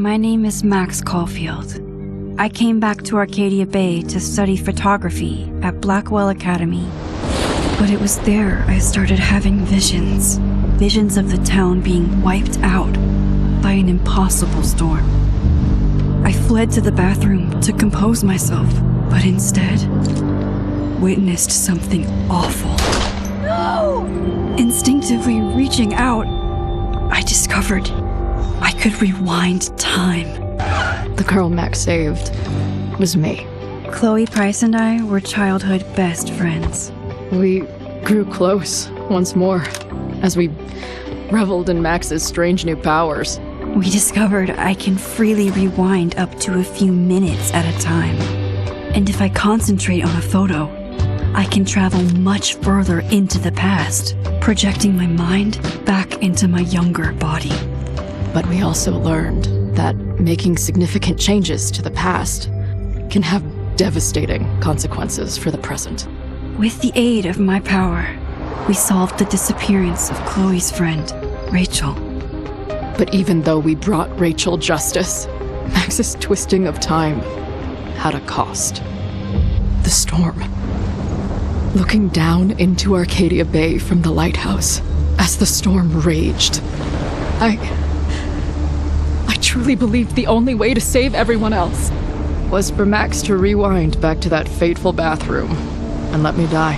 my name is Max Caulfield. I came back to Arcadia Bay to study photography at Blackwell Academy. But it was there I started having visions. Visions of the town being wiped out by an impossible storm. I fled to the bathroom to compose myself, but instead witnessed something awful. No! Instinctively reaching out, I discovered I could rewind time. The girl Max saved was me. Chloe Price and I were childhood best friends. We grew close once more as we reveled in Max's strange new powers. We discovered I can freely rewind up to a few minutes at a time. And if I concentrate on a photo, I can travel much further into the past, projecting my mind back into my younger body. But we also learned that making significant changes to the past can have devastating consequences for the present. With the aid of my power, we solved the disappearance of Chloe's friend, Rachel. But even though we brought Rachel justice, Max's twisting of time had a cost. The storm. Looking down into Arcadia Bay from the lighthouse as the storm raged, I truly believed the only way to save everyone else was for Max to rewind back to that fateful bathroom and let me die.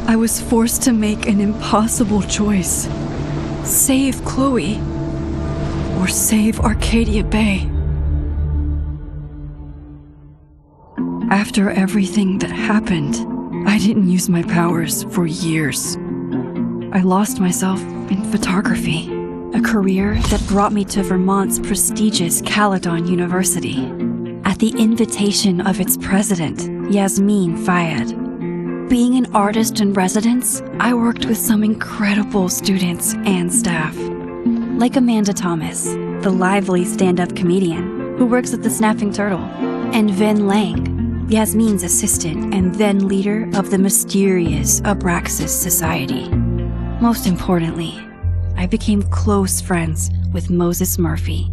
I was forced to make an impossible choice. Save Chloe, or save Arcadia Bay. After everything that happened, I didn't use my powers for years. I lost myself in photography, a career that brought me to Vermont's prestigious Caledon University, at the invitation of its president, Yasmin Fayed. Being an artist in residence, I worked with some incredible students and staff. Like Amanda Thomas, the lively stand-up comedian who works at the Snapping Turtle, and Vin Lang, Yasmin's assistant and then leader of the mysterious Abraxas Society. Most importantly, I became close friends with Moses Murphy,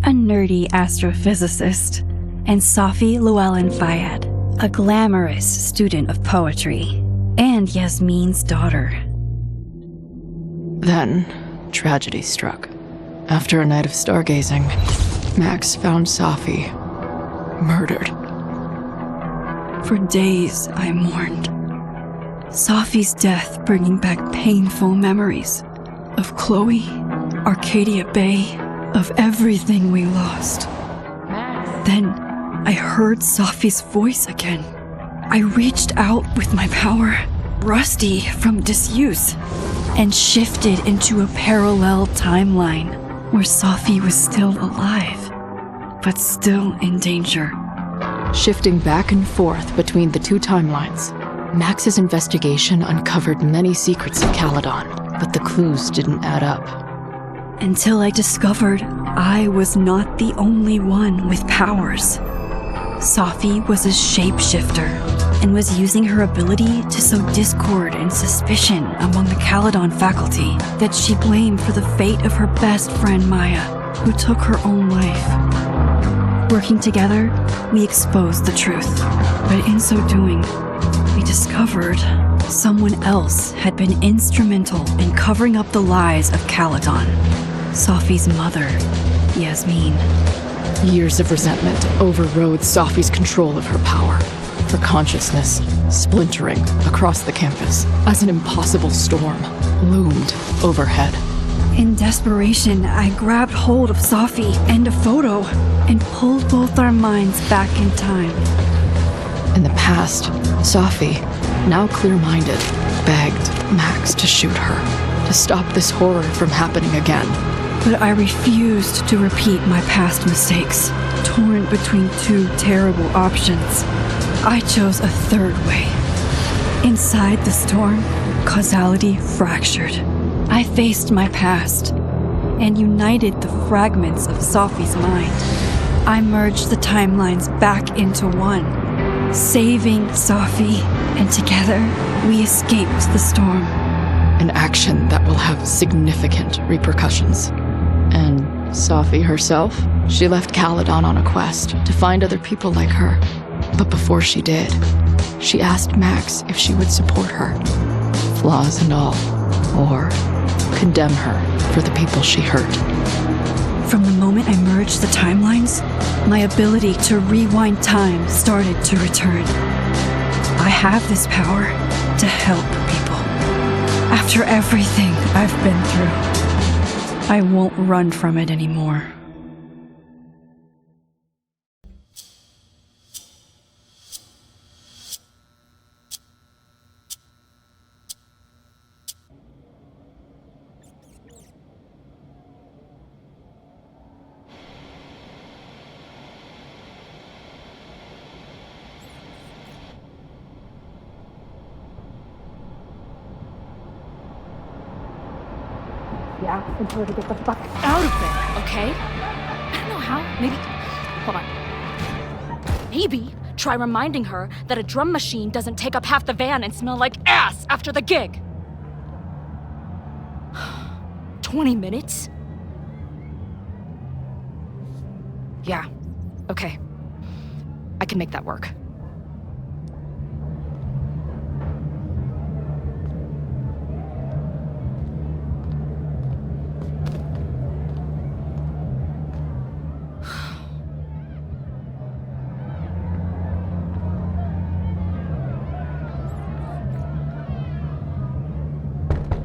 a nerdy astrophysicist, and Safi Llewellyn Fayed, a glamorous student of poetry, and Yasmin's daughter. Then, tragedy struck. After a night of stargazing, Max found Safi murdered. For days, I mourned. Safi's death bringing back painful memories of Chloe, Arcadia Bay, of everything we lost. Then, I heard Safi's voice again. I reached out with my power, rusty from disuse, and shifted into a parallel timeline where Safi was still alive, but still in danger. Shifting back and forth between the two timelines, Max's investigation uncovered many secrets of Caladon, but the clues didn't add up. Until I discovered I was not the only one with powers. Safi was a shapeshifter and was using her ability to sow discord and suspicion among the Caladon faculty that she blamed for the fate of her best friend Maya, who took her own life. Working together, we exposed the truth, but in so doing, we discovered someone else had been instrumental in covering up the lies of Caladon. Safi's mother, Yasmin. Years of resentment overrode Safi's control of her power, her consciousness splintering across the campus as an impossible storm loomed overhead. In desperation, I grabbed hold of Safi and a photo and pulled both our minds back in time. In the past, Safi, now clear-minded, begged Max to shoot her, to stop this horror from happening again. But I refused to repeat my past mistakes, torn between two terrible options. I chose a third way. Inside the storm, causality fractured. I faced my past and united the fragments of Safi's mind. I merged the timelines back into one, saving Safi, and together we escaped the storm. An action that will have significant repercussions. And Safi herself. She left Caladon on a quest to find other people like her. But before she did, she asked Max if she would support her, flaws and all, or condemn her for the people she hurt. From the moment I merged the timelines, my ability to rewind time started to return. I have this power to help people. After everything I've been through, I won't run from it anymore. Yeah, and tell her to get the fuck out of there, okay? I don't know how. Maybe. Hold on. Maybe try reminding her that a drum machine doesn't take up half the van and smell like ass after the gig. 20 minutes? Yeah, okay. I can make that work.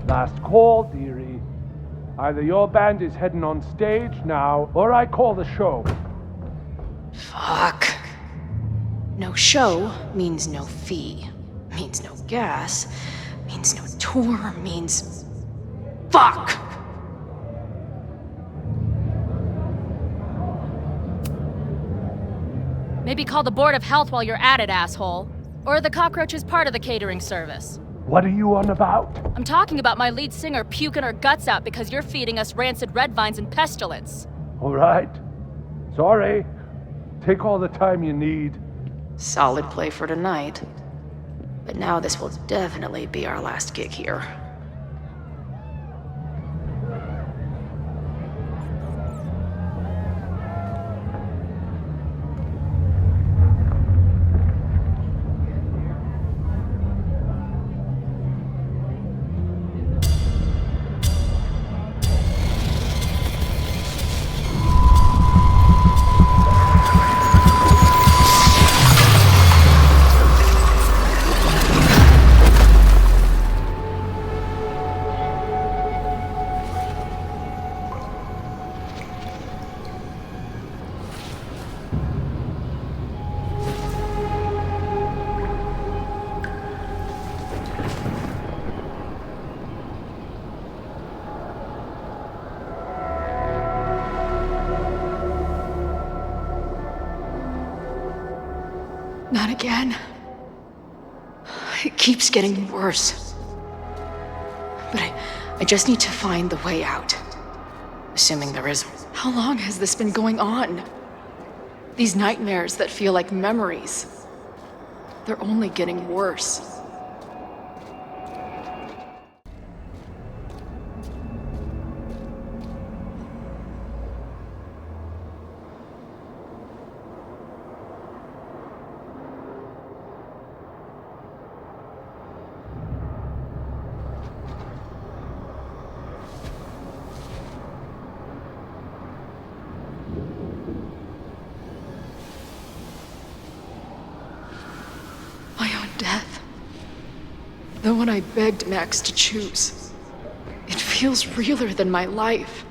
Last call, dearie. Either your band is heading on stage now, or I call the show. Fuck. No show means no fee. Means no gas. Means no tour. Means... Fuck! Maybe call the Board of Health while you're at it, asshole. Or are the cockroaches part of the catering service? What are you on about? I'm talking about my lead singer puking her guts out because you're feeding us rancid red vines and pestilence. All right. Sorry. Take all the time you need. Solid play for tonight. But now this will definitely be our last gig here. Not again. It keeps getting worse. But I just need to find the way out. Assuming there is. How long has this been going on? These nightmares that feel like memories. They're only getting worse. Death. The one I begged Max to choose. It feels realer than my life.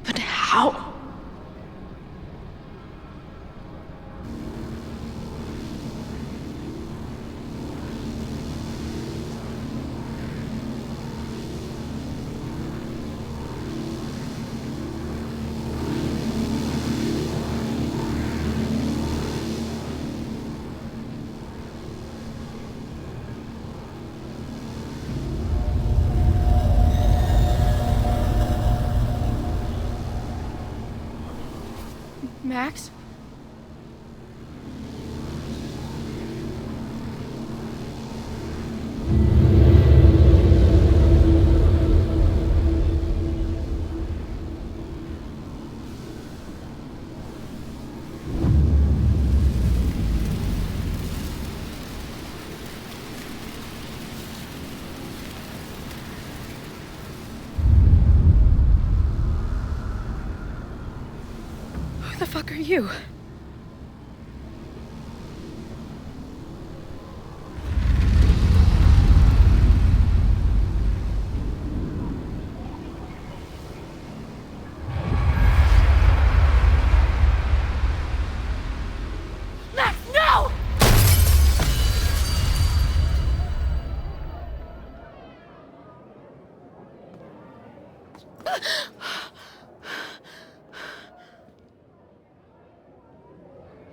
But how? Max? fuck are you? Max, no!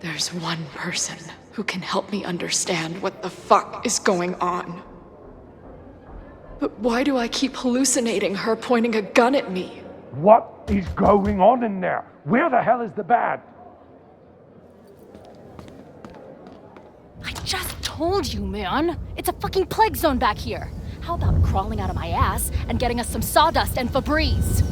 There's one person who can help me understand what the fuck is going on. But why do I keep hallucinating her pointing a gun at me? What is going on in there? Where the hell is the band? I just told you, man. It's a fucking plague zone back here. How about crawling out of my ass and getting us some sawdust and Febreze?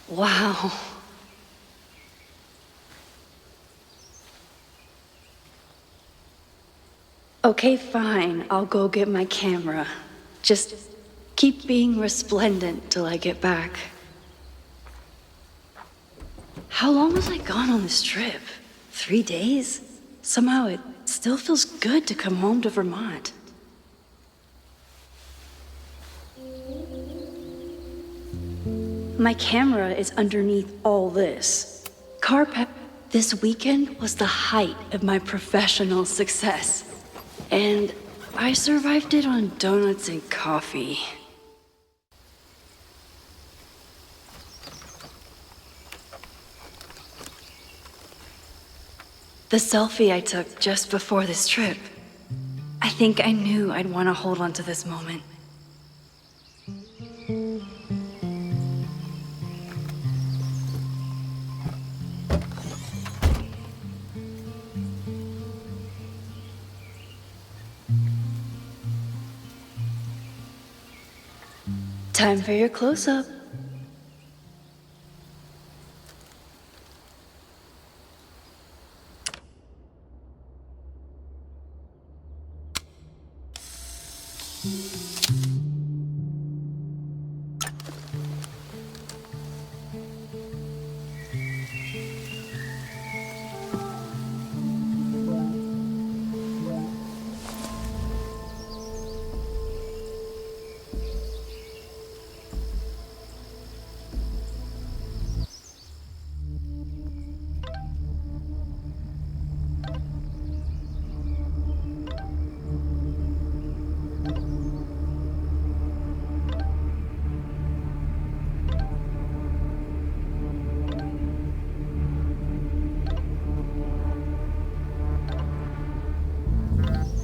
Wow. Okay, fine. I'll go get my camera. Just keep being resplendent till I get back. How long was I gone on this trip? 3 days? Somehow it still feels good to come home to Vermont. My camera is underneath all this. Carpet this weekend was the height of my professional success. And I survived it on donuts and coffee. The selfie I took just before this trip. I think I knew I'd want to hold on to this moment. Time for your close-up.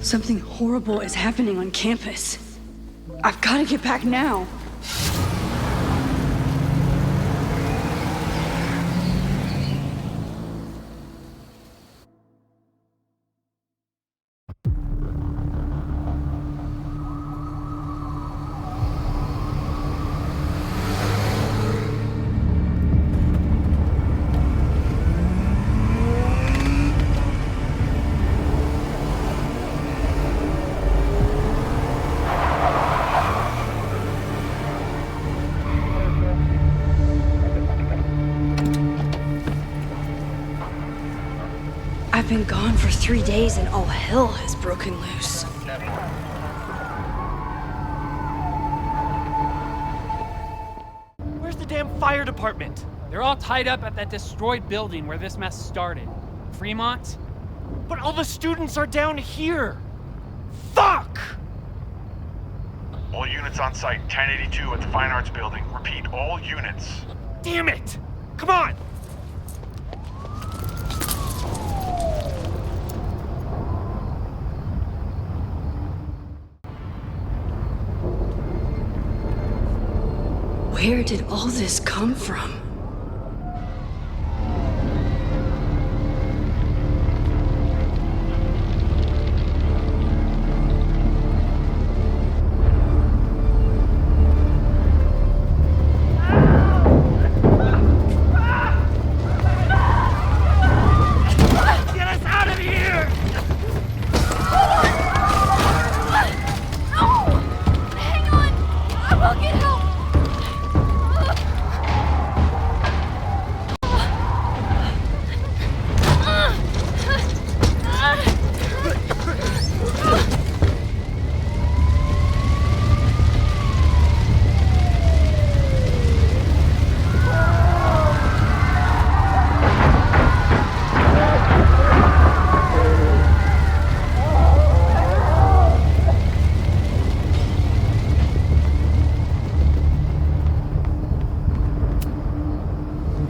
Something horrible is happening on campus. I've got to get back now. I've been gone for 3 days and all hell has broken loose. Where's the damn fire department? They're all tied up at that destroyed building where this mess started. Fremont? But all the students are down here! Fuck! All units on site, 1082 at the Fine Arts Building. Repeat, all units. Damn it! Come on! Where did all this come from?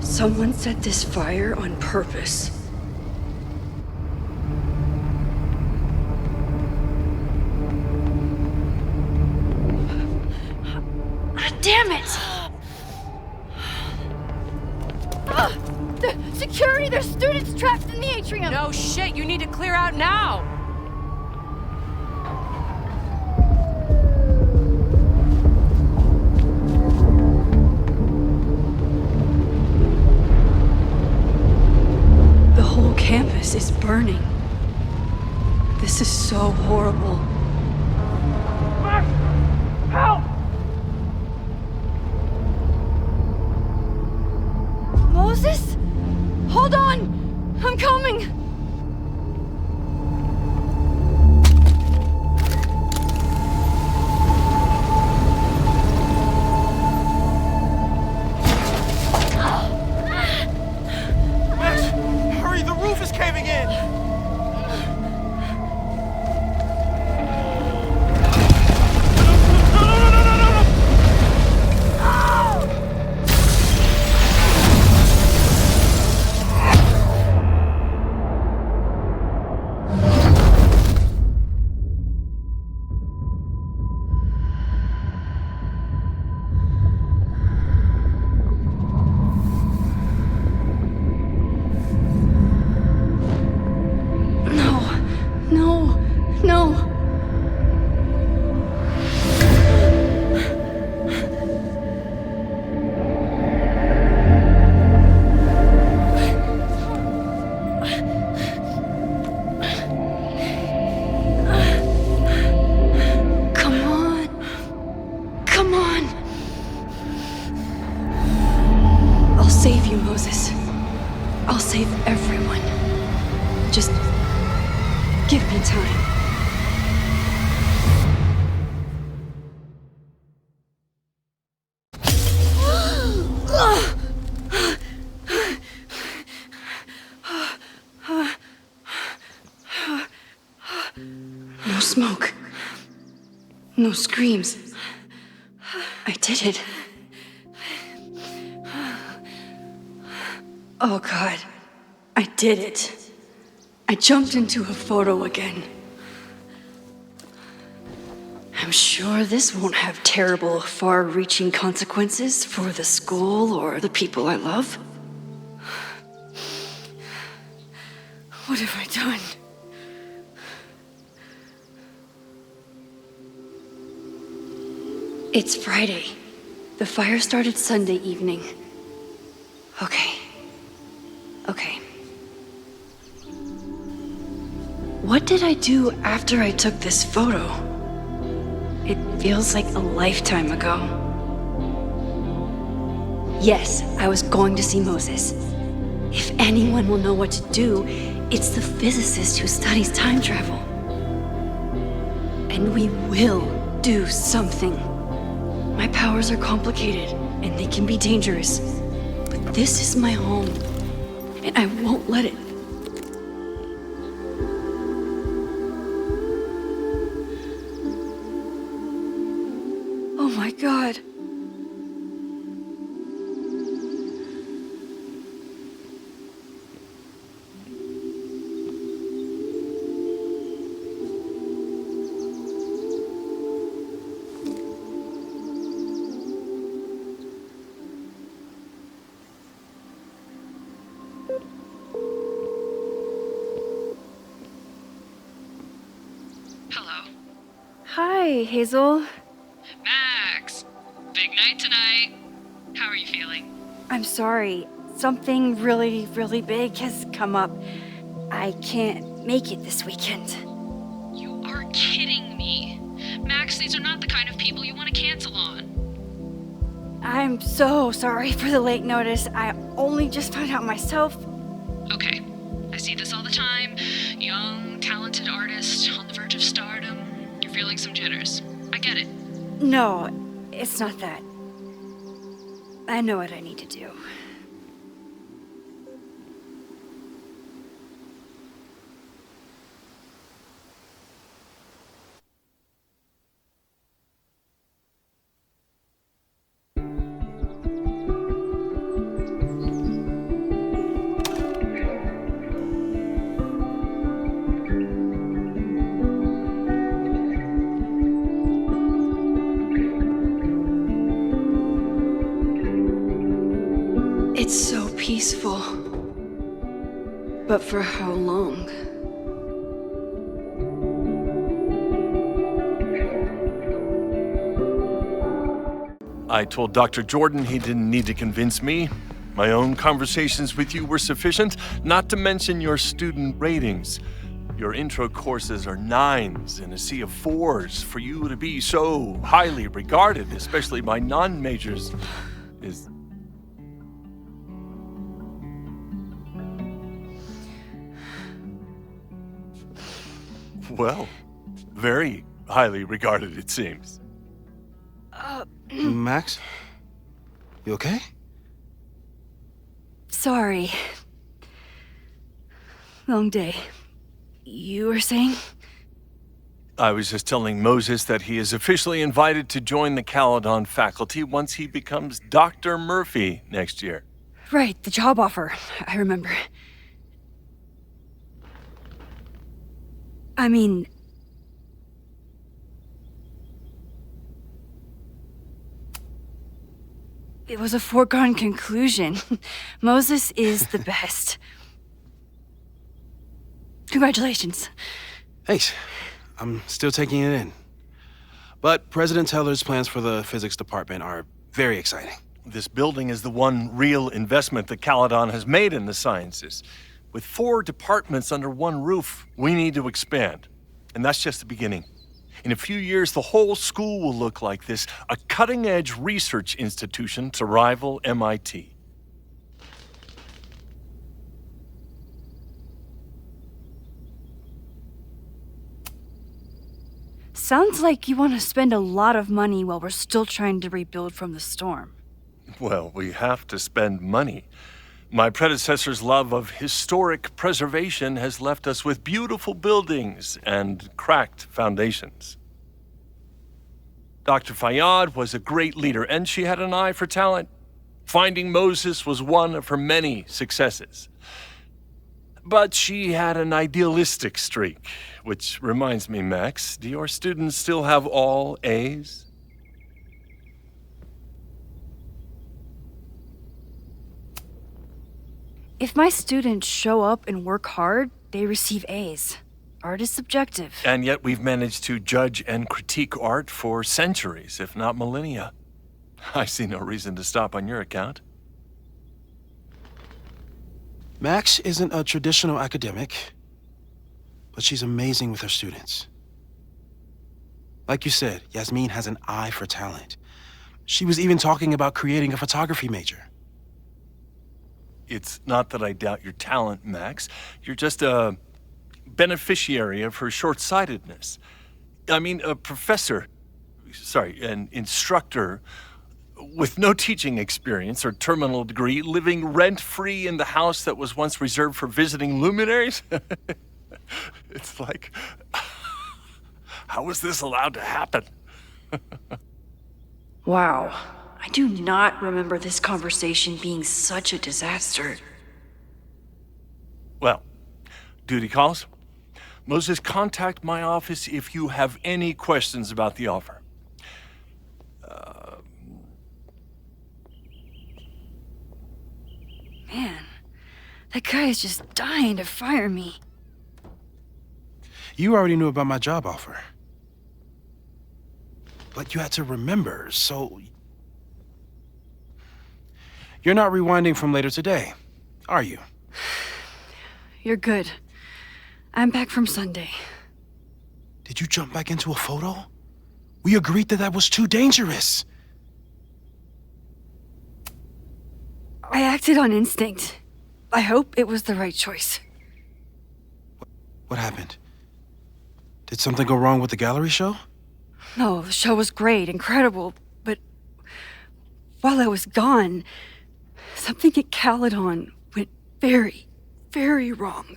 Someone set this fire on purpose. Damn it! Security! There's students trapped in the atrium! No shit, you need to clear out now! The whole campus is burning. This is so horrible. Max! Help! Moses? Hold on! I'm coming! Max! Hurry, the roof is caving in! Save you, Moses. I'll save everyone. Just give me time. No smoke. No screams. I did it. Oh God, I did it. I jumped into a photo again. I'm sure this won't have terrible, far-reaching consequences for the school or the people I love. What have I done? It's Friday. The fire started Sunday evening. Okay. What did I do after I took this photo? It feels like a lifetime ago. Yes, I was going to see Moses. If anyone will know what to do, It's the physicist who studies time travel. And we will do something. My powers are complicated, and they can be dangerous. But this is my home, and I won't let it. Oh my God. Hello. Hi, Hazel. Max! Big night tonight. How are you feeling? I'm sorry. Something really, really big has come up. I can't make it this weekend. You are kidding me. Max, these are not the kind of people you want to cancel on. I'm so sorry for the late notice. I only just found out myself. Okay. I see this all the time. Young, talented artist on the verge of stardom. You're feeling some jitters. I get it. No, it's not that. I know what I need to do. It's so peaceful. But for how long? I told Dr. Jordan he didn't need to convince me. My own conversations with you were sufficient, not to mention your student ratings. Your intro courses are 9s in a sea of 4s. For you to be so highly regarded, especially by non-majors, is... well, very highly regarded, it seems. Max? You okay? Sorry. Long day. You were saying? I was just telling Moses that he is officially invited to join the Caladon faculty once he becomes Dr. Murphy next year. Right, the job offer. I remember. I mean... it was a foregone conclusion. Moses is the best. Congratulations. Thanks. I'm still taking it in. But President Teller's plans for the physics department are very exciting. This building is the one real investment that Caladon has made in the sciences. With 4 departments under one roof, we need to expand. And that's just the beginning. In a few years, the whole school will look like this, a cutting-edge research institution to rival MIT. Sounds like you want to spend a lot of money while we're still trying to rebuild from the storm. Well, we have to spend money. My predecessor's love of historic preservation has left us with beautiful buildings and cracked foundations. Dr. Fayyad was a great leader, and she had an eye for talent. Finding Moses was one of her many successes. But she had an idealistic streak, which reminds me, Max, do your students still have all A's? If my students show up and work hard, they receive A's. Art is subjective. And yet we've managed to judge and critique art for centuries, if not millennia. I see no reason to stop on your account. Max isn't a traditional academic, but she's amazing with her students. Like you said, Yasmin has an eye for talent. She was even talking about creating a photography major. It's not that I doubt your talent, Max. You're just a beneficiary of her short-sightedness. I mean, an instructor with no teaching experience or terminal degree, living rent-free in the house that was once reserved for visiting luminaries? It's like, how was this allowed to happen? Wow. I do not remember this conversation being such a disaster. Well, duty calls. Moses, contact my office if you have any questions about the offer. Man, that guy is just dying to fire me. You already knew about my job offer. But you had to remember, so... You're not rewinding from later today, are you? You're good. I'm back from Sunday. Did you jump back into a photo? We agreed that that was too dangerous. I acted on instinct. I hope it was the right choice. What happened? Did something go wrong with the gallery show? No, the show was great, incredible, but while I was gone, something at Caladon went very, very wrong.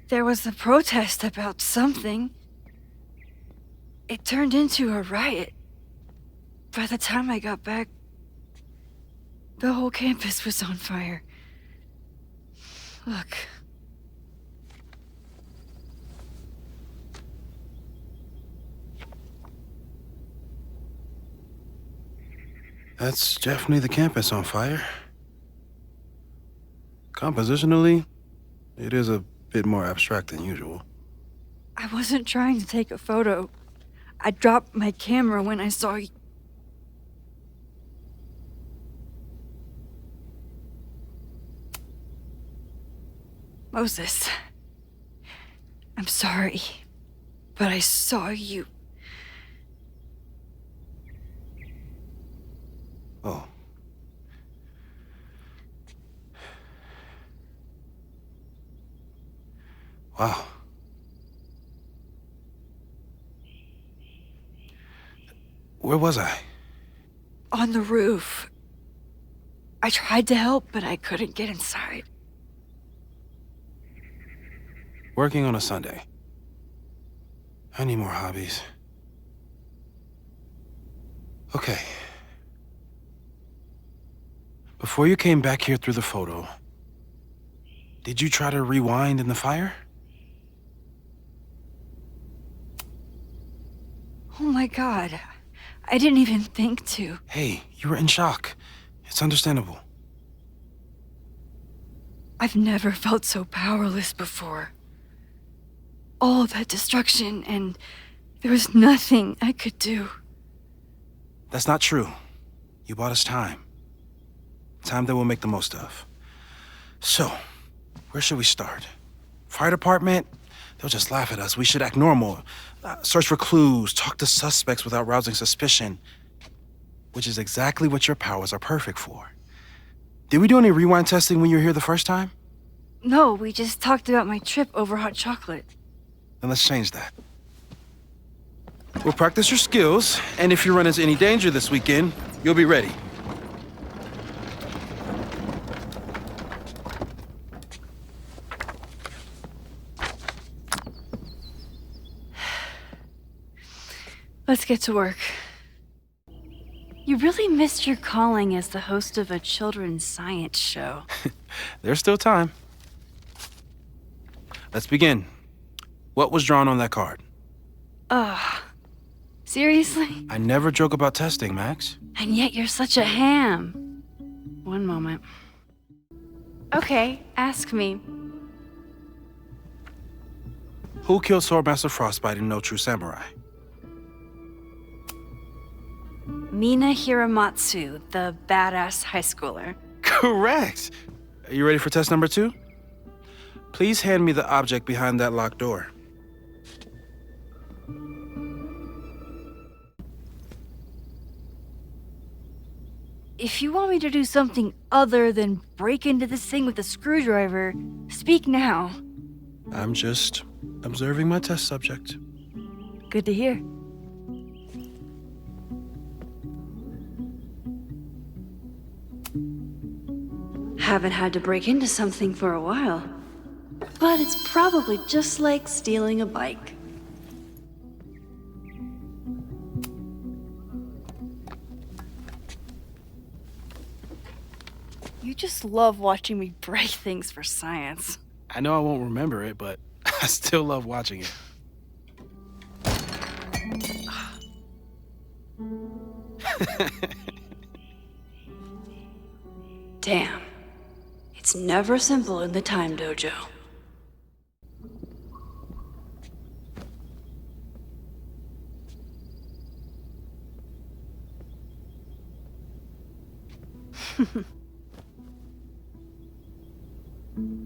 There was a protest about something. It turned into a riot. By the time I got back, the whole campus was on fire. Look. That's definitely the campus on fire. Compositionally, it is a bit more abstract than usual. I wasn't trying to take a photo. I dropped my camera when I saw you. Moses, I'm sorry, but I saw you. Oh. Wow. Where was I? On the roof. I tried to help, but I couldn't get inside. Working on a Sunday. I need more hobbies. Okay. Before you came back here through the photo, did you try to rewind in the fire? Oh my God. I didn't even think to. Hey, you were in shock. It's understandable. I've never felt so powerless before. All that destruction, and there was nothing I could do. That's not true. You bought us time. Time that we'll make the most of. So, where should we start? Fire department? They'll just laugh at us. We should act normal. Search for clues, talk to suspects without rousing suspicion. Which is exactly what your powers are perfect for. Did we do any rewind testing when you were here the first time? No, we just talked about my trip over hot chocolate. Then let's change that. We'll practice your skills, and if you run into any danger this weekend, you'll be ready. Let's get to work. You really missed your calling as the host of a children's science show. There's still time. Let's begin. What was drawn on that card? Seriously? I never joke about testing, Max. And yet you're such a ham. One moment. Okay, ask me. Who killed Swordmaster Frostbite in No True Samurai? Mina Hiramatsu, the badass high schooler. Correct! Are you ready for test number 2? Please hand me the object behind that locked door. if you want me to do something other than break into this thing with a screwdriver, speak now. I'm just observing my test subject. Good to hear. Haven't had to break into something for a while. But it's probably just like stealing a bike. You just love watching me break things for science. I know I won't remember it, but I still love watching it. Damn. It's never simple in the time dojo.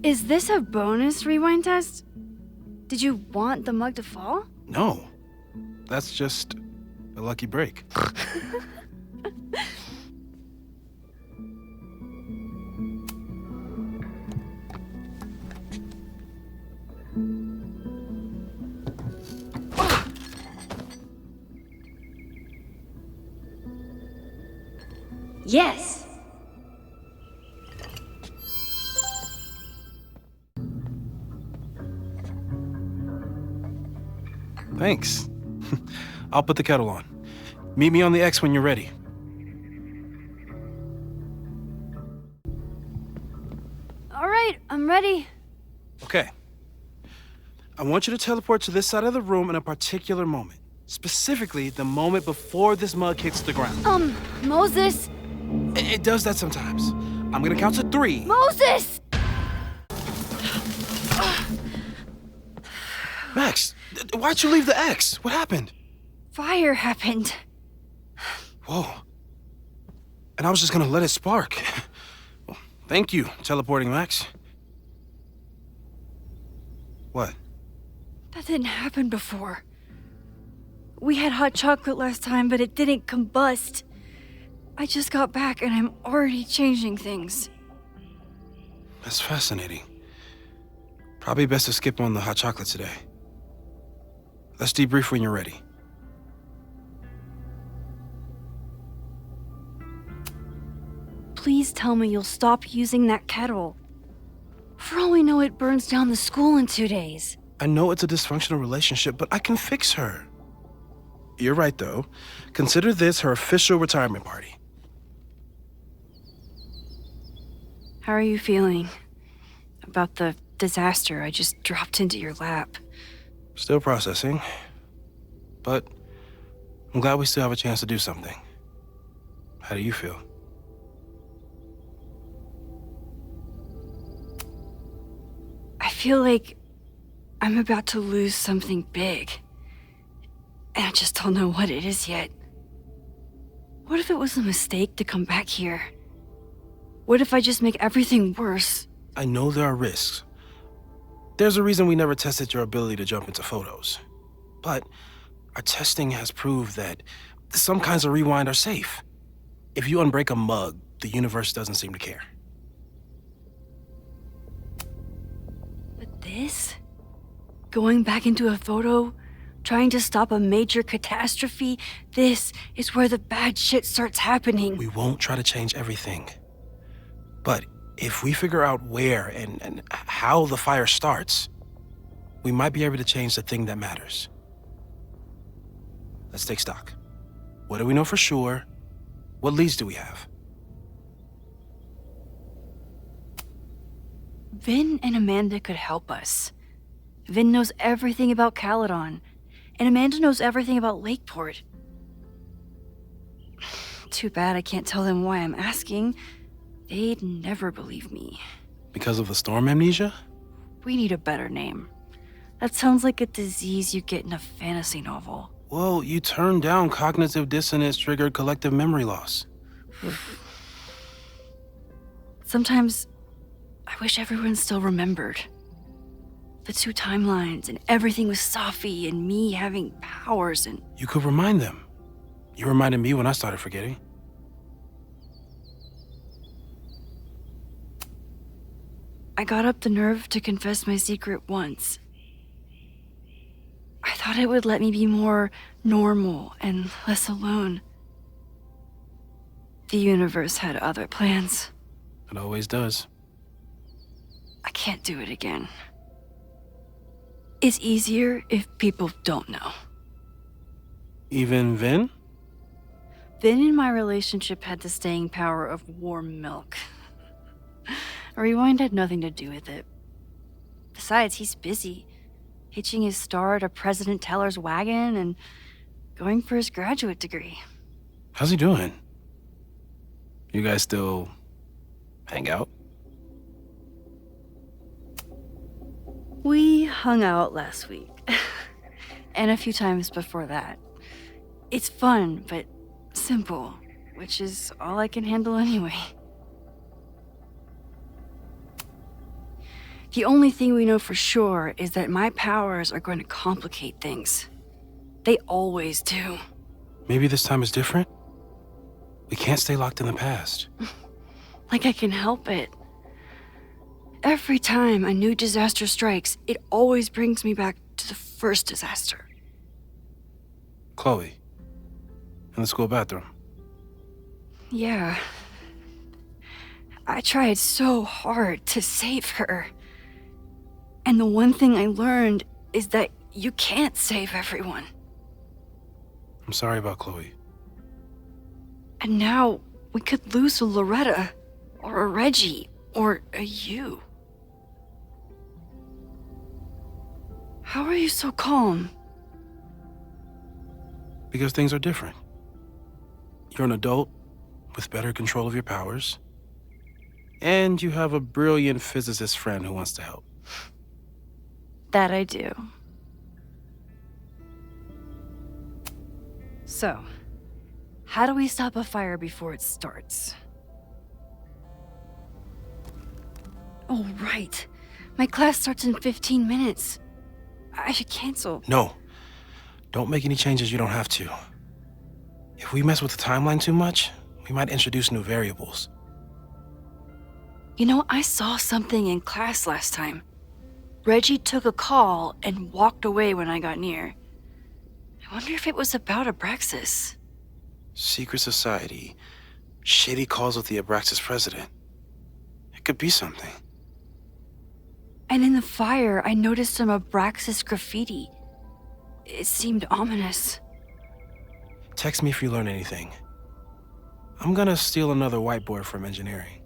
Is this a bonus rewind test? Did you want the mug to fall? No. That's just a lucky break. Yes. Thanks. I'll put the kettle on. Meet me on the X when you're ready. All right, I'm ready. Okay. I want you to teleport to this side of the room in a particular moment. Specifically, the moment before this mug hits the ground. Moses! It does that sometimes. I'm gonna count to 3. Moses! Max, why'd you leave the X? What happened? Fire happened. Whoa. And I was just gonna let it spark. Well, thank you, teleporting Max. What? That didn't happen before. We had hot chocolate last time, but it didn't combust. I just got back and I'm already changing things. That's fascinating. Probably best to skip on the hot chocolate today. Let's debrief when you're ready. Please tell me you'll stop using that kettle. For all we know, it burns down the school in 2 days. I know it's a dysfunctional relationship, but I can fix her. You're right, though. Consider this her official retirement party. How are you feeling about the disaster I just dropped into your lap? Still processing. But I'm glad we still have a chance to do something. How do you feel? I feel like I'm about to lose something big. And I just don't know what it is yet. What if it was a mistake to come back here? What if I just make everything worse? I know there are risks. There's a reason we never tested your ability to jump into photos. But our testing has proved that some kinds of rewind are safe. If you unbreak a mug, the universe doesn't seem to care. But this? Going back into a photo? Trying to stop a major catastrophe? This is where the bad shit starts happening. We won't try to change everything. But if we figure out where and how the fire starts, we might be able to change the thing that matters. Let's take stock. What do we know for sure? What leads do we have? Vin and Amanda could help us. Vin knows everything about Caladon, and Amanda knows everything about Lakeport. Too bad I can't tell them why I'm asking. They'd never believe me. Because of the storm amnesia? We need a better name. That sounds like a disease you get in a fantasy novel. Well, you turned down cognitive dissonance triggered collective memory loss. Sometimes, I wish everyone still remembered. The 2 timelines and everything with Safi and me having powers and... You could remind them. You reminded me when I started forgetting. I got up the nerve to confess my secret once. I thought it would let me be more normal and less alone. The universe had other plans. It always does. I can't do it again. It's easier if people don't know. Even Vin? Vin in my relationship had the staying power of warm milk. A rewind had nothing to do with it. Besides, he's busy, hitching his star to President Teller's wagon and going for his graduate degree. How's he doing? You guys still hang out? We hung out last week. And a few times before that. It's fun, but simple, which is all I can handle anyway. The only thing we know for sure is that my powers are going to complicate things. They always do. Maybe this time is different? We can't stay locked in the past. Like I can help it. Every time a new disaster strikes, it always brings me back to the first disaster. Chloe, in the school bathroom. Yeah. I tried so hard to save her. And the one thing I learned is that you can't save everyone. I'm sorry about Chloe. And now we could lose a Loretta, or a Reggie, or a you. How are you so calm? Because things are different. You're an adult with better control of your powers. And you have a brilliant physicist friend who wants to help. That I do. So, how do we stop a fire before it starts? Oh, right. My class starts in 15 minutes. I should cancel. No. Don't make any changes you don't have to. If we mess with the timeline too much, we might introduce new variables. You know, I saw something in class last time. Reggie took a call and walked away when I got near. I wonder if it was about Abraxas. Secret society. Shady calls with the Abraxas president. It could be something. And in the fire, I noticed some Abraxas graffiti. It seemed ominous. Text me if you learn anything. I'm gonna steal another whiteboard from engineering.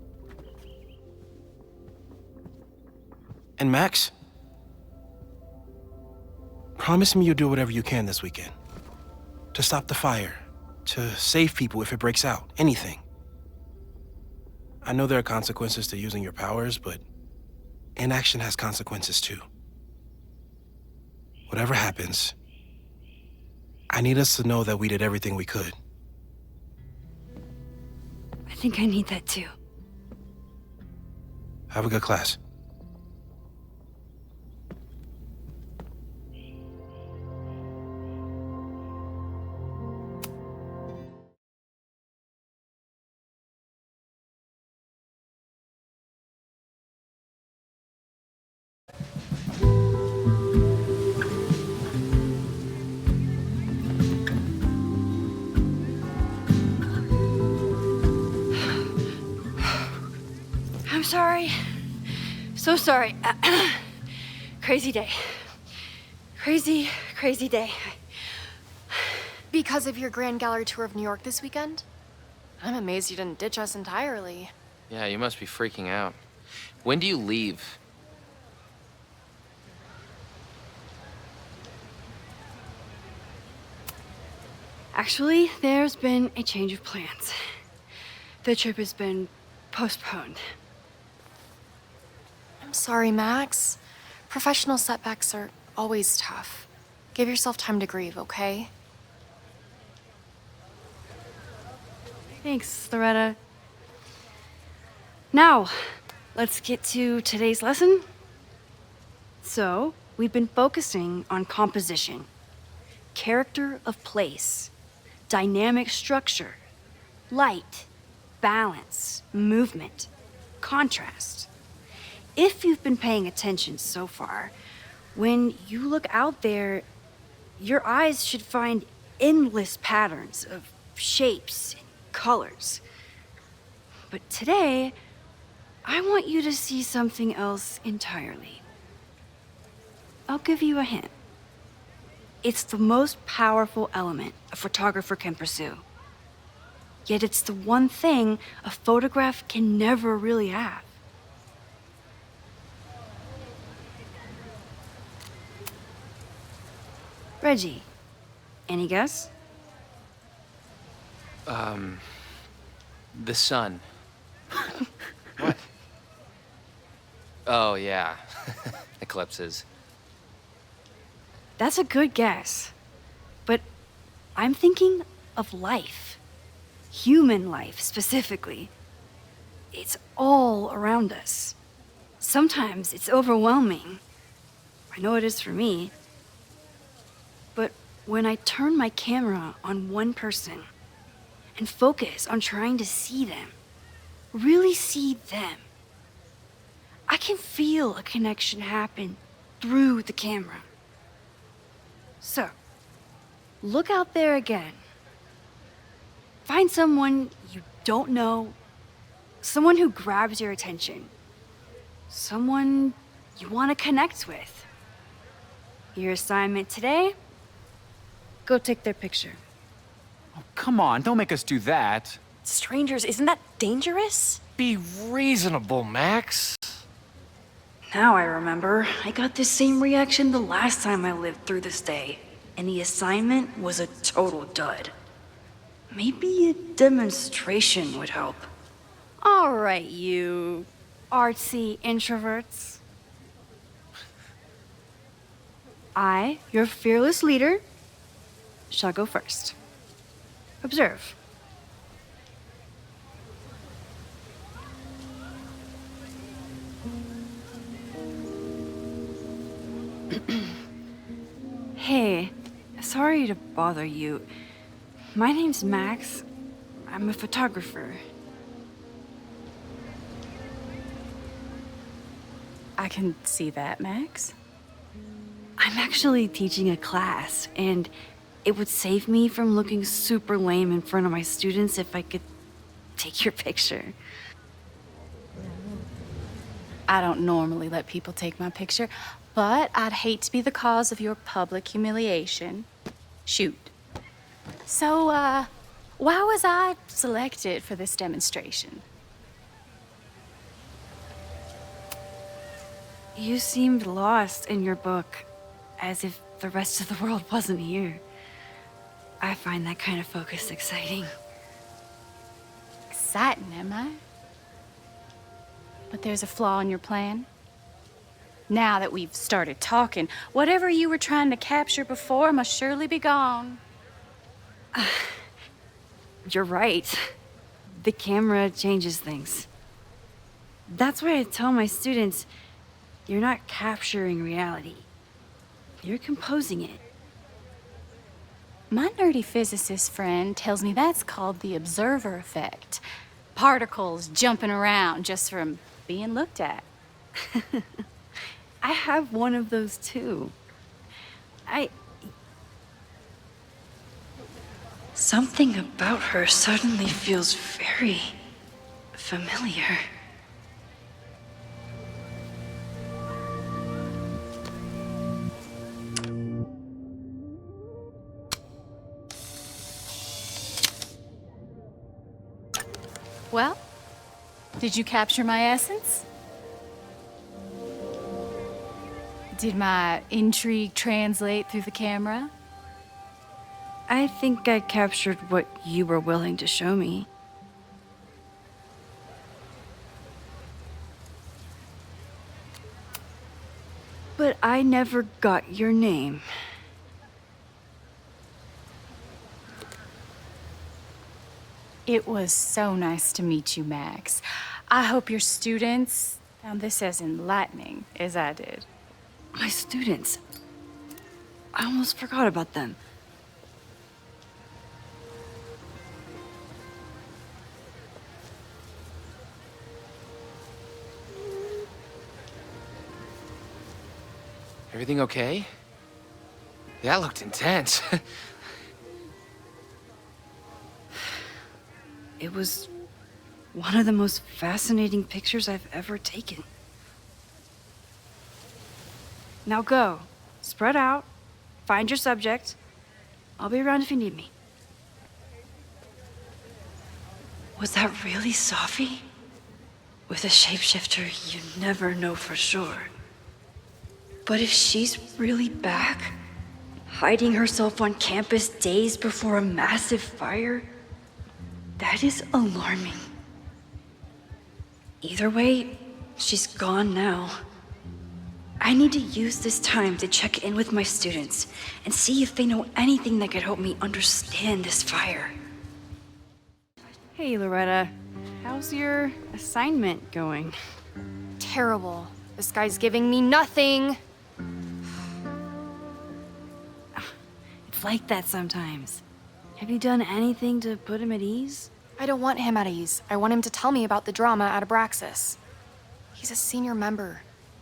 And Max? Promise me you'll do whatever you can this weekend. To stop the fire. To save people if it breaks out. Anything. I know there are consequences to using your powers, but inaction has consequences too. Whatever happens, I need us to know that we did everything we could. I think I need that too. Have a good class. I'm sorry. So sorry. Crazy day. Crazy, crazy day. Because of your Grand Gallery tour of New York this weekend? I'm amazed you didn't ditch us entirely. Yeah, you must be freaking out. When do you leave? Actually, there's been a change of plans. The trip has been postponed. I'm sorry, Max. Professional setbacks are always tough. Give yourself time to grieve, okay? Thanks, Loretta. Now, let's get to today's lesson. So, we've been focusing on composition, character of place, dynamic structure, light, balance, movement, contrast. if you've been paying attention so far, when you look out there, your eyes should find endless patterns of shapes and colors. But today, I want you to see something else entirely. I'll give you a hint. It's the most powerful element a photographer can pursue. Yet it's the one thing a photograph can never really have. Reggie, any guess? The sun. What? Oh, yeah. Eclipses. That's a good guess. But I'm thinking of life. Human life, specifically. It's all around us. Sometimes it's overwhelming. I know it is for me. But when I turn my camera on one person and focus on trying to see them, really see them, I can feel a connection happen through the camera. So, look out there again. Find someone you don't know, someone who grabs your attention, someone you want to connect with. Your assignment today? Go take their picture. Oh, come on, don't make us do that. Strangers, isn't that dangerous? Be reasonable, Max. Now I remember, I got the same reaction the last time I lived through this day, and the assignment was a total dud. Maybe a demonstration would help. All right, you artsy introverts. I, your fearless leader, shall go first. Observe. Hey, sorry to bother you. My name's Max. I'm a photographer. I can see that, Max. I'm actually teaching a class, and it would save me from looking super lame in front of my students if I could take your picture. I don't normally let people take my picture, but I'd hate to be the cause of your public humiliation. Shoot. So, why was I selected for this demonstration? You seemed lost in your book, as if the rest of the world wasn't here. I find that kind of focus exciting. Exciting, am I? But there's a flaw in your plan. Now that we've started talking, whatever you were trying to capture before must surely be gone. You're right. The camera changes things. That's why I tell my students, you're not capturing reality. You're composing it. My nerdy physicist friend tells me that's called the observer effect. Particles jumping around just from being looked at. I have one of those too. Something about her suddenly feels very familiar. Well, did you capture my essence? Did my intrigue translate through the camera? I think I captured what you were willing to show me. But I never got your name. It was so nice to meet you, Max. I hope your students found this as enlightening as I did. My students. I almost forgot about them. Everything okay? That looked intense. It was one of the most fascinating pictures I've ever taken. Now go. Spread out. Find your subject. I'll be around if you need me. Was that really Safi? With a shapeshifter, you never know for sure. But if she's really back, hiding herself on campus days before a massive fire, that is alarming. Either way, she's gone now. I need to use this time to check in with my students and see if they know anything that could help me understand this fire. Hey, Loretta. How's your assignment going? Terrible. This guy's giving me nothing. It's like that sometimes. Have you done anything to put him at ease? I don't want him at ease. I want him to tell me about the drama at Abraxas. He's a senior member.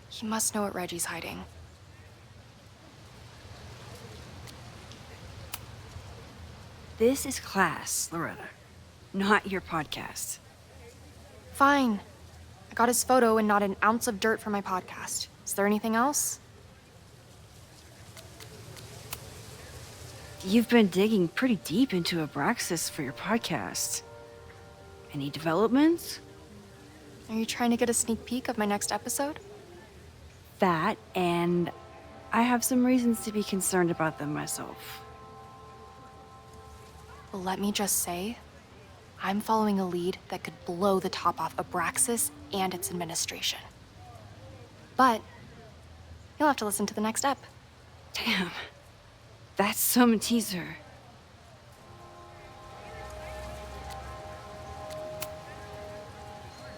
He must know what Reggie's hiding. This is class, Loretta, not your podcast. Fine. I got his photo and not an ounce of dirt for my podcast. Is there anything else? You've been digging pretty deep into Abraxas for your podcast. Any developments? Are you trying to get a sneak peek of my next episode? That, and I have some reasons to be concerned about them myself. Well, let me just say, I'm following a lead that could blow the top off Abraxas and its administration. But you'll have to listen to the next ep. Damn. That's some teaser.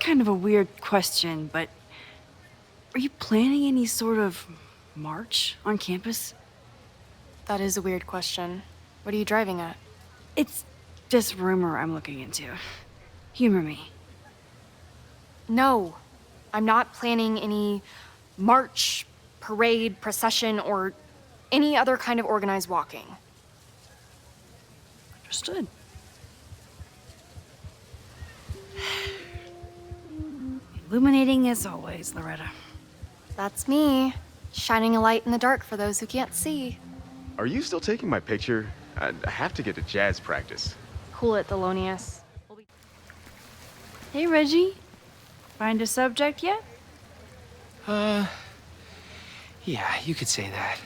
Kind of a weird question, but are you planning any sort of march on campus? That is a weird question. What are you driving at? It's just rumor I'm looking into. Humor me. No, I'm not planning any march, parade, procession, or any other kind of organized walking. Understood. Illuminating as always, Loretta. That's me, shining a light in the dark for those who can't see. Are you still taking my picture? I have to get to jazz practice. Cool it, Thelonious. Hey, Reggie. Find a subject yet? Yeah, you could say that.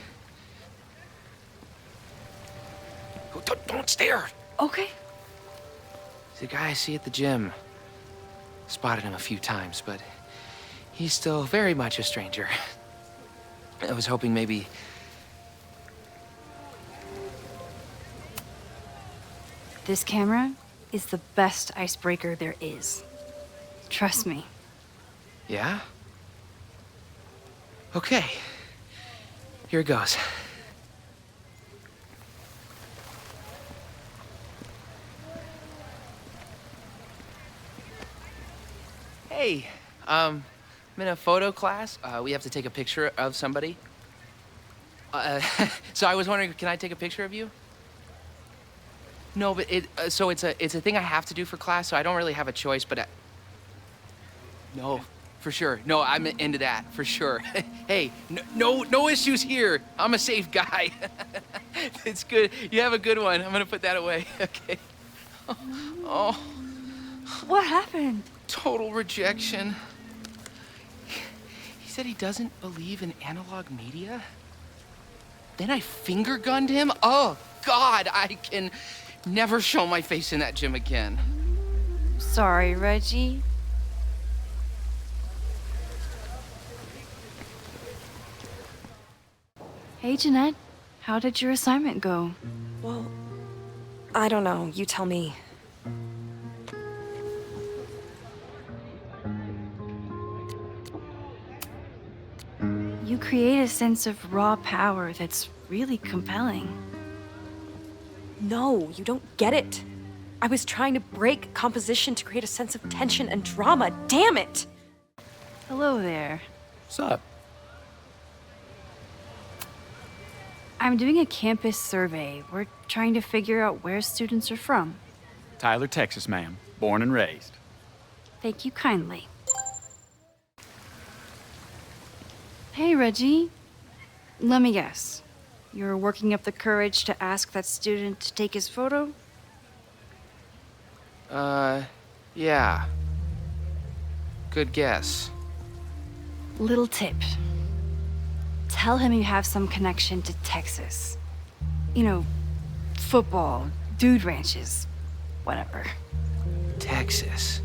Oh, don't stare! Okay. He's a guy I see at the gym. Spotted him a few times, but he's still very much a stranger. I was hoping maybe... This camera is the best icebreaker there is. Trust me. Yeah? Okay. Here it goes. Hey, I'm in a photo class. We have to take a picture of somebody. So I was wondering, can I take a picture of you? No, but it's a thing I have to do for class, so I don't really have a choice, but no, for sure. No, I'm into that, for sure. Hey, no issues here. I'm a safe guy. It's good. You have a good one. I'm gonna put that away. Okay. Oh. What happened? Total rejection. He said he doesn't believe in analog media. Then I finger gunned him. Oh, God, I can never show my face in that gym again. Sorry, Reggie. Hey, Jeanette. How did your assignment go? Well, I don't know. You tell me. You create a sense of raw power that's really compelling. No, you don't get it. I was trying to break composition to create a sense of tension and drama. Damn it! Hello there. What's up? I'm doing a campus survey. We're trying to figure out where students are from. Tyler, Texas, ma'am. Born and raised. Thank you kindly. Hey, Reggie. Let me guess. You're working up the courage to ask that student to take his photo? Yeah. Good guess. Little tip. Tell him you have some connection to Texas. You know, football, dude ranches, whatever. Texas.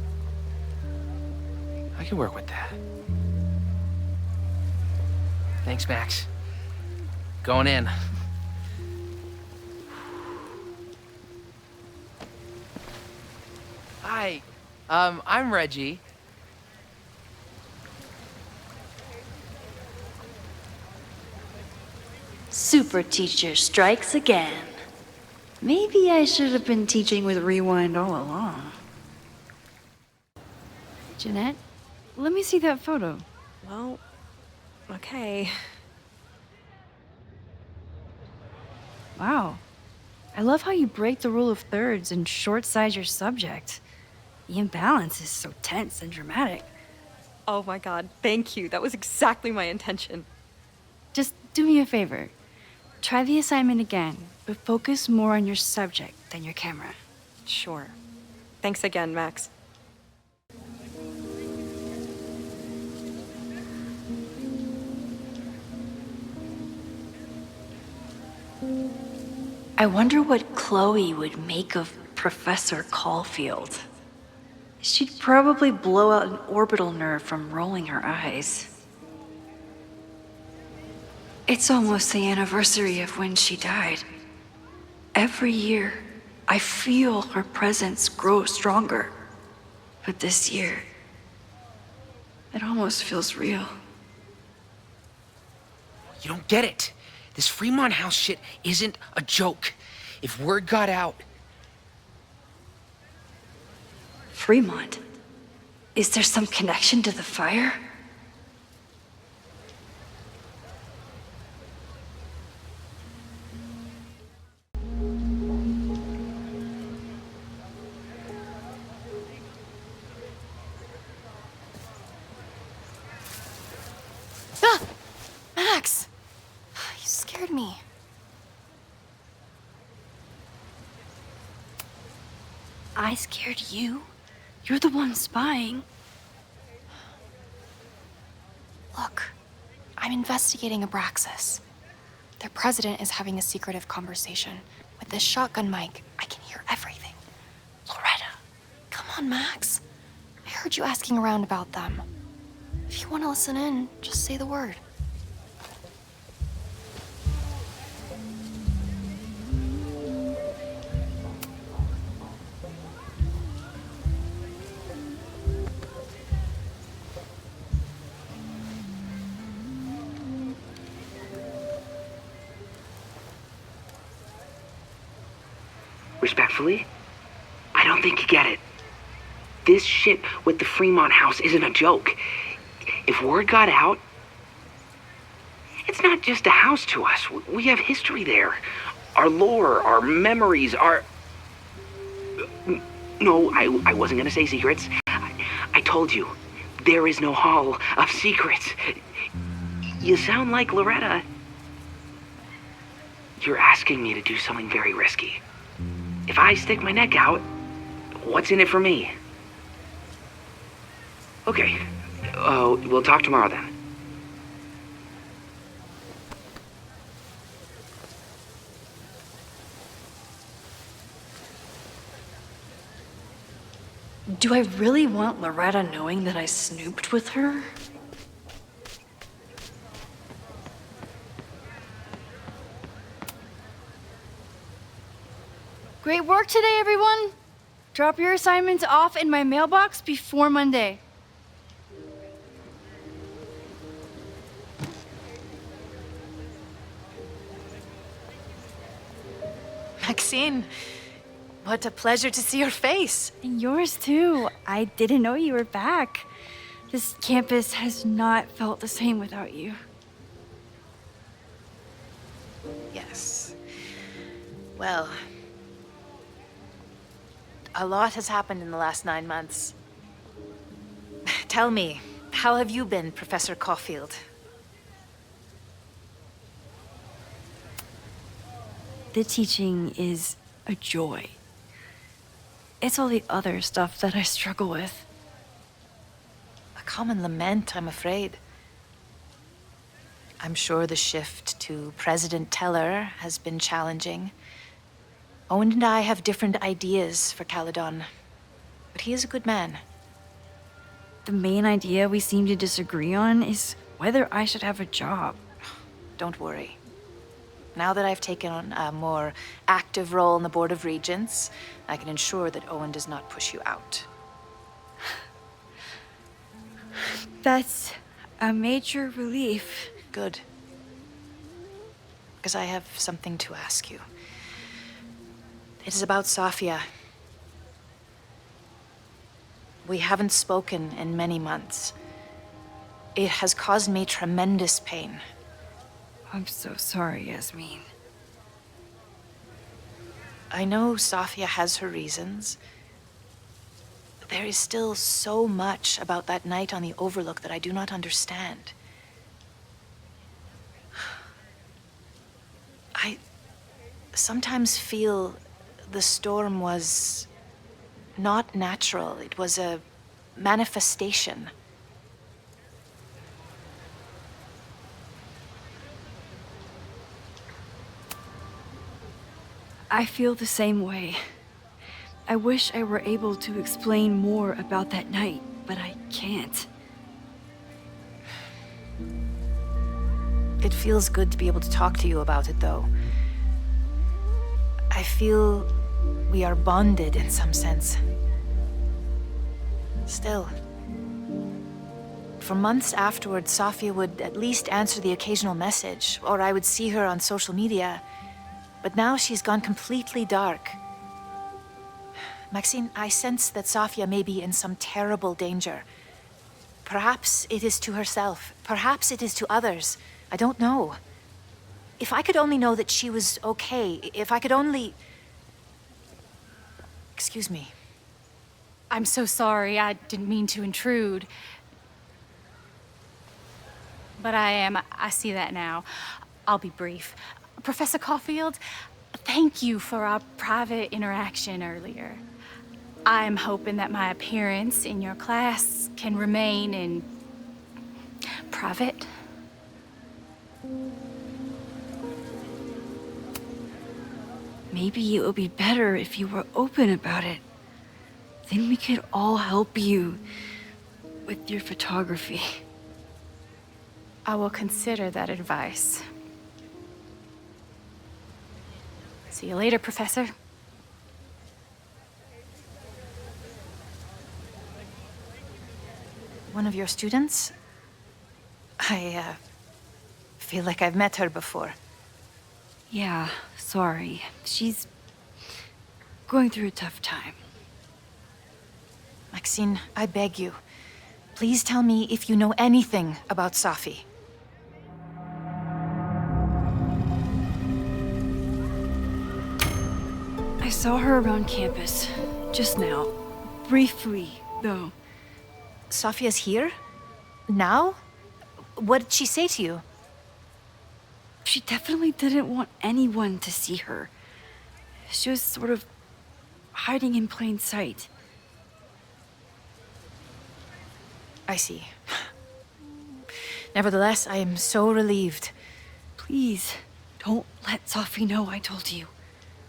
I can work with that. Thanks, Max. Going in. Hi. I'm Reggie. Super teacher strikes again. Maybe I should have been teaching with Rewind all along. Jeanette, let me see that photo. Well, okay. Wow. I love how you break the rule of thirds and short-size your subject. The imbalance is so tense and dramatic. Oh my god, thank you. That was exactly my intention. Just do me a favor. Try the assignment again, but focus more on your subject than your camera. Sure. Thanks again, Max. I wonder what Chloe would make of Professor Caulfield. She'd probably blow out an orbital nerve from rolling her eyes. It's almost the anniversary of when she died. Every year, I feel her presence grow stronger. But this year, it almost feels real. You don't get it. This Fremont House shit isn't a joke. If word got out... Fremont? Is there some connection to the fire? Ah! Max! You scared me. I scared you? You're the one spying. Look, I'm investigating Abraxas. Their president is having a secretive conversation. With this shotgun mic, I can hear everything. Loretta, come on, Max. I heard you asking around about them. If you want to listen in, just say the word. Respectfully, I don't think you get it. This shit with the Fremont House isn't a joke. If word got out, it's not just a house to us. We have history there. Our lore, our memories, our... No, I wasn't gonna say secrets. I told you, there is no hall of secrets. You sound like Loretta. You're asking me to do something very risky. If I stick my neck out, what's in it for me? Okay, we'll talk tomorrow then. Do I really want Loretta knowing that I snooped with her? Great work today, everyone! Drop your assignments off in my mailbox before Monday. Maxine, what a pleasure to see your face. And yours too. I didn't know you were back. This campus has not felt the same without you. Yes. Well, a lot has happened in the last 9 months. Tell me, how have you been, Professor Caulfield? The teaching is a joy. It's all the other stuff that I struggle with. A common lament, I'm afraid. I'm sure the shift to President Teller has been challenging. Owen and I have different ideas for Caladon, but he is a good man. The main idea we seem to disagree on is whether I should have a job. Don't worry. Now that I've taken on a more active role in the Board of Regents, I can ensure that Owen does not push you out. That's a major relief. Good. Because I have something to ask you. It is about Safia. We haven't spoken in many months. It has caused me tremendous pain. I'm so sorry, Yasmin. I know Safia has her reasons. There is still so much about that night on the Overlook that I do not understand. I sometimes feel the storm was not natural. It was a manifestation. I feel the same way. I wish I were able to explain more about that night, but I can't. It feels good to be able to talk to you about it, though. I feel we are bonded in some sense. Still, for months afterwards, Safia would at least answer the occasional message, or I would see her on social media. But now she's gone completely dark. Maxine, I sense that Safia may be in some terrible danger. Perhaps it is to herself. Perhaps it is to others. I don't know. If I could only know that she was okay, if I could only... Excuse me. I'm so sorry. I didn't mean to intrude. But I see that now. I'll be brief. Professor Caulfield, thank you for our private interaction earlier. I'm hoping that my appearance in your class can remain in private. Maybe it would be better if you were open about it. Then we could all help you with your photography. I will consider that advice. See you later, Professor. One of your students? I feel like I've met her before. Yeah, sorry. She's going through a tough time. Maxine, I beg you. Please tell me if you know anything about Safi. I saw her around campus, just now. Briefly, though. Safia's here? Now? What did she say to you? She definitely didn't want anyone to see her. She was sort of hiding in plain sight. I see. Nevertheless, I am so relieved. Please, don't let Safi know I told you.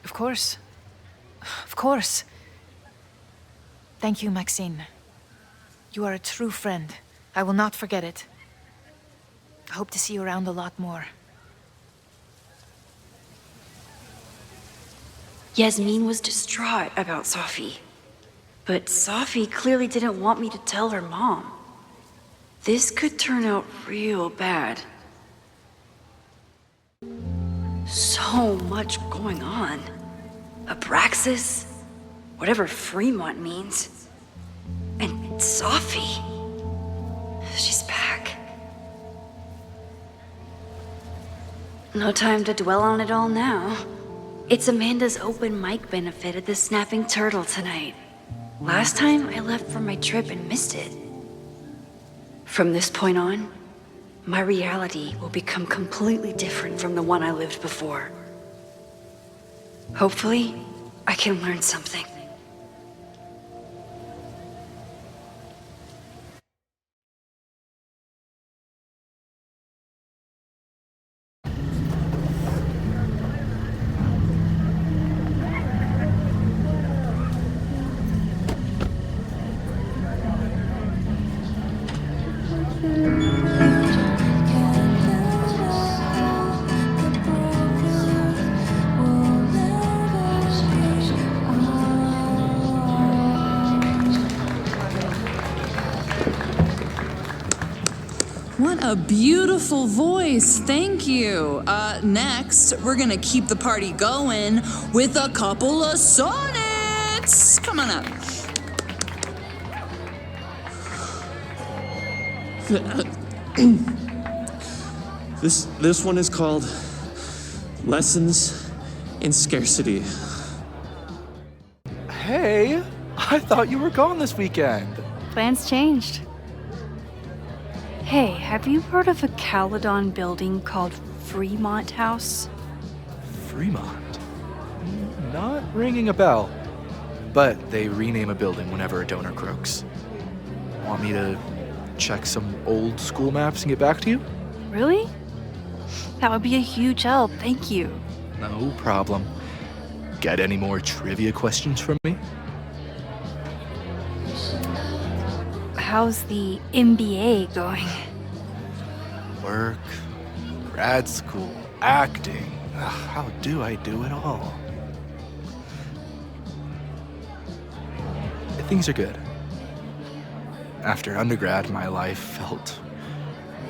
Of course. Of course. Thank you, Maxine. You are a true friend. I will not forget it. I hope to see you around a lot more. Yasmin was distraught about Safi. But Safi clearly didn't want me to tell her mom. This could turn out real bad. So much going on. Abraxas, whatever Fremont means. And Safi. She's back. No time to dwell on it all now. It's Amanda's open mic benefit at the Snapping Turtle tonight. Last time, I left for my trip and missed it. From this point on, my reality will become completely different from the one I lived before. Hopefully, I can learn something. What a beautiful voice, thank you. Next, we're gonna keep the party going with a couple of sonnets. Come on up. This one is called Lessons in Scarcity. Hey, I thought you were gone this weekend. Plans changed. Hey, have you heard of a Caledon building called Fremont House? Fremont? Not ringing a bell. But they rename a building whenever a donor croaks. Want me to check some old school maps and get back to you? Really? That would be a huge help, thank you. No problem. Got any more trivia questions from me? How's the MBA going? Work, grad school, acting. How do I do it all? Things are good. After undergrad, my life felt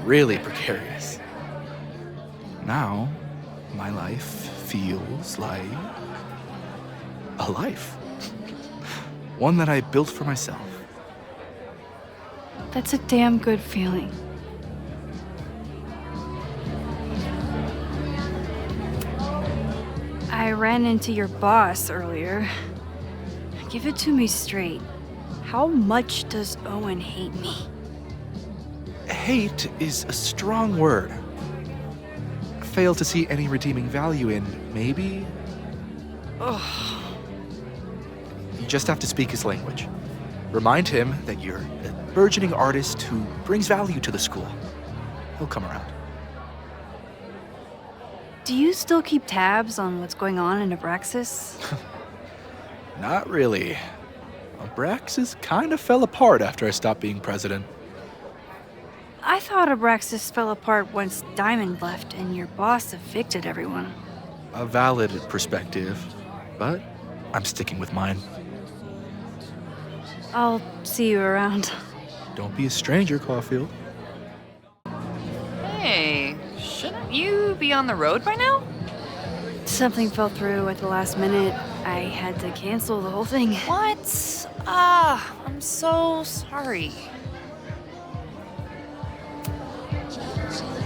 really precarious. Now, my life feels like a life. One that I built for myself. That's a damn good feeling. I ran into your boss earlier. Give it to me straight. How much does Owen hate me? Hate is a strong word. Fail to see any redeeming value in, maybe? Ugh. You just have to speak his language. Remind him that you're a burgeoning artist who brings value to the school. He'll come around. Do you still keep tabs on what's going on in Abraxas? Not really. Abraxas kind of fell apart after I stopped being president. I thought Abraxas fell apart once Diamond left and your boss evicted everyone. A valid perspective, but I'm sticking with mine. I'll see you around. Don't be a stranger, Caulfield. Hey, shouldn't you be on the road by now? Something fell through at the last minute. I had to cancel the whole thing. What? I'm so sorry.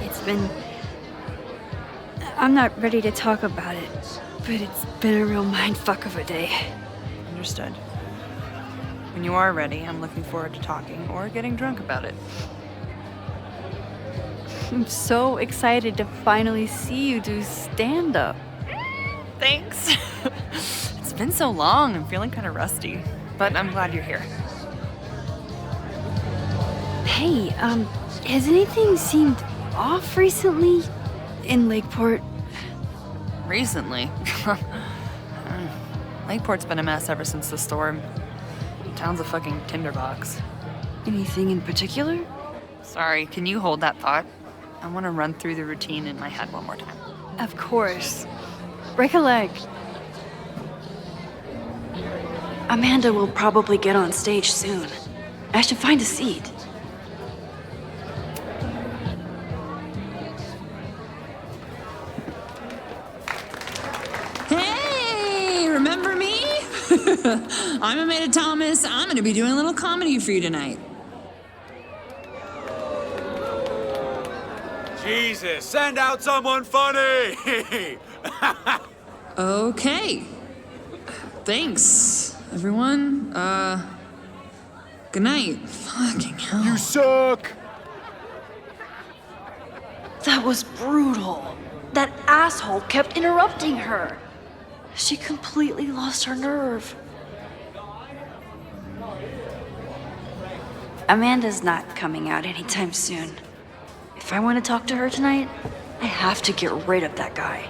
It's been... I'm not ready to talk about it, but it's been a real mindfuck of a day. Understood. When you are ready, I'm looking forward to talking or getting drunk about it. I'm so excited to finally see you do stand-up. Thanks. It's been so long, I'm feeling kind of rusty, but I'm glad you're here. Hey, has anything seemed off recently in Lakeport? Recently? Lakeport's been a mess ever since the storm. Town's a fucking tinderbox. Anything in particular? Sorry, can you hold that thought? I want to run through the routine in my head one more time. Of course. Break a leg. Amanda will probably get on stage soon. I should find a seat. Hey, remember me? I'm Amanda Thomas. I'm going to be doing a little comedy for you tonight. Jesus, send out someone funny! Okay. Thanks, everyone. Good night. Fucking hell. You suck! That was brutal. That asshole kept interrupting her. She completely lost her nerve. Amanda's not coming out anytime soon. If I want to talk to her tonight, I have to get rid of that guy.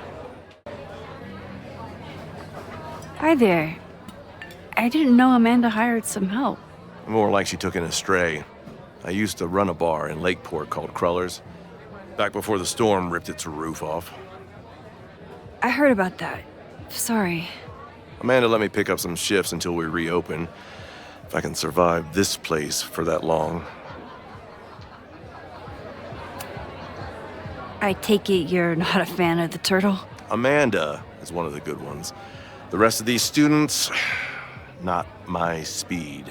Hi there. I didn't know Amanda hired some help. More like she took in a stray. I used to run a bar in Lakeport called Crullers, back before the storm ripped its roof off. I heard about that. Sorry. Amanda let me pick up some shifts until we reopen. If I can survive this place for that long. I take it you're not a fan of the turtle? Amanda is one of the good ones. The rest of these students, not my speed.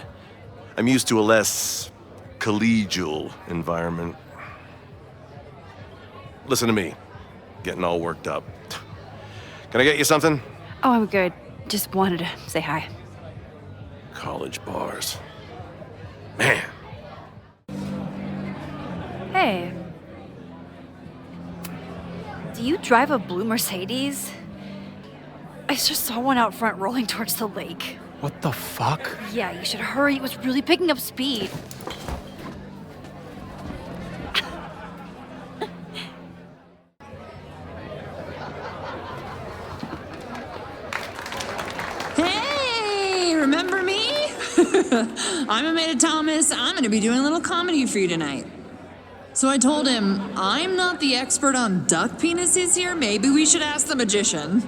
I'm used to a less collegial environment. Listen to me, getting all worked up. Can I get you something? Oh, I'm good. Just wanted to say hi. College bars. Man. Hey. Do you drive a blue Mercedes? I just saw one out front rolling towards the lake. What the fuck? Yeah, you should hurry. It was really picking up speed. Hey, remember me? I'm Amanda Thomas. I'm gonna be doing a little comedy for you tonight. So I told him, I'm not the expert on duck penises here. Maybe we should ask the magician.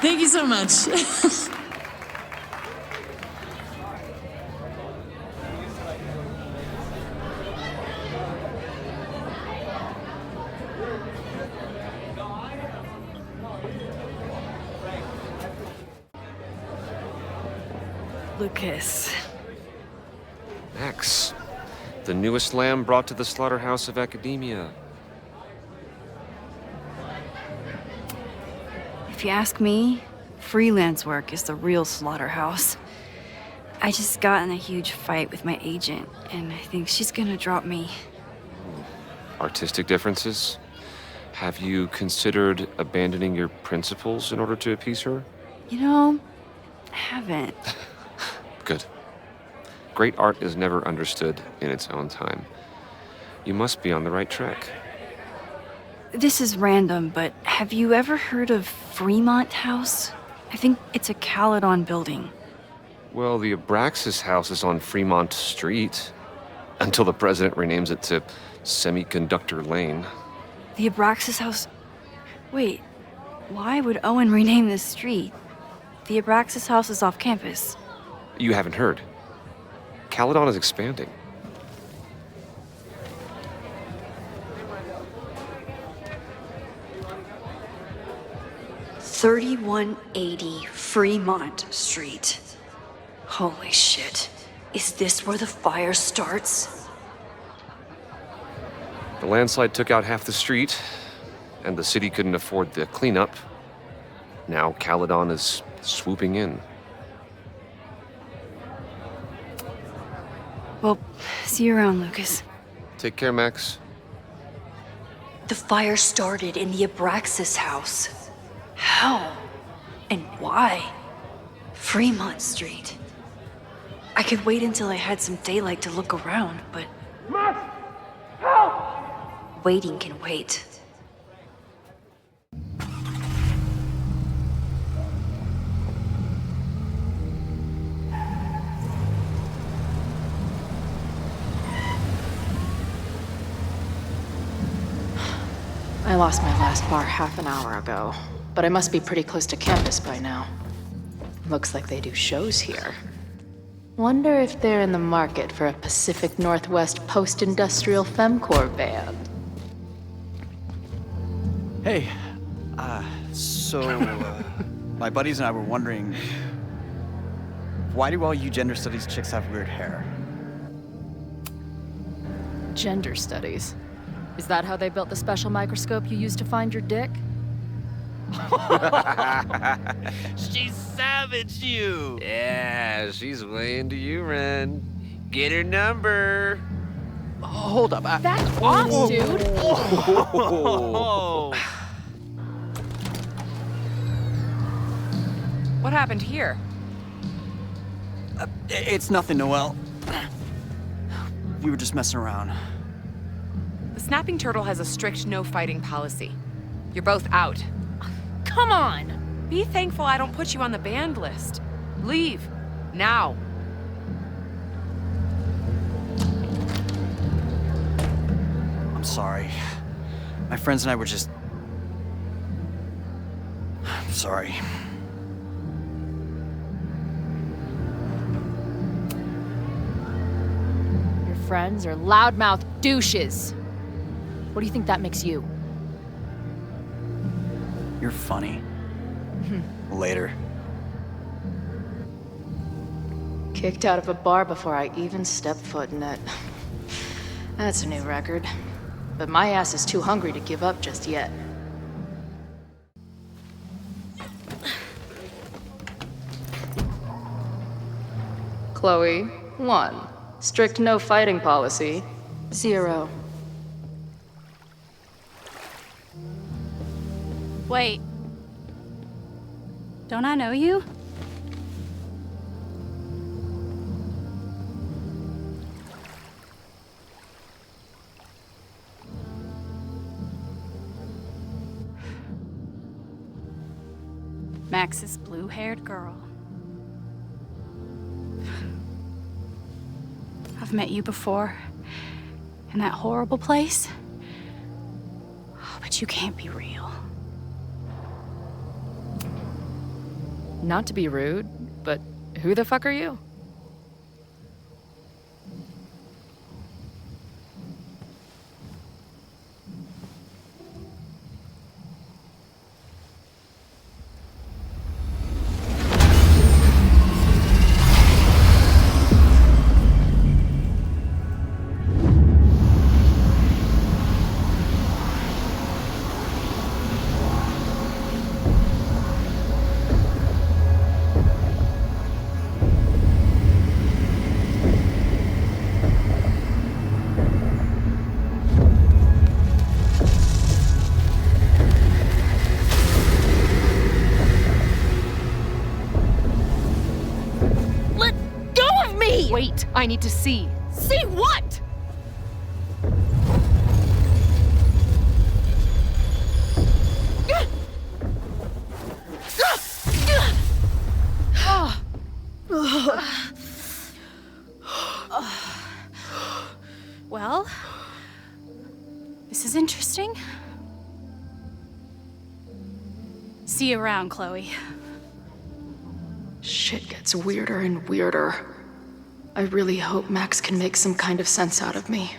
Thank you so much. Lucas. Max, the newest lamb brought to the slaughterhouse of academia. If you ask me, freelance work is the real slaughterhouse. I just got in a huge fight with my agent, and I think she's gonna drop me. Artistic differences? Have you considered abandoning your principles in order to appease her? You know, I haven't. Good. Great art is never understood in its own time. You must be on the right track. This is random, but have you ever heard of Fremont House? I think it's a Caledon building. Well, the Abraxas house is on Fremont Street, until the president renames it to Semiconductor Lane. The Abraxas House? Wait, why would Owen rename this street? The Abraxas House is off campus. You haven't heard. Caladon is expanding. $3180 Fremont Street. Holy shit. Is this where the fire starts? The landslide took out half the street, and the city couldn't afford the cleanup. Now Caladon is swooping in. Well, see you around, Lucas. Take care, Max. The fire started in the Abraxas house. How? And why? Fremont Street. I could wait until I had some daylight to look around, but... Max! Help! Waiting can wait. I lost my last bar half an hour ago, but I must be pretty close to campus by now. Looks like they do shows here. Wonder if they're in the market for a Pacific Northwest post-industrial femcore band. Hey, my buddies and I were wondering, why do all you gender studies chicks have weird hair? Gender studies. Is that how they built the special microscope you used to find your dick? She savaged you! Yeah, she's way into you, Ren. Get her number. Hold up. Back off, dude! Oh. What happened here? It's nothing, Noelle. We were just messing around. The Snapping Turtle has a strict no-fighting policy. You're both out. Come on! Be thankful I don't put you on the banned list. Leave. Now. I'm sorry. My friends and I were just... I'm sorry. Your friends are loudmouth douches. What do you think that makes you? You're funny. Later. Kicked out of a bar before I even stepped foot in it. That's a new record. But my ass is too hungry to give up just yet. Chloe, 1. Strict no fighting policy. 0. Wait. Don't I know you? Max's blue-haired girl. I've met you before. In that horrible place. Oh, but you can't be real. Not to be rude, but who the fuck are you? Wait, I need to see. See what? Well, this is interesting. See you around, Chloe. Shit gets weirder and weirder. I really hope Max can make some kind of sense out of me.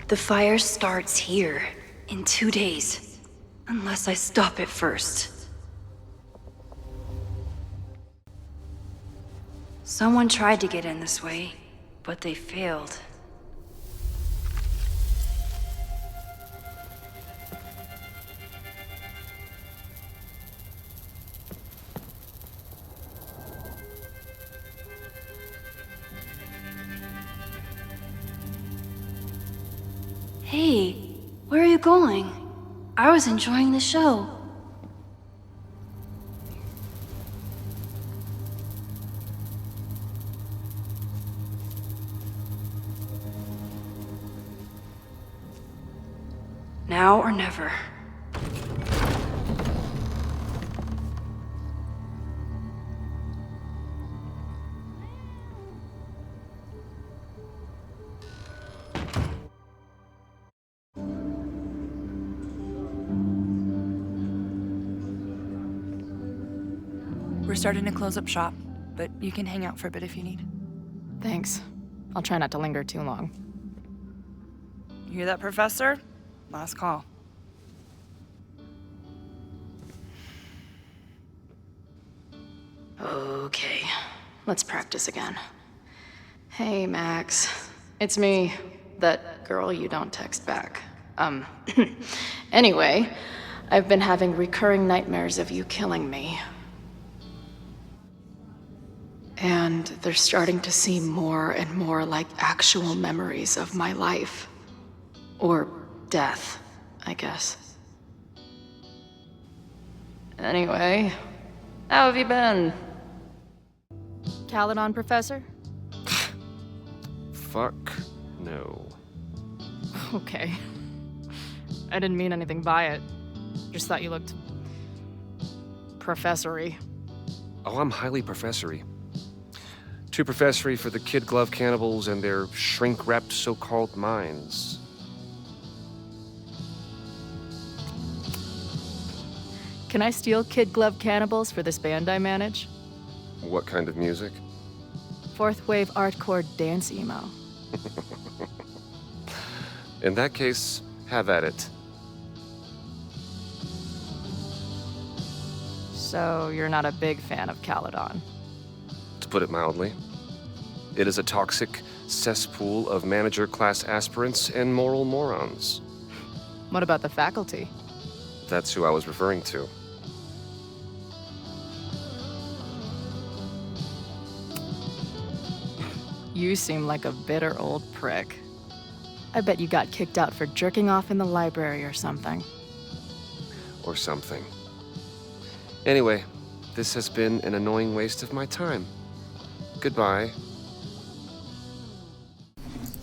The fire starts here in 2 days, unless I stop it first. Someone tried to get in this way, but they failed. Hey, where are you going? I was enjoying the show. Now or never. We're starting to close up shop, but you can hang out for a bit if you need. Thanks. I'll try not to linger too long. You hear that, Professor? Last call. Okay, let's practice again. Hey, Max. It's me, that girl you don't text back. Anyway, I've been having recurring nightmares of you killing me. And they're starting to seem more and more like actual memories of my life. Or death, I guess. Anyway, how have you been? Caledon, Professor? Fuck no. Okay. I didn't mean anything by it. Just thought you looked... professory. Oh, I'm highly professory. Too professory for the kid glove cannibals and their shrink-wrapped so-called minds. Can I steal kid glove cannibals for this band I manage? What kind of music? Fourth wave artcore dance emo. In that case, have at it. So you're not a big fan of Caladon? To put it mildly. It is a toxic cesspool of manager-class aspirants and moral morons. What about the faculty? That's who I was referring to. You seem like a bitter old prick. I bet you got kicked out for jerking off in the library or something. Or something. Anyway, this has been an annoying waste of my time. Goodbye.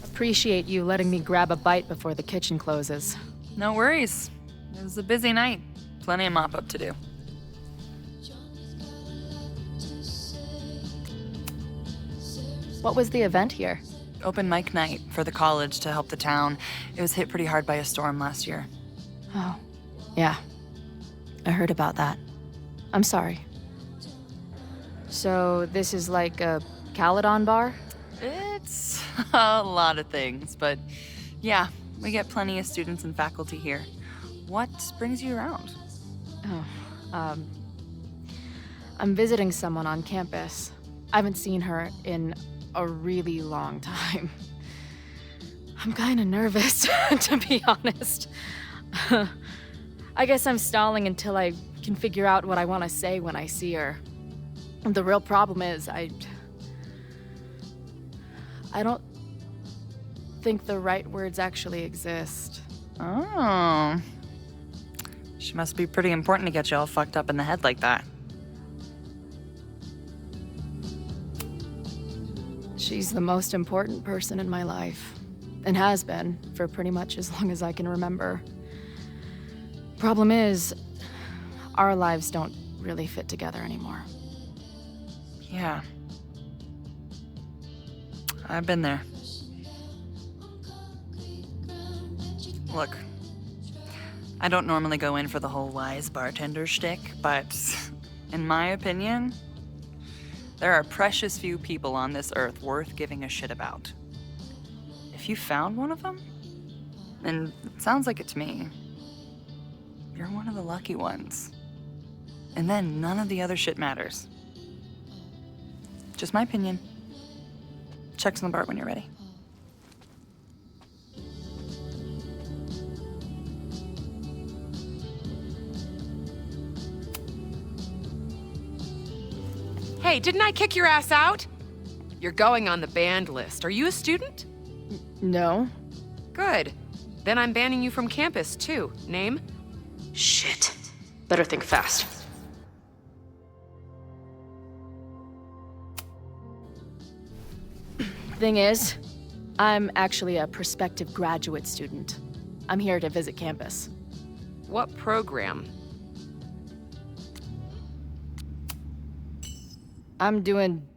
Appreciate you letting me grab a bite before the kitchen closes. No worries. It was a busy night. Plenty of mop-up to do. What was the event here? Open mic night for the college to help the town. It was hit pretty hard by a storm last year. Oh, yeah. I heard about that. I'm sorry. So this is like a Caledon bar? It's a lot of things, but yeah, we get plenty of students and faculty here. What brings you around? Oh, I'm visiting someone on campus. I haven't seen her in a really long time. I'm kind of nervous, to be honest. I guess I'm stalling until I can figure out what I want to say when I see her. The real problem is, I don't think the right words actually exist. Oh. She must be pretty important to get you all fucked up in the head like that. She's the most important person in my life, and has been for pretty much as long as I can remember. Problem is, our lives don't really fit together anymore. Yeah. I've been there. Look, I don't normally go in for the whole wise bartender shtick, but in my opinion, there are precious few people on this earth worth giving a shit about. If you found one of them, and it sounds like it to me, you're one of the lucky ones. And then none of the other shit matters. Just my opinion. Check on the bar when you're ready. Hey, didn't I kick your ass out? You're going on the banned list. Are you a student? No. Good. Then I'm banning you from campus, too. Name? Shit. Better think fast. Thing is, I'm actually a prospective graduate student. I'm here to visit campus. What program? I'm doing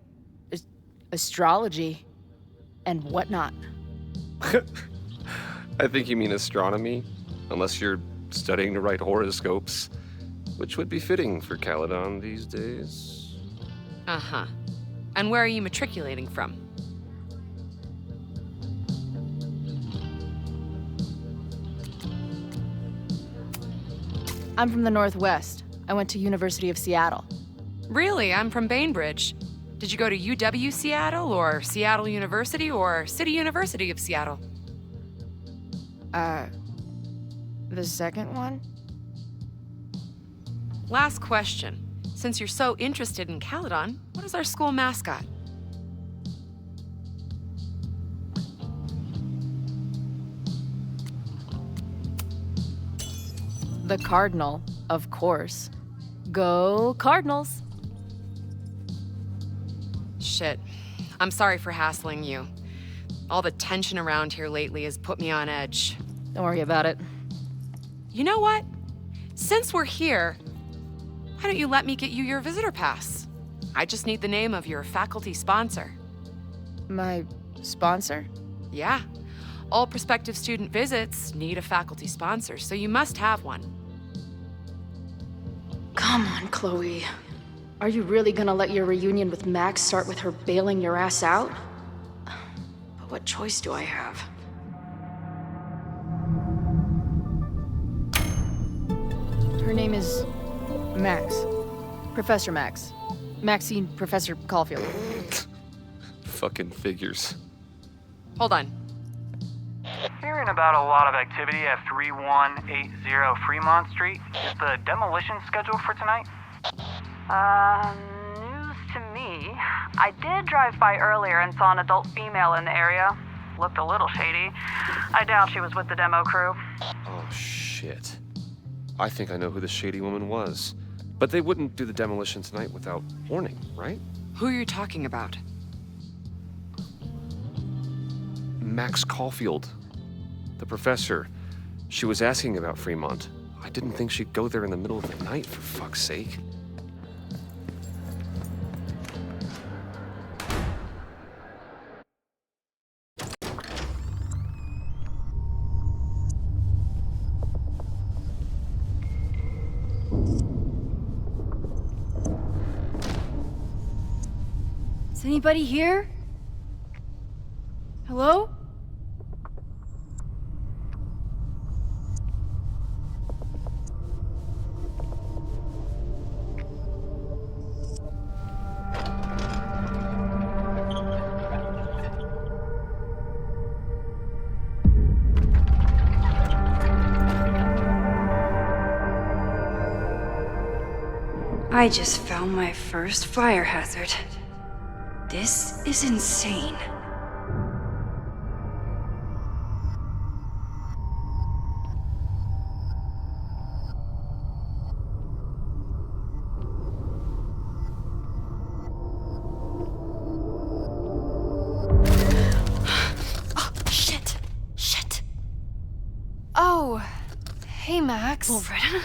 astrology and whatnot. I think you mean astronomy, unless you're studying to write horoscopes, which would be fitting for Caladon these days. Uh-huh. And where are you matriculating from? I'm from the Northwest. I went to University of Seattle. Really? I'm from Bainbridge. Did you go to UW Seattle, or Seattle University, or City University of Seattle? The second one? Last question. Since you're so interested in Caladon, what is our school mascot? The Cardinal, of course. Go Cardinals! Shit. I'm sorry for hassling you. All the tension around here lately has put me on edge. Don't worry about it. You know what? Since we're here, why don't you let me get you your visitor pass? I just need the name of your faculty sponsor. My sponsor? Yeah. All prospective student visits need a faculty sponsor, so you must have one. Come on, Chloe. Are you really gonna let your reunion with Max start with her bailing your ass out? But what choice do I have? Her name is Max. Professor Max. Maxine Professor Caulfield. Fucking figures. Hold on. Hearing about a lot of activity at 3180 Fremont Street. Is the demolition scheduled for tonight? News to me. I did drive by earlier and saw an adult female in the area. Looked a little shady. I doubt she was with the demo crew. Oh, shit. I think I know who the shady woman was. But they wouldn't do the demolition tonight without warning, right? Who are you talking about? Max Caulfield. The professor. She was asking about Fremont. I didn't think she'd go there in the middle of the night, for fuck's sake. Is anybody here? Hello? I just found my first fire hazard. This is insane. Oh, shit. Shit. Oh, hey, Max. Loretta?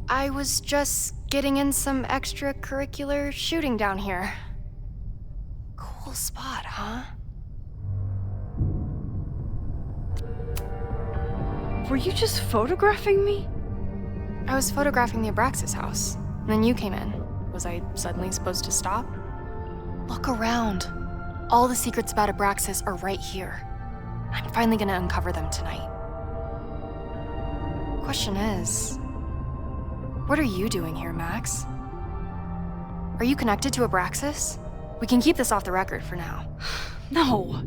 I was just getting in some extracurricular shooting down here. Cool spot, huh? Were you just photographing me? I was photographing the Abraxas house, and then you came in. Was I suddenly supposed to stop? Look around. All the secrets about Abraxas are right here. I'm finally gonna uncover them tonight. Question is, what are you doing here, Max? Are you connected to Abraxas? We can keep this off the record for now. No.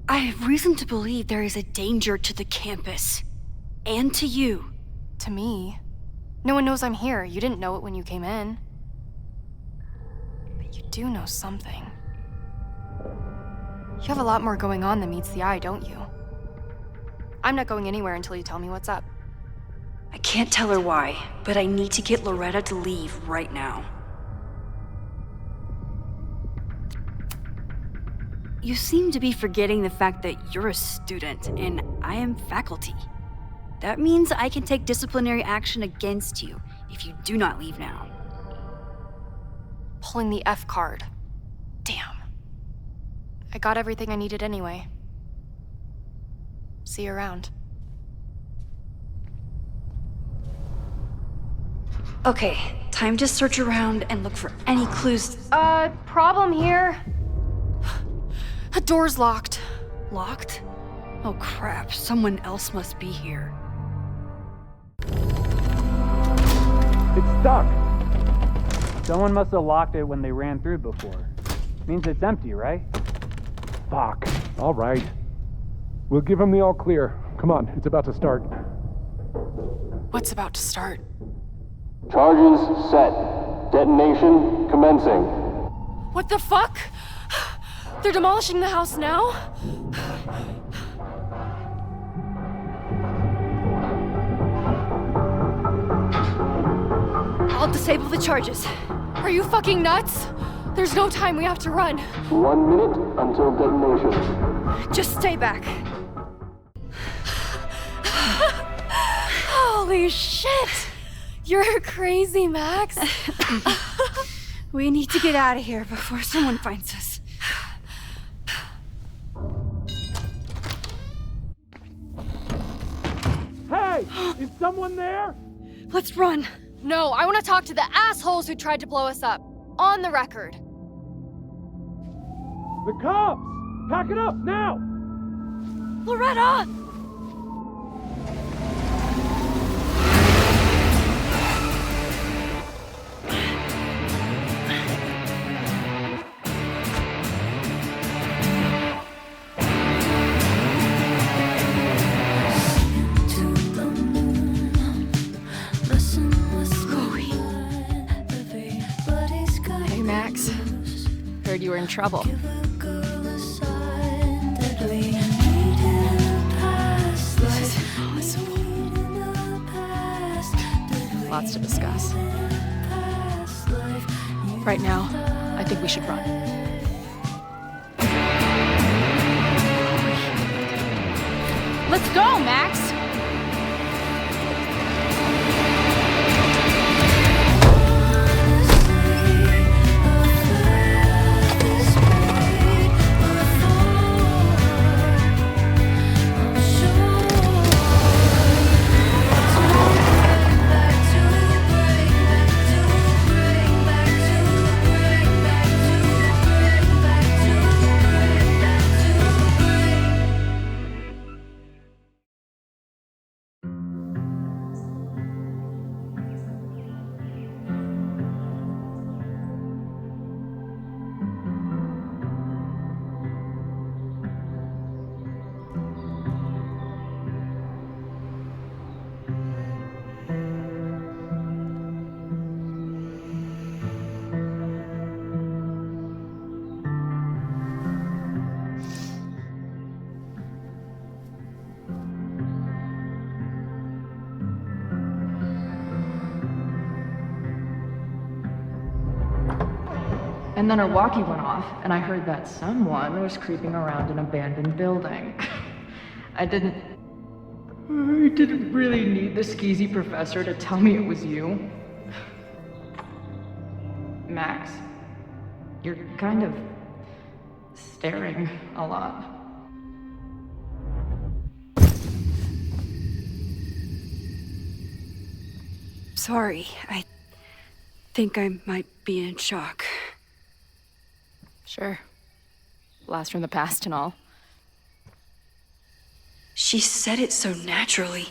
I have reason to believe there is a danger to the campus. And to you. To me? No one knows I'm here. You didn't know it when you came in. But you do know something. You have a lot more going on than meets the eye, don't you? I'm not going anywhere until you tell me what's up. I can't tell her why, but I need to get Loretta to leave right now. You seem to be forgetting the fact that you're a student and I am faculty. That means I can take disciplinary action against you if you do not leave now. Pulling the F card. Damn. I got everything I needed anyway. See you around. Okay, Time to search around and look for any clues. Problem here. The door's locked. Locked? Oh crap, someone else must be here. It's stuck. Someone must have locked it when they ran through before. Means it's empty, right? Fuck. All right. We'll give him the all clear. Come on, it's about to start. What's about to start? Charges set. Detonation commencing. What the fuck? They're demolishing the house now? I'll disable the charges. Are you fucking nuts? There's no time, we have to run. 1 minute until detonation. Just stay back. Holy shit! You're crazy, Max. We need to get out of here before someone finds us. Hey! Is someone there? Let's run. No, I want to talk to the assholes who tried to blow us up. On the record. The cops! Pack it up, now! Loretta! Hey, Max. Heard you were in trouble. This is impossible. Lots to discuss. Right now, I think we should run. Let's go, Max! And then our walkie went off, and I heard that someone was creeping around an abandoned building. I didn't really need the skeezy professor to tell me it was you. Max, you're kind of staring a lot. Sorry, I think I might be in shock. Sure. Blast from the past and all. She said it so naturally.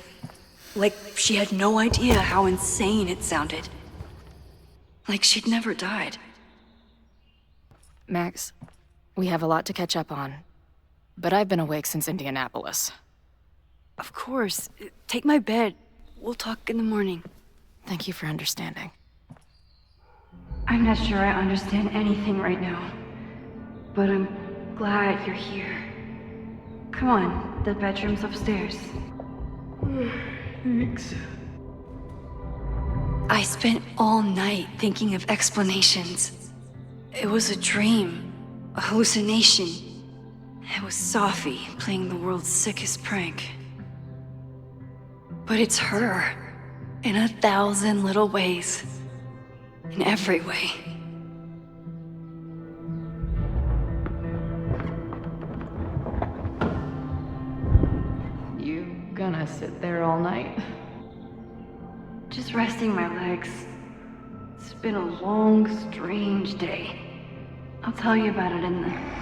Like she had no idea how insane it sounded. Like she'd never died. Max, we have a lot to catch up on. But I've been awake since Indianapolis. Of course. Take my bed. We'll talk in the morning. Thank you for understanding. I'm not sure I understand anything right now. But I'm glad you're here. Come on, the bedroom's upstairs. Thanks. I spent all night thinking of explanations. It was a dream, a hallucination. It was Safi playing the world's sickest prank. But it's her, in 1,000 little ways. In every way. Gonna sit there all night? Just resting my legs. It's been a long, strange day. I'll tell you about it in the...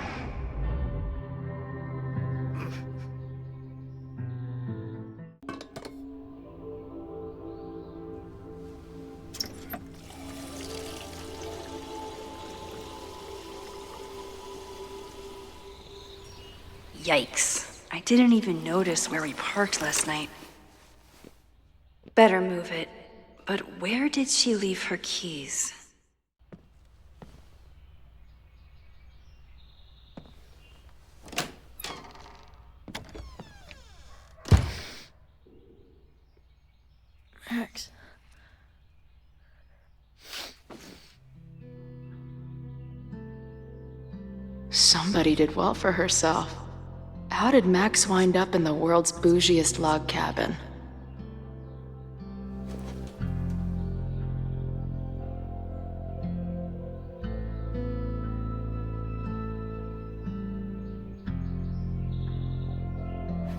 Yikes. I didn't even notice where we parked last night. Better move it. But where did she leave her keys? Max. Somebody did well for herself. How did Max wind up in the world's bougiest log cabin?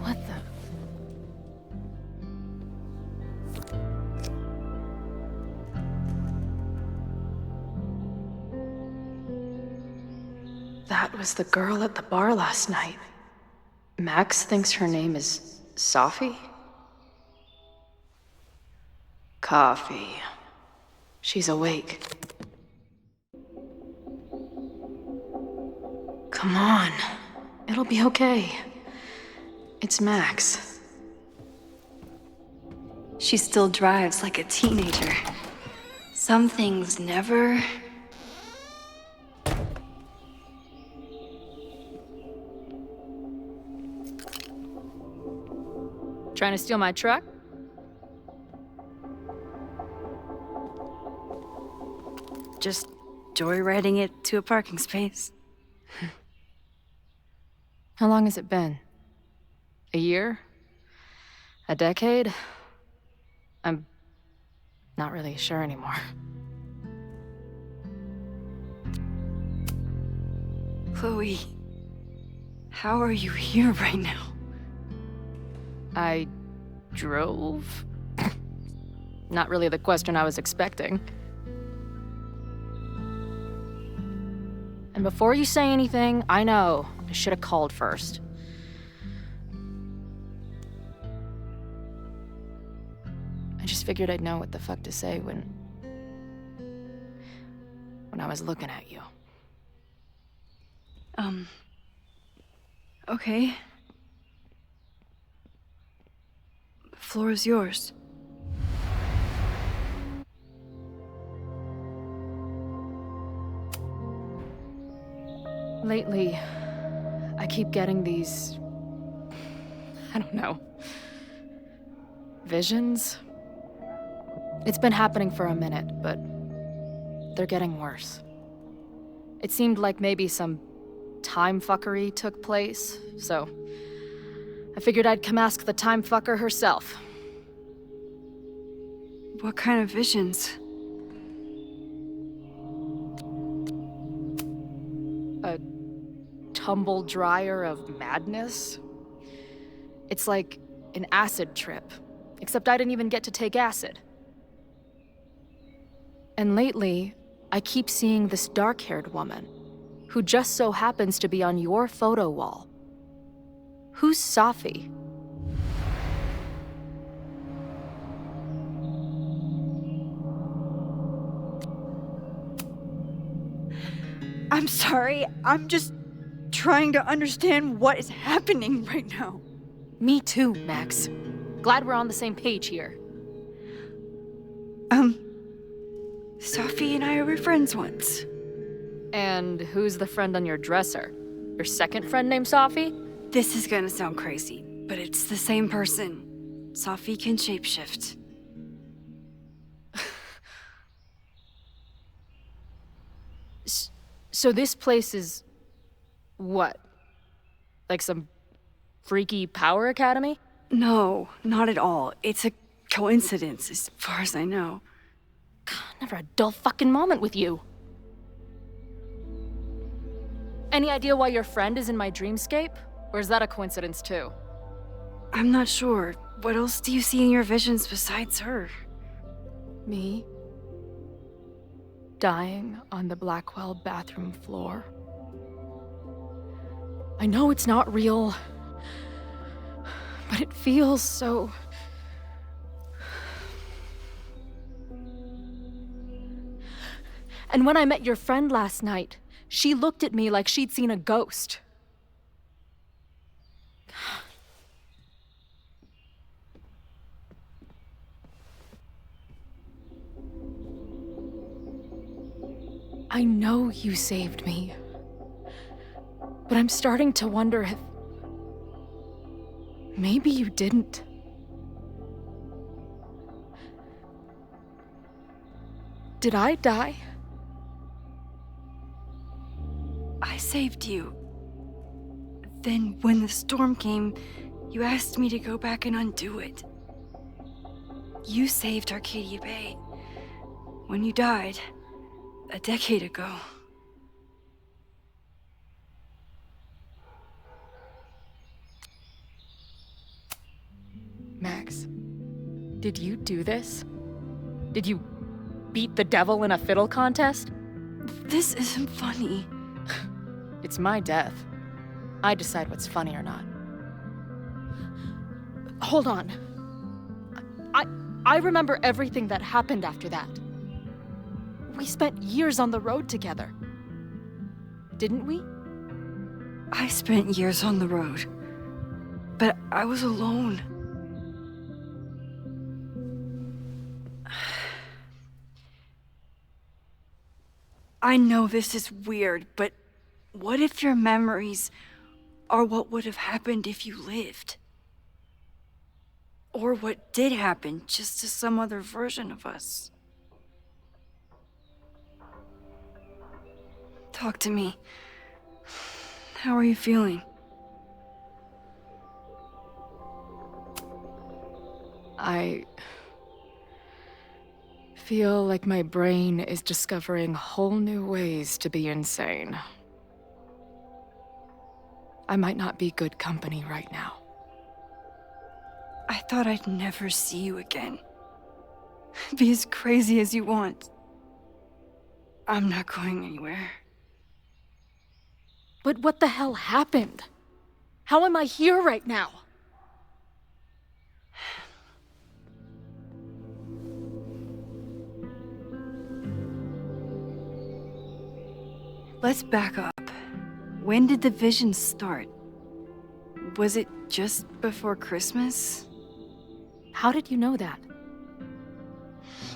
What the? That was the girl at the bar last night. Max thinks her name is Safi? Coffee. She's awake. Come on. It'll be okay. It's Max. She still drives like a teenager. Some things never... Trying to steal my truck? Just joyriding it to a parking space. How long has it been? A year? A decade? I'm not really sure anymore. Chloe, how are you here right now? I drove? Not really the question I was expecting. And before you say anything, I know I should have called first. I just figured I'd know what the fuck to say when I was looking at you. Okay. The floor is yours. Lately, I keep getting these... I don't know... visions? It's been happening for a minute, but they're getting worse. It seemed like maybe some time fuckery took place, so I figured I'd come ask the time fucker herself. What kind of visions? A tumble dryer of madness? It's like an acid trip, except I didn't even get to take acid. And lately, I keep seeing this dark-haired woman, who just so happens to be on your photo wall. Who's Safi? I'm sorry, I'm just trying to understand what is happening right now. Me too, Max. Glad we're on the same page here. Safi and I were friends once. And who's the friend on your dresser? Your second friend named Safi? This is gonna sound crazy, but it's the same person. Safi can shapeshift. So this place is... what? Like some freaky power academy? No, not at all. It's a coincidence, as far as I know. God, never a dull fucking moment with you. Any idea why your friend is in my dreamscape? Or is that a coincidence too? I'm not sure. What else do you see in your visions besides her? Me? dying on the Blackwell bathroom floor. I know it's not real, but it feels so... And when I met your friend last night, she looked at me like she'd seen a ghost. I know you saved me, but I'm starting to wonder if maybe you didn't. Did I die? I saved you. Then, when the storm came, you asked me to go back and undo it. You saved Arcadia Bay when you died a decade ago. Max, did you do this? Did you beat the devil in a fiddle contest? This isn't funny. It's my death. I decide what's funny or not. Hold on. I remember everything that happened after that. We spent years on the road together. Didn't we? I spent years on the road, but I was alone. I know this is weird, but what if your memories are what would have happened if you lived? Or what did happen, just to some other version of us? Talk to me. How are you feeling? I feel like my brain is discovering whole new ways to be insane. I might not be good company right now. I thought I'd never see you again. Be as crazy as you want. I'm not going anywhere. But what the hell happened? How am I here right now? Let's back up. When did the visions start? Was it just before Christmas? How did you know that?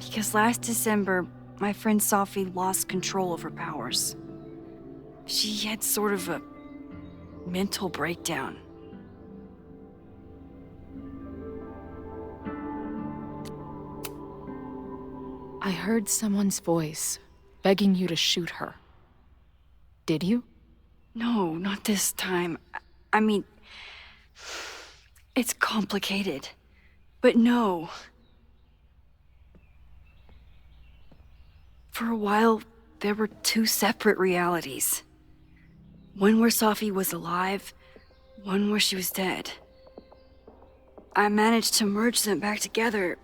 Because last December, my friend Safi lost control of her powers. She had sort of a mental breakdown. I heard someone's voice begging you to shoot her. Did you? No, not this time. I mean, it's complicated. But no. For a while, there were two separate realities. One where Safi was alive, one where she was dead. I managed to merge them back together.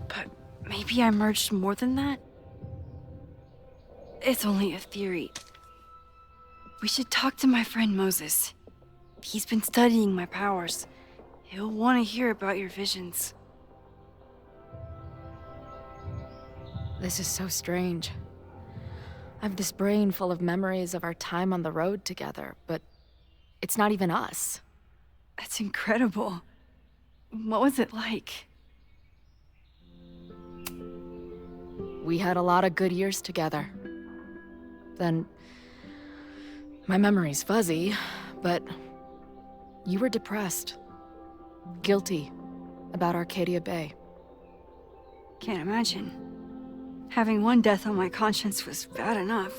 But maybe I merged more than that? It's only a theory. We should talk to my friend Moses. He's been studying my powers. He'll want to hear about your visions. This is so strange. I have this brain full of memories of our time on the road together, but it's not even us. That's incredible. What was it like? We had a lot of good years together. Then, my memory's fuzzy, but you were depressed, guilty about Arcadia Bay. Can't imagine. Having one death on my conscience was bad enough.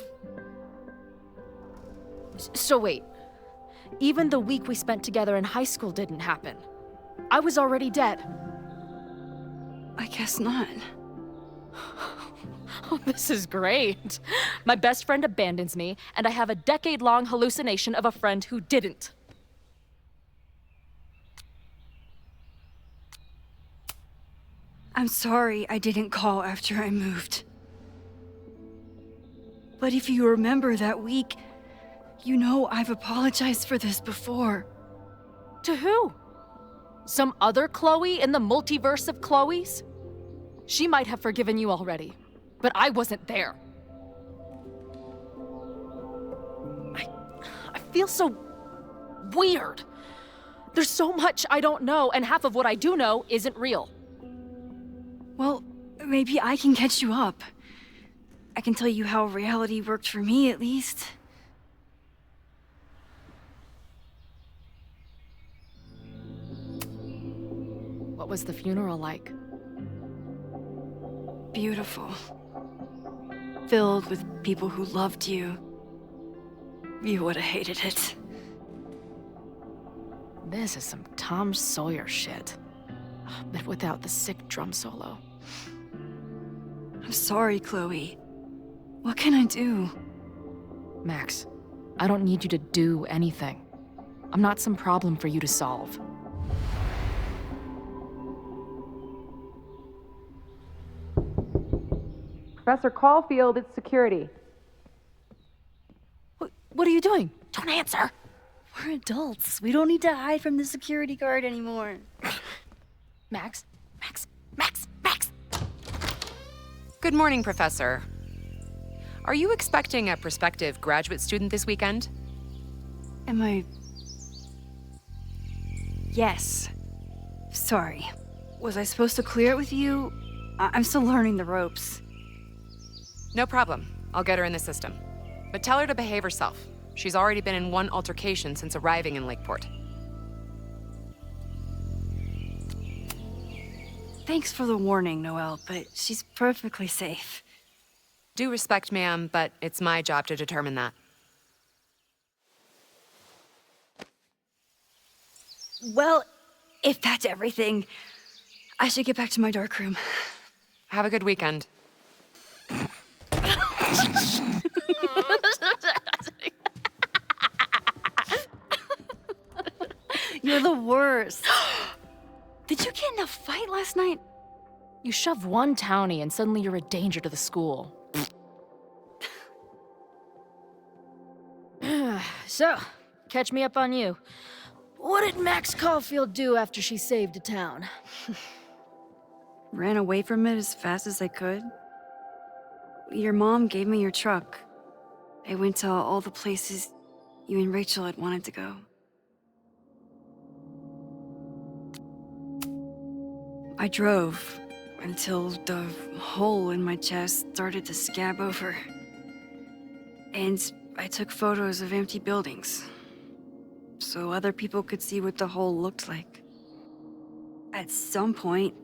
So wait, even the week we spent together in high school didn't happen. I was already dead. I guess not. Oh, this is great. My best friend abandons me, and I have a decade-long hallucination of a friend who didn't. I'm sorry I didn't call after I moved. But if you remember that week, you know I've apologized for this before. To who? Some other Chloe in the multiverse of Chloes? She might have forgiven you already, but I wasn't there. I feel so weird. There's so much I don't know, and half of what I do know isn't real. Well, maybe I can catch you up. I can tell you how reality worked for me, at least. What was the funeral like? Beautiful. Filled with people who loved you. You would have hated it. This is some Tom Sawyer shit. But without the sick drum solo. I'm sorry, Chloe. What can I do? Max, I don't need you to do anything. I'm not some problem for you to solve. Professor Caulfield, it's security. What are you doing? Don't answer. We're adults. We don't need to hide from the security guard anymore. Max. Good morning, Professor. Are you expecting a prospective graduate student this weekend? Am I... Yes. Sorry. Was I supposed to clear it with you? I'm still learning the ropes. No problem. I'll get her in the system. But tell her to behave herself. She's already been in one altercation since arriving in Lakeport. Thanks for the warning, Noelle, but she's perfectly safe. Due respect, ma'am, but it's my job to determine that. Well, if that's everything, I should get back to my darkroom. Have a good weekend. You're the worst. Did you get in a fight last night? You shove one townie and suddenly you're a danger to the school. So, catch me up on you. What did Max Caulfield do after she saved a town? Ran away from it as fast as I could. Your mom gave me your truck. I went to all the places you and Rachel had wanted to go. I drove until the hole in my chest started to scab over. And I took photos of empty buildings, so other people could see what the hole looked like. At some point,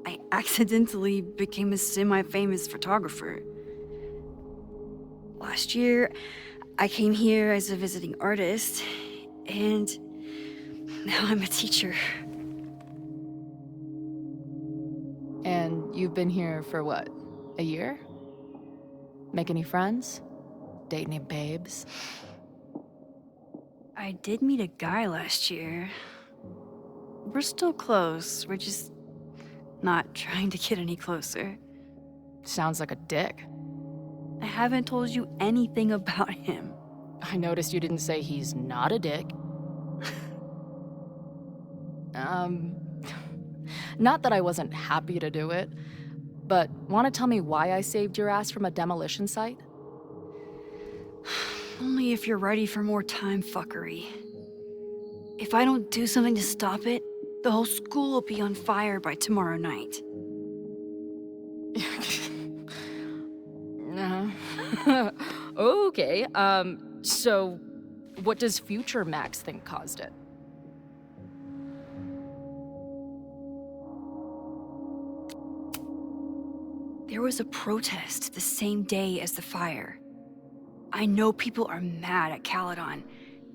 I accidentally became a semi-famous photographer. Last year, I came here as a visiting artist, and now I'm a teacher. And you've been here for what, a year? Make any friends? Date any babes? I did meet a guy last year. We're still close, we're just not trying to get any closer. Sounds like a dick. I haven't told you anything about him. I noticed you didn't say he's not a dick. Not that I wasn't happy to do it, but want to tell me why I saved your ass from a demolition site? Only if you're ready for more time fuckery. If I don't do something to stop it, the whole school will be on fire by tomorrow night. Okay, so what does future Max think caused it? There was a protest the same day as the fire. I know people are mad at Caladon,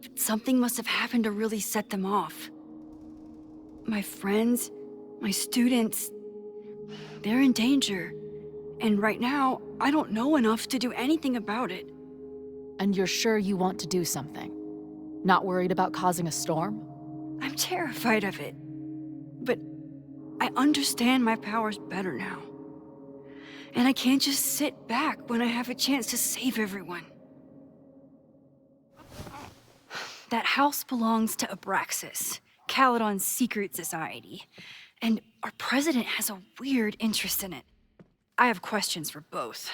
but something must have happened to really set them off. My friends, my students, they're in danger. And right now, I don't know enough to do anything about it. And you're sure you want to do something? Not worried about causing a storm? I'm terrified of it. But I understand my powers better now. And I can't just sit back when I have a chance to save everyone. That house belongs to Abraxas, Caledon's secret society. And our president has a weird interest in it. I have questions for both.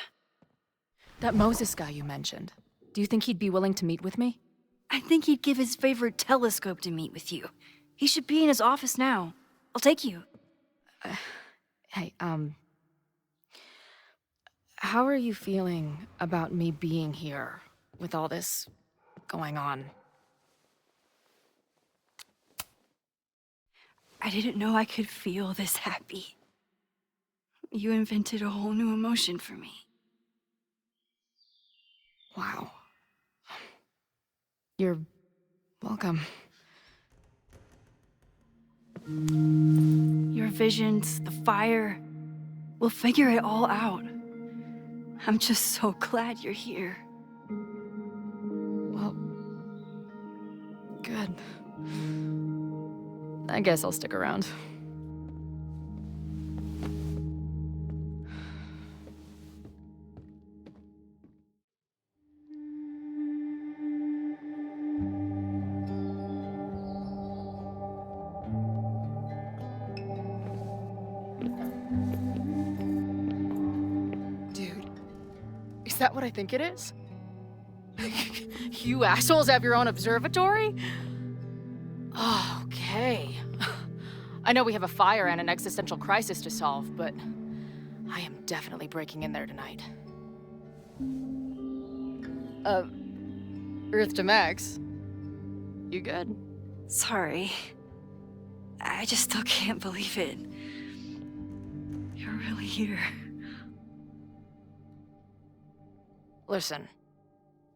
That Moses guy you mentioned, do you think he'd be willing to meet with me? I think he'd give his favorite telescope to meet with you. He should be in his office now. I'll take you. Hey, how are you feeling about me being here with all this going on? I didn't know I could feel this happy. You invented a whole new emotion for me. Wow. You're welcome. Your visions, the fire, we'll figure it all out. I'm just so glad you're here. Well, good. I guess I'll stick around. Is that what I think it is? You assholes have your own observatory? Oh, okay. I know we have a fire and an existential crisis to solve, but I am definitely breaking in there tonight. Earth to Max. You good? Sorry. I just still can't believe it. You're really here. Listen,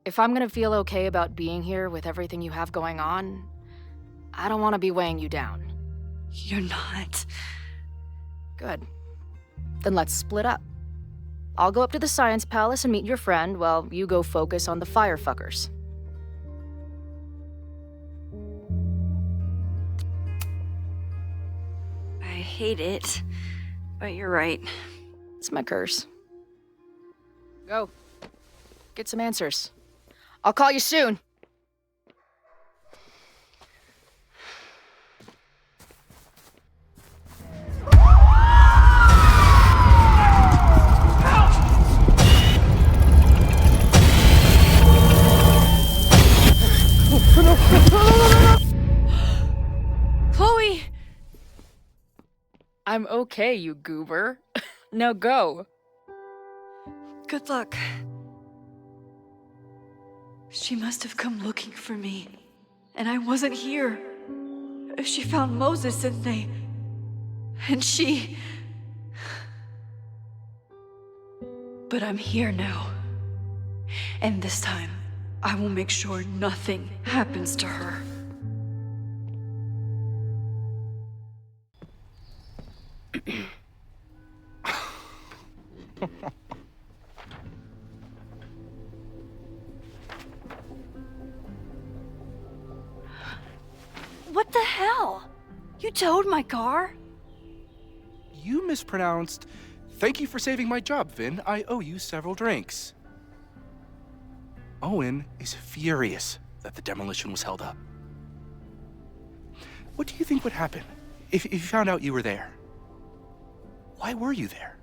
if I'm gonna feel okay about being here with everything you have going on, I don't want to be weighing you down. You're not. Good. Then let's split up. I'll go up to the Science Palace and meet your friend while you go focus on the firefuckers. I hate it, but you're right. It's my curse. Go. Get some answers. I'll call you soon. Chloe! I'm okay, you goober. Now go. Good luck. She must have come looking for me, and I wasn't here. She found Moses, and she... But I'm here now. And this time, I will make sure nothing happens to her. What the hell? You towed my car? You mispronounced, "Thank you for saving my job, Vin. I owe you several drinks." Owen is furious that the demolition was held up. What do you think would happen if you found out you were there? Why were you there?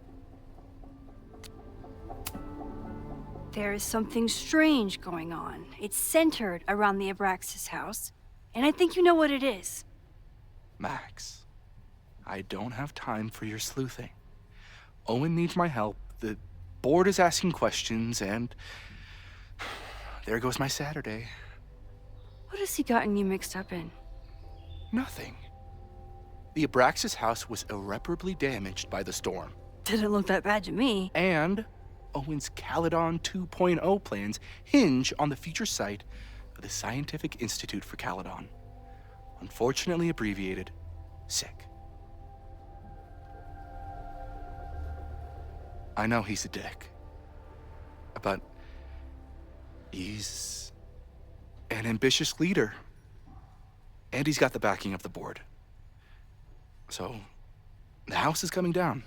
There is something strange going on. It's centered around the Abraxas house, and I think you know what it is. Max, I don't have time for your sleuthing. Owen needs my help, the board is asking questions, and there goes my Saturday. What has he gotten you mixed up in? Nothing. The Abraxas house was irreparably damaged by the storm. Didn't look that bad to me. And Owen's Caladon 2.0 plans hinge on the future site of the Scientific Institute for Caladon. Unfortunately abbreviated, SICK. I know he's a dick, but he's an ambitious leader, and he's got the backing of the board. So, the house is coming down.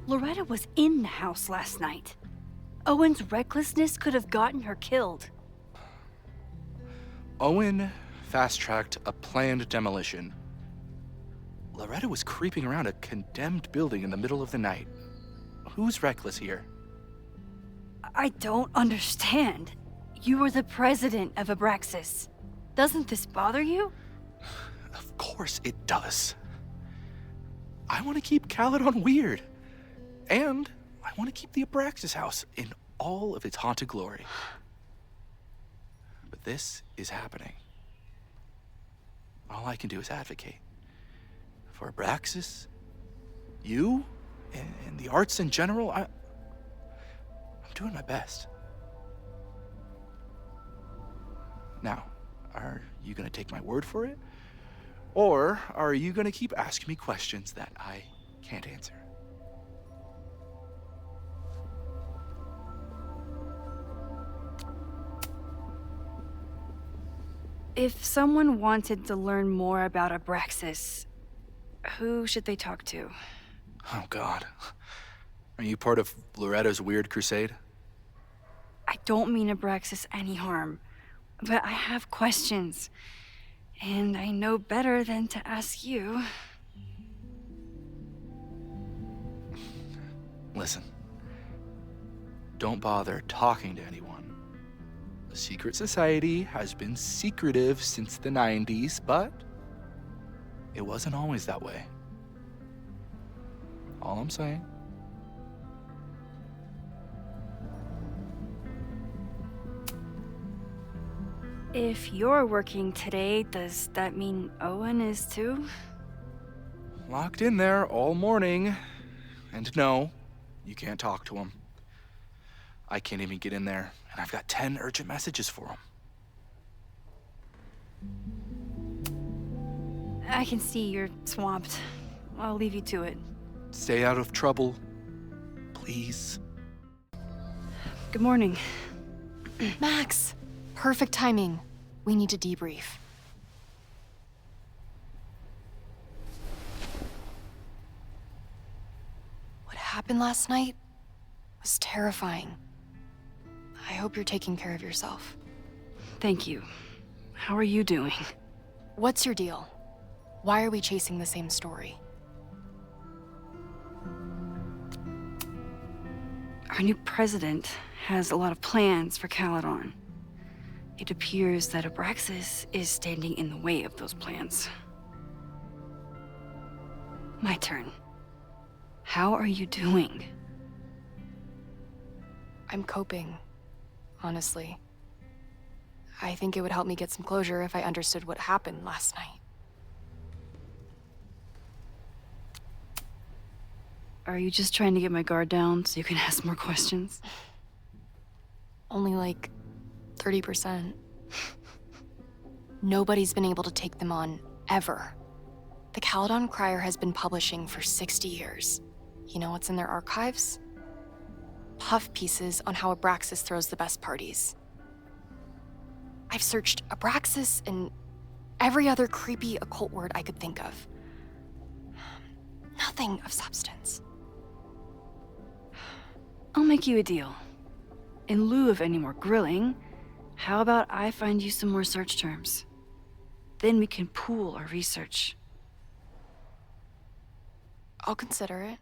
Loretta was in the house last night. Owen's recklessness could have gotten her killed. Owen fast-tracked a planned demolition. Loretta was creeping around a condemned building in the middle of the night. Who's reckless here? I don't understand. You were the president of Abraxas. Doesn't this bother you? Of course it does. I want to keep Caladon weird. And I want to keep the Abraxas house in all of its haunted glory. But this is happening. All I can do is advocate. For Abraxas, you, and the arts in general, I'm doing my best. Now, are you gonna take my word for it? Or are you gonna keep asking me questions that I can't answer? If someone wanted to learn more about Abraxas, who should they talk to? Oh, God. Are you part of Loretta's weird crusade? I don't mean Abraxas any harm, but I have questions, and I know better than to ask you. Listen, don't bother talking to anyone. The secret society has been secretive since the 90s, but it wasn't always that way. All I'm saying. If you're working today, does that mean Owen is too? Locked in there all morning. And no, you can't talk to him. I can't even get in there, and I've got 10 urgent messages for him. I can see you're swamped. I'll leave you to it. Stay out of trouble, please. Good morning. Max, perfect timing. We need to debrief. What happened last night was terrifying. I hope you're taking care of yourself. Thank you. How are you doing? What's your deal? Why are we chasing the same story? Our new president has a lot of plans for Caladon. It appears that Abraxas is standing in the way of those plans. My turn. How are you doing? I'm coping, honestly. I think it would help me get some closure if I understood what happened last night. Are you just trying to get my guard down so you can ask more questions? Only like 30%. Nobody's been able to take them on, ever. The Caledon Crier has been publishing for 60 years. You know what's in their archives? Puff pieces on how Abraxas throws the best parties. I've searched Abraxas and every other creepy occult word I could think of. Nothing of substance. I'll make you a deal. In lieu of any more grilling, how about I find you some more search terms? Then we can pool our research. I'll consider it.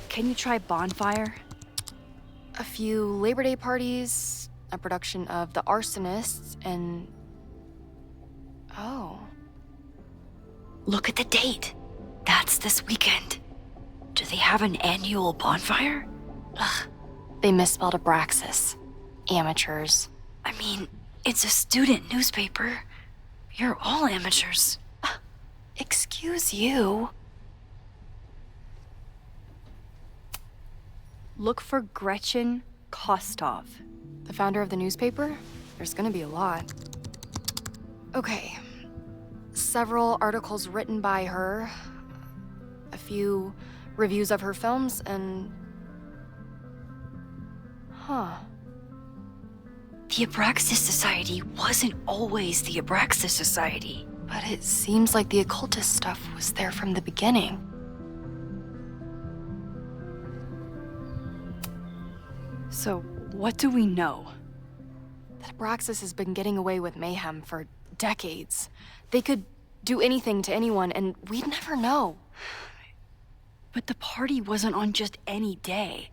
Can you try Bonfire? A few Labor Day parties, a production of The Arsonists, and... Oh. Look at the date. That's this weekend. Do they have an annual bonfire? Ugh. They misspelled Abraxas. Amateurs. I mean, it's a student newspaper. You're all amateurs. Excuse you. Look for Gretchen Kostov. The founder of the newspaper? There's gonna be a lot. Okay. Several articles written by her. A few reviews of her films, and... Huh. The Abraxas Society wasn't always the Abraxas Society. But it seems like the occultist stuff was there from the beginning. So, what do we know? That Abraxas has been getting away with mayhem for decades. They could do anything to anyone, and we'd never know. But the party wasn't on just any day.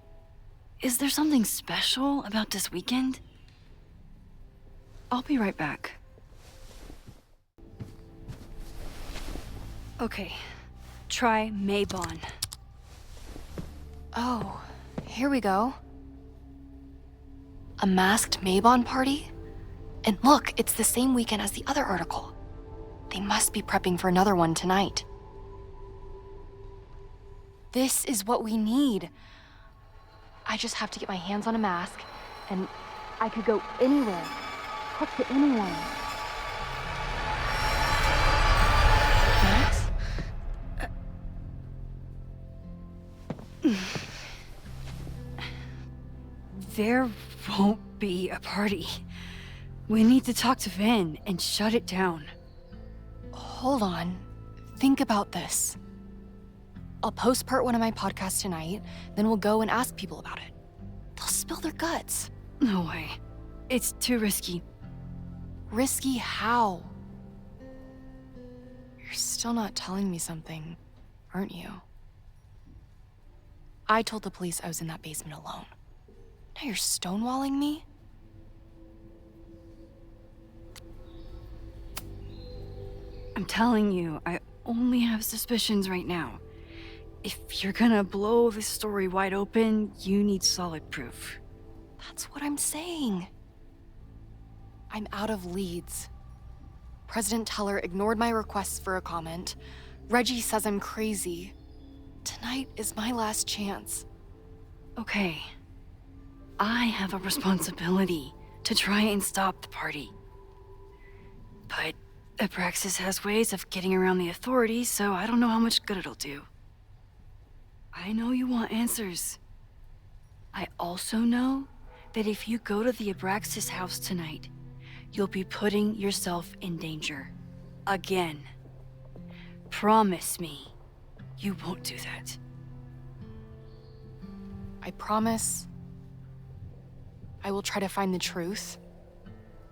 Is there something special about this weekend? I'll be right back. Okay, try Maybon. Oh, here we go. A masked Maybon party? And look, it's the same weekend as the other article. They must be prepping for another one tonight. This is what we need. I just have to get my hands on a mask, and I could go anywhere, talk to anyone. Max? There won't be a party. We need to talk to Vin and shut it down. Hold on. Think about this. I'll post part 1 of my podcast tonight, then we'll go and ask people about it. They'll spill their guts. No way. It's too risky. Risky how? You're still not telling me something, aren't you? I told the police I was in that basement alone. Now you're stonewalling me? I'm telling you, I only have suspicions right now. If you're gonna blow this story wide open, you need solid proof. That's what I'm saying. I'm out of leads. President Teller ignored my requests for a comment. Reggie says I'm crazy. Tonight is my last chance. Okay. I have a responsibility to try and stop the party. But Abraxas has ways of getting around the authorities, so I don't know how much good it'll do. I know you want answers. I also know that if you go to the Abraxas house tonight, you'll be putting yourself in danger. Again. Promise me you won't do that. I promise I will try to find the truth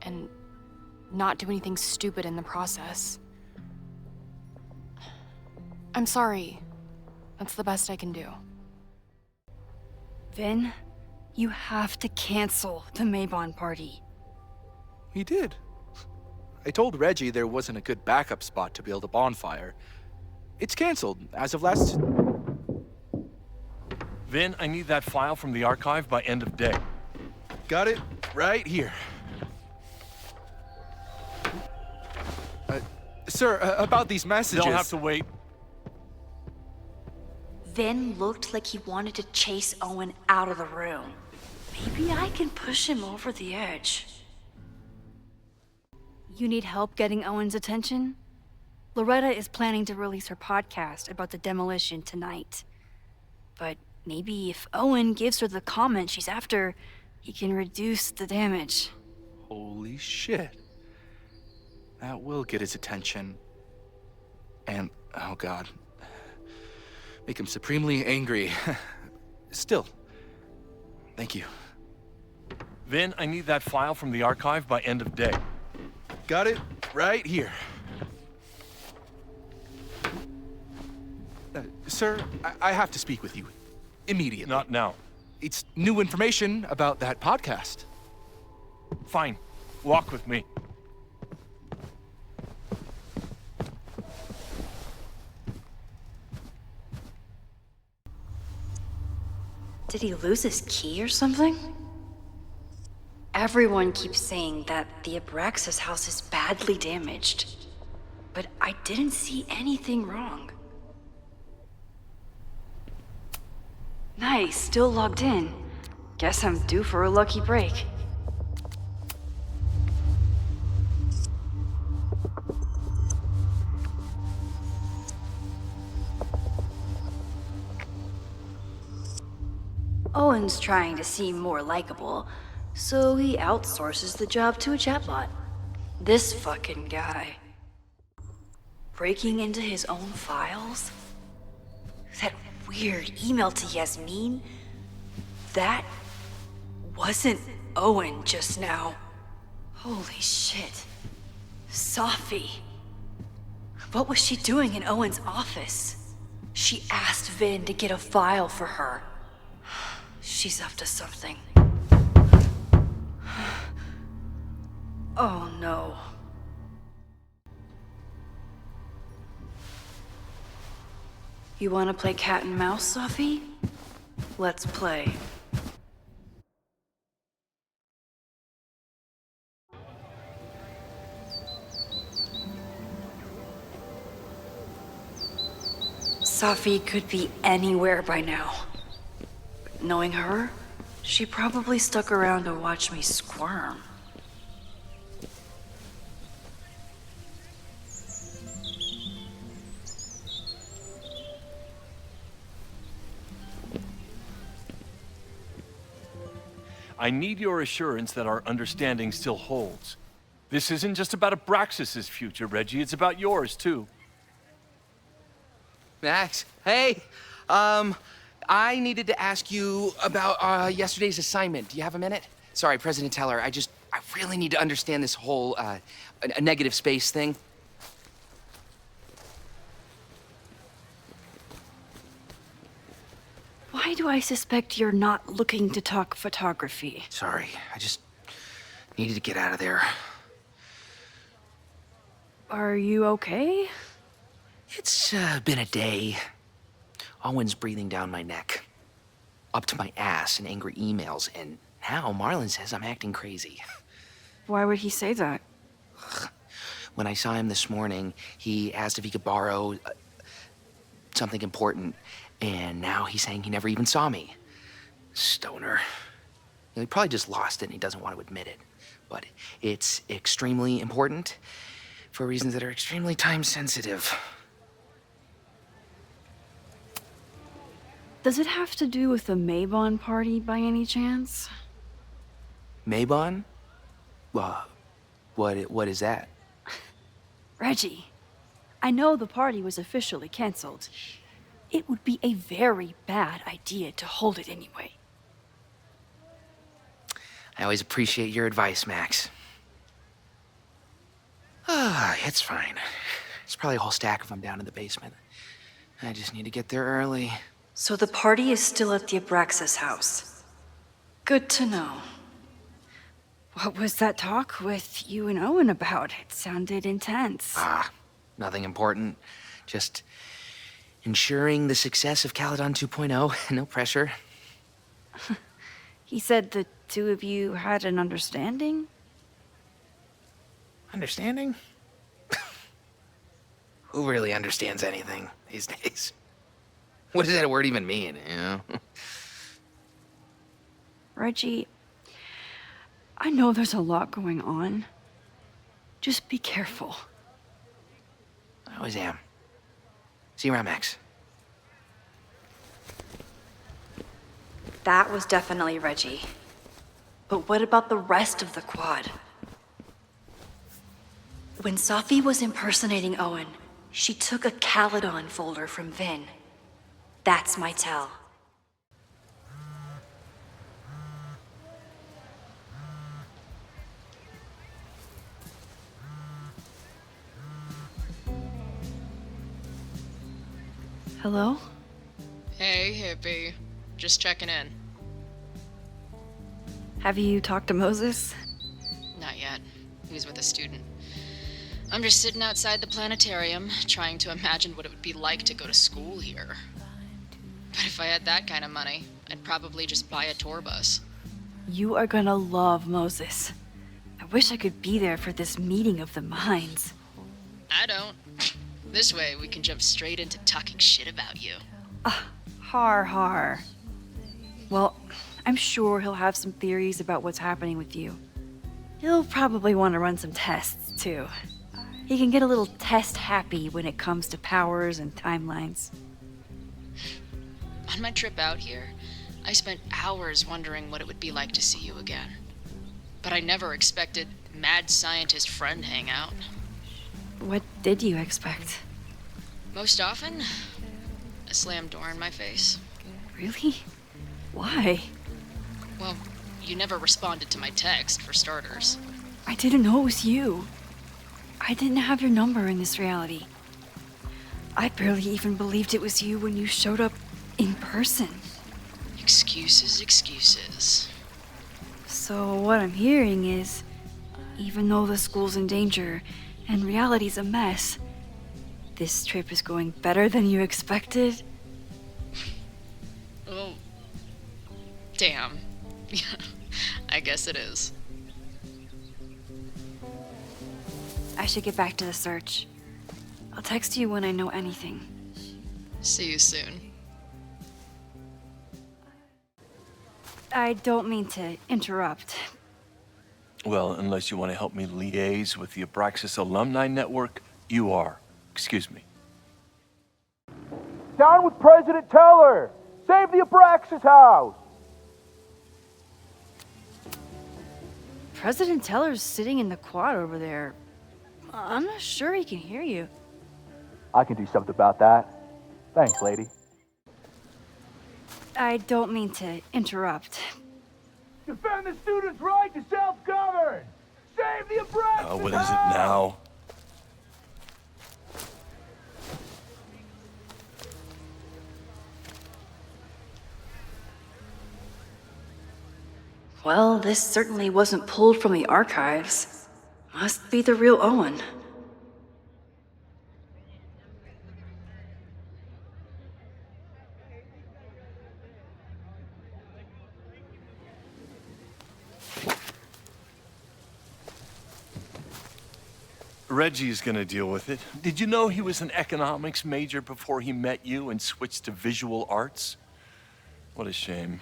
and not do anything stupid in the process. I'm sorry. That's the best I can do. Vin, you have to cancel the Maybon party. He did. I told Reggie there wasn't a good backup spot to build a bonfire. It's canceled as of last... Vin, I need that file from the archive by end of day. Got it right here. Sir, about these messages... They'll have to wait. Vin looked like he wanted to chase Owen out of the room. Maybe I can push him over the edge. You need help getting Owen's attention? Loretta is planning to release her podcast about the demolition tonight. But maybe if Owen gives her the comment she's after, he can reduce the damage. Holy shit. That will get his attention. And, oh god, make him supremely angry. Still, thank you. Vin, I need that file from the archive by end of day. Got it right here. Sir, I have to speak with you. Immediately. Not now. It's new information about that podcast. Fine. Walk with me. Did he lose his key or something? Everyone keeps saying that the Abraxas house is badly damaged, but I didn't see anything wrong. Nice, still logged in. Guess I'm due for a lucky break. Owen's trying to seem more likable, so he outsources the job to a chatbot. This fucking guy. Breaking into his own files? That weird email to Yasmin? That wasn't Owen just now. Holy shit. Safi. What was she doing in Owen's office? She asked Vin to get a file for her. She's up to something. Oh no. You want to play cat and mouse, Safi? Let's play. Safi could be anywhere by now. But knowing her, she probably stuck around to watch me squirm. I need your assurance that our understanding still holds. This isn't just about Abraxas's future, Reggie. It's about yours, too. Max, hey. I needed to ask you about yesterday's assignment. Do you have a minute? Sorry, President Teller, I really need to understand this whole a negative space thing. Why do I suspect you're not looking to talk photography? Sorry, I just needed to get out of there. Are you okay? It's been a day. Owen's breathing down my neck, up to my ass in angry emails, and now Marlon says I'm acting crazy. Why would he say that? When I saw him this morning, he asked if he could borrow something important, and now he's saying he never even saw me. Stoner. He probably just lost it and he doesn't want to admit it. But it's extremely important for reasons that are extremely time-sensitive. Does it have to do with the Maybon party by any chance? Maybon? What is that? Reggie, I know the party was officially canceled. It would be a very bad idea to hold it anyway. I always appreciate your advice, Max. It's fine. It's probably a whole stack if I'm down in the basement. I just need to get there early. So the party is still at the Abraxas house. Good to know. What was that talk with you and Owen about? It sounded intense. Nothing important. Just ensuring the success of Caladon 2.0. No pressure. He said the two of you had an understanding? Understanding? Who really understands anything these days? What does that word even mean, you know? Reggie, I know there's a lot going on. Just be careful. I always am. See you around, Max. That was definitely Reggie. But what about the rest of the quad? When Safi was impersonating Owen, she took a Caladon folder from Vin. That's my tell. Hello? Hey, hippie. Just checking in. Have you talked to Moses? Not yet. He was with a student. I'm just sitting outside the planetarium, trying to imagine what it would be like to go to school here. But if I had that kind of money, I'd probably just buy a tour bus. You are gonna love Moses. I wish I could be there for this meeting of the minds. I don't. This way, we can jump straight into talking shit about you. Har. Well, I'm sure he'll have some theories about what's happening with you. He'll probably want to run some tests, too. He can get a little test-happy when it comes to powers and timelines. On my trip out here, I spent hours wondering what it would be like to see you again. But I never expected mad scientist friend hangout. What did you expect? Most often, a slammed door in my face. Really? Why? Well, you never responded to my text, for starters. I didn't know it was you. I didn't have your number in this reality. I barely even believed it was you when you showed up in person. Excuses, excuses. So what I'm hearing is, even though the school's in danger and reality's a mess, this trip is going better than you expected? Oh. Damn. I guess it is. I should get back to the search. I'll text you when I know anything. See you soon. I don't mean to interrupt. Well, unless you want to help me liaise with the Abraxas Alumni Network, you are. Excuse me. Down with President Teller! Save the Abraxas house! President Teller's sitting in the quad over there. I'm not sure he can hear you. I can do something about that. Thanks, lady. I don't mean to interrupt. Defend the students' right to self-govern! Save the Abraxas What is it now? Well, this certainly wasn't pulled from the archives. Must be the real Owen. Reggie's gonna deal with it. Did you know he was an economics major before he met you and switched to visual arts? What a shame.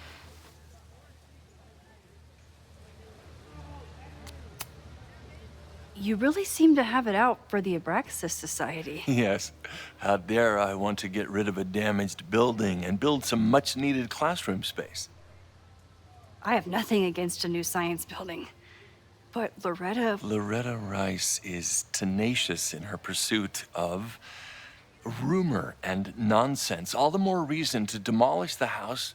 You really seem to have it out for the Abraxas Society. Yes. How dare I want to get rid of a damaged building and build some much-needed classroom space. I have nothing against a new science building. But Loretta Rice is tenacious in her pursuit of rumor and nonsense. All the more reason to demolish the house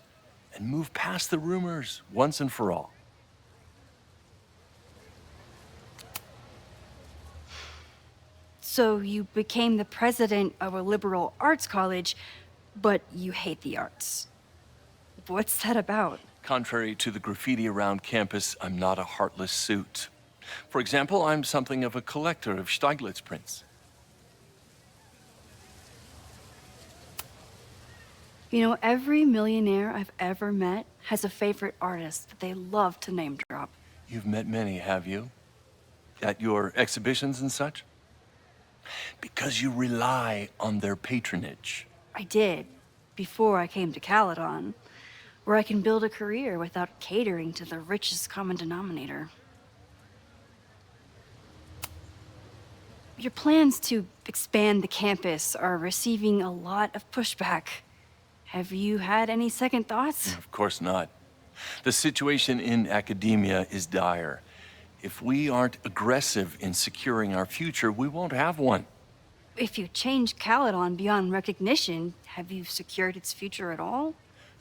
and move past the rumors once and for all. So you became the president of a liberal arts college, but you hate the arts. What's that about? Contrary to the graffiti around campus, I'm not a heartless suit. For example, I'm something of a collector of Stieglitz prints. You know, every millionaire I've ever met has a favorite artist that they love to name drop. You've met many, have you? At your exhibitions and such? Because you rely on their patronage. I did, before I came to Caladon, where I can build a career without catering to the richest common denominator. Your plans to expand the campus are receiving a lot of pushback. Have you had any second thoughts? Of course not. The situation in academia is dire. If we aren't aggressive in securing our future, we won't have one. If you change Caledon beyond recognition, have you secured its future at all?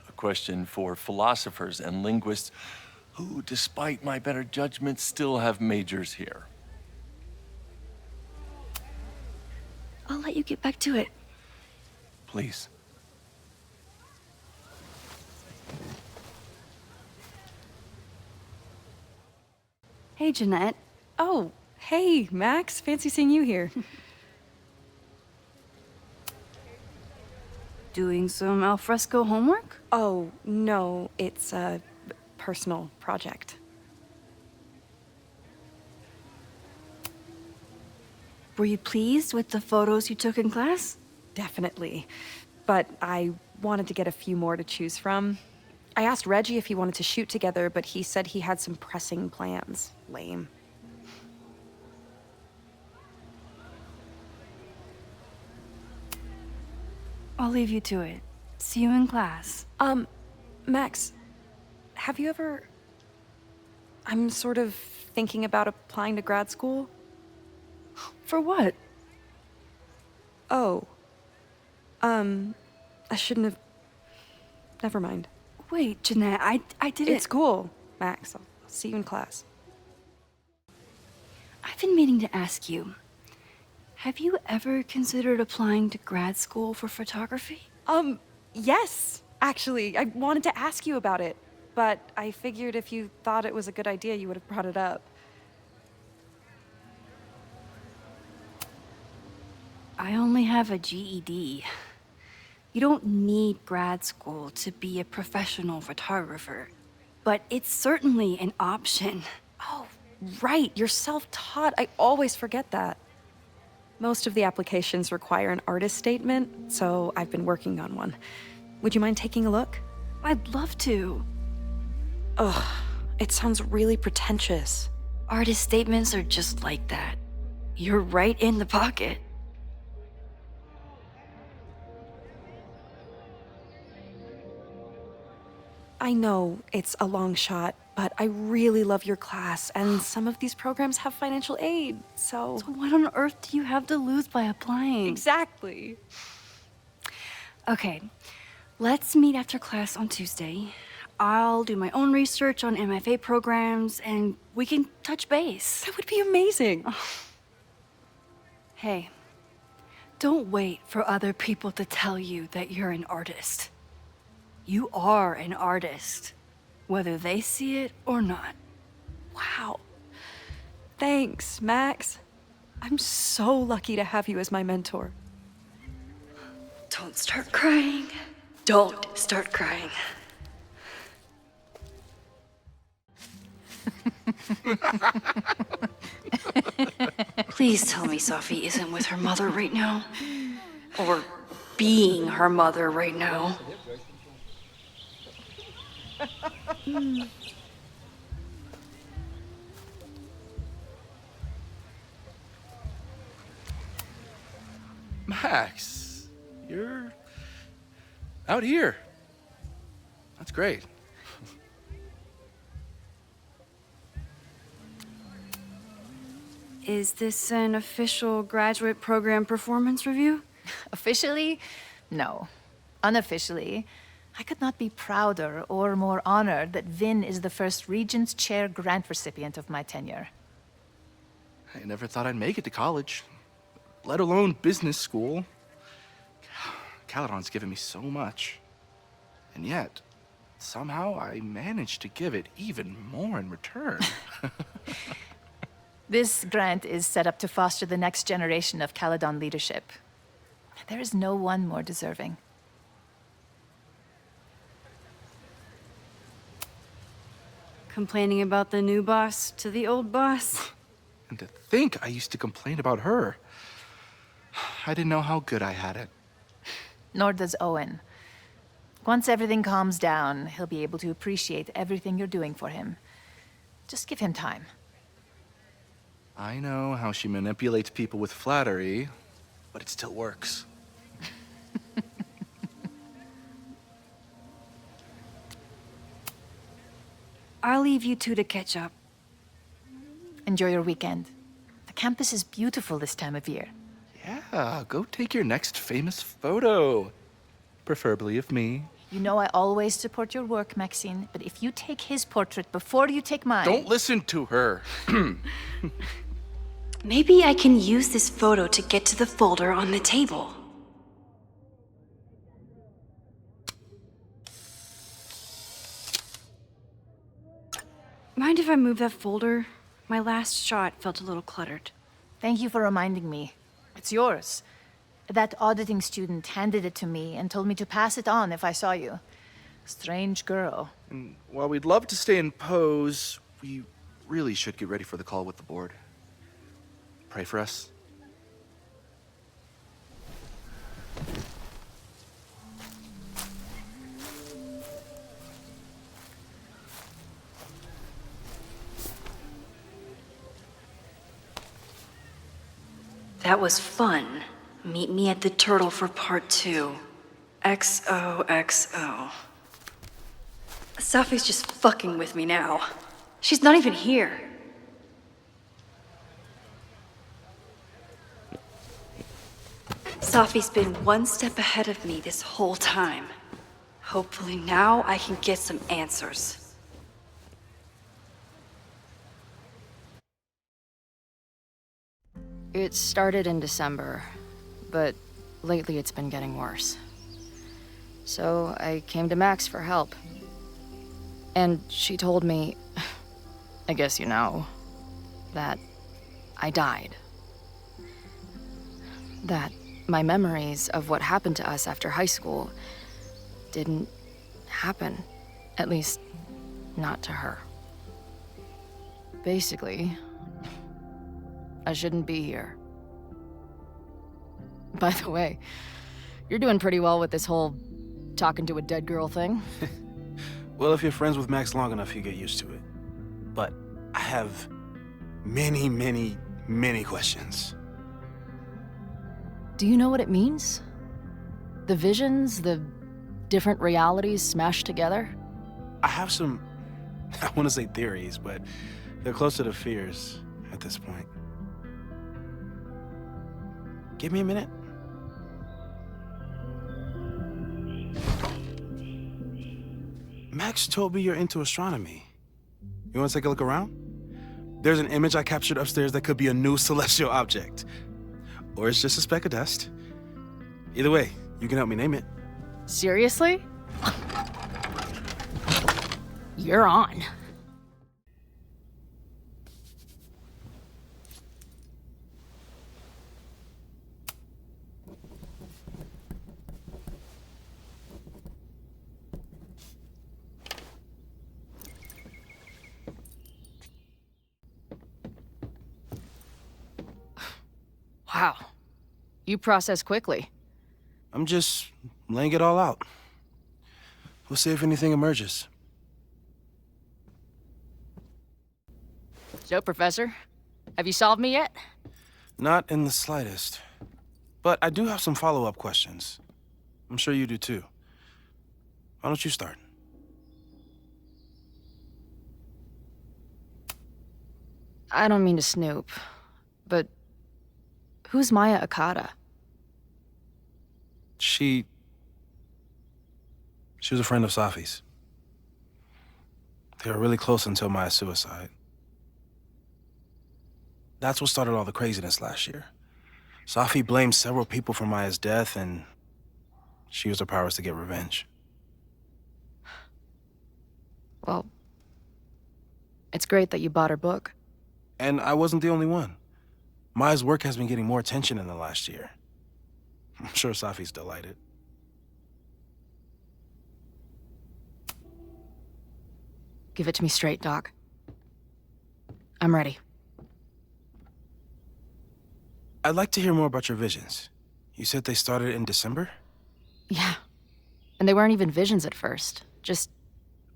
A question for philosophers and linguists who, despite my better judgment, still have majors here. I'll let you get back to it. Please. Hey, Jeanette. Oh, hey, Max. Fancy seeing you here. Doing some alfresco homework? Oh, no, it's a personal project. Were you pleased with the photos you took in class? Definitely. But I wanted to get a few more to choose from. I asked Reggie if he wanted to shoot together, but he said he had some pressing plans. Lame. I'll leave you to it. See you in class. Max, have you ever... I'm sort of thinking about applying to grad school. For what? Oh. I shouldn't have... Never mind. Wait, Jeanette, I didn't... It's cool, Max. I'll see you in class. I've been meaning to ask you, have you ever considered applying to grad school for photography? Yes, actually. I wanted to ask you about it, but I figured if you thought it was a good idea, you would have brought it up. I only have a GED. You don't need grad school to be a professional photographer, but it's certainly an option. Oh, right, you're self-taught. I always forget that. Most of the applications require an artist statement, so I've been working on one. Would you mind taking a look? I'd love to. Ugh, it sounds really pretentious. Artist statements are just like that. You're right in the pocket. I know it's a long shot, but I really love your class, and some of these programs have financial aid, so... So what on earth do you have to lose by applying? Exactly. Okay, let's meet after class on Tuesday. I'll do my own research on MFA programs, and we can touch base. That would be amazing. Hey, don't wait for other people to tell you that you're an artist. You are an artist, whether they see it or not. Wow. Thanks, Max. I'm so lucky to have you as my mentor. Don't start crying. Don't start crying. Please tell me Safi isn't with her mother right now. Or being her mother right now. Max, you're out here. That's great. Is this an official graduate program performance review? Officially? No. Unofficially, I could not be prouder or more honored that Vin is the first Regents Chair grant recipient of my tenure. I never thought I'd make it to college, let alone business school. Caladon's given me so much. And yet, somehow I managed to give it even more in return. This grant is set up to foster the next generation of Caledon leadership. There is no one more deserving. Complaining about the new boss to the old boss? And to think I used to complain about her. I didn't know how good I had it. Nor does Owen. Once everything calms down, he'll be able to appreciate everything you're doing for him. Just give him time. I know how she manipulates people with flattery, but it still works. I'll leave you two to catch up. Enjoy your weekend. The campus is beautiful this time of year. Yeah, go take your next famous photo. Preferably of me. You know I always support your work, Maxine, but if you take his portrait before you take mine... Don't listen to her. Maybe I can use this photo to get to the folder on the table. Mind if I move that folder? My last shot felt a little cluttered. Thank you for reminding me. It's yours. That auditing student handed it to me and told me to pass it on if I saw you. Strange girl. And while we'd love to stay in pose, we really should get ready for the call with the board. Pray for us. That was fun. Meet me at the Turtle for part 2. XOXO. Safi's just fucking with me now. She's not even here. Safi's been one step ahead of me this whole time. Hopefully now I can get some answers. It started in December, but lately it's been getting worse. So I came to Max for help. And she told me, I guess you know, that I died. That my memories of what happened to us after high school didn't happen. At least, not to her. Basically, I shouldn't be here. By the way, you're doing pretty well with this whole talking to a dead girl thing. Well, if you're friends with Max long enough, you get used to it. But I have many, many, many questions. Do you know what it means? The visions, the different realities smashed together? I have some, I want to say theories, but they're closer to fears at this point. Give me a minute. Max told me you're into astronomy. You want to take a look around? There's an image I captured upstairs that could be a new celestial object. Or it's just a speck of dust. Either way, you can help me name it. Seriously? You're on. Wow. You process quickly. I'm just laying it all out. We'll see if anything emerges. So, Professor, have you solved me yet? Not in the slightest. But I do have some follow-up questions. I'm sure you do too. Why don't you start? I don't mean to snoop, but who's Maya Akata? She was a friend of Safi's. They were really close until Maya's suicide. That's what started all the craziness last year. Safi blamed several people for Maya's death, and she used her powers to get revenge. Well, it's great that you bought her book. And I wasn't the only one. Maya's work has been getting more attention in the last year. I'm sure Safi's delighted. Give it to me straight, Doc. I'm ready. I'd like to hear more about your visions. You said they started in December? Yeah. And they weren't even visions at first. Just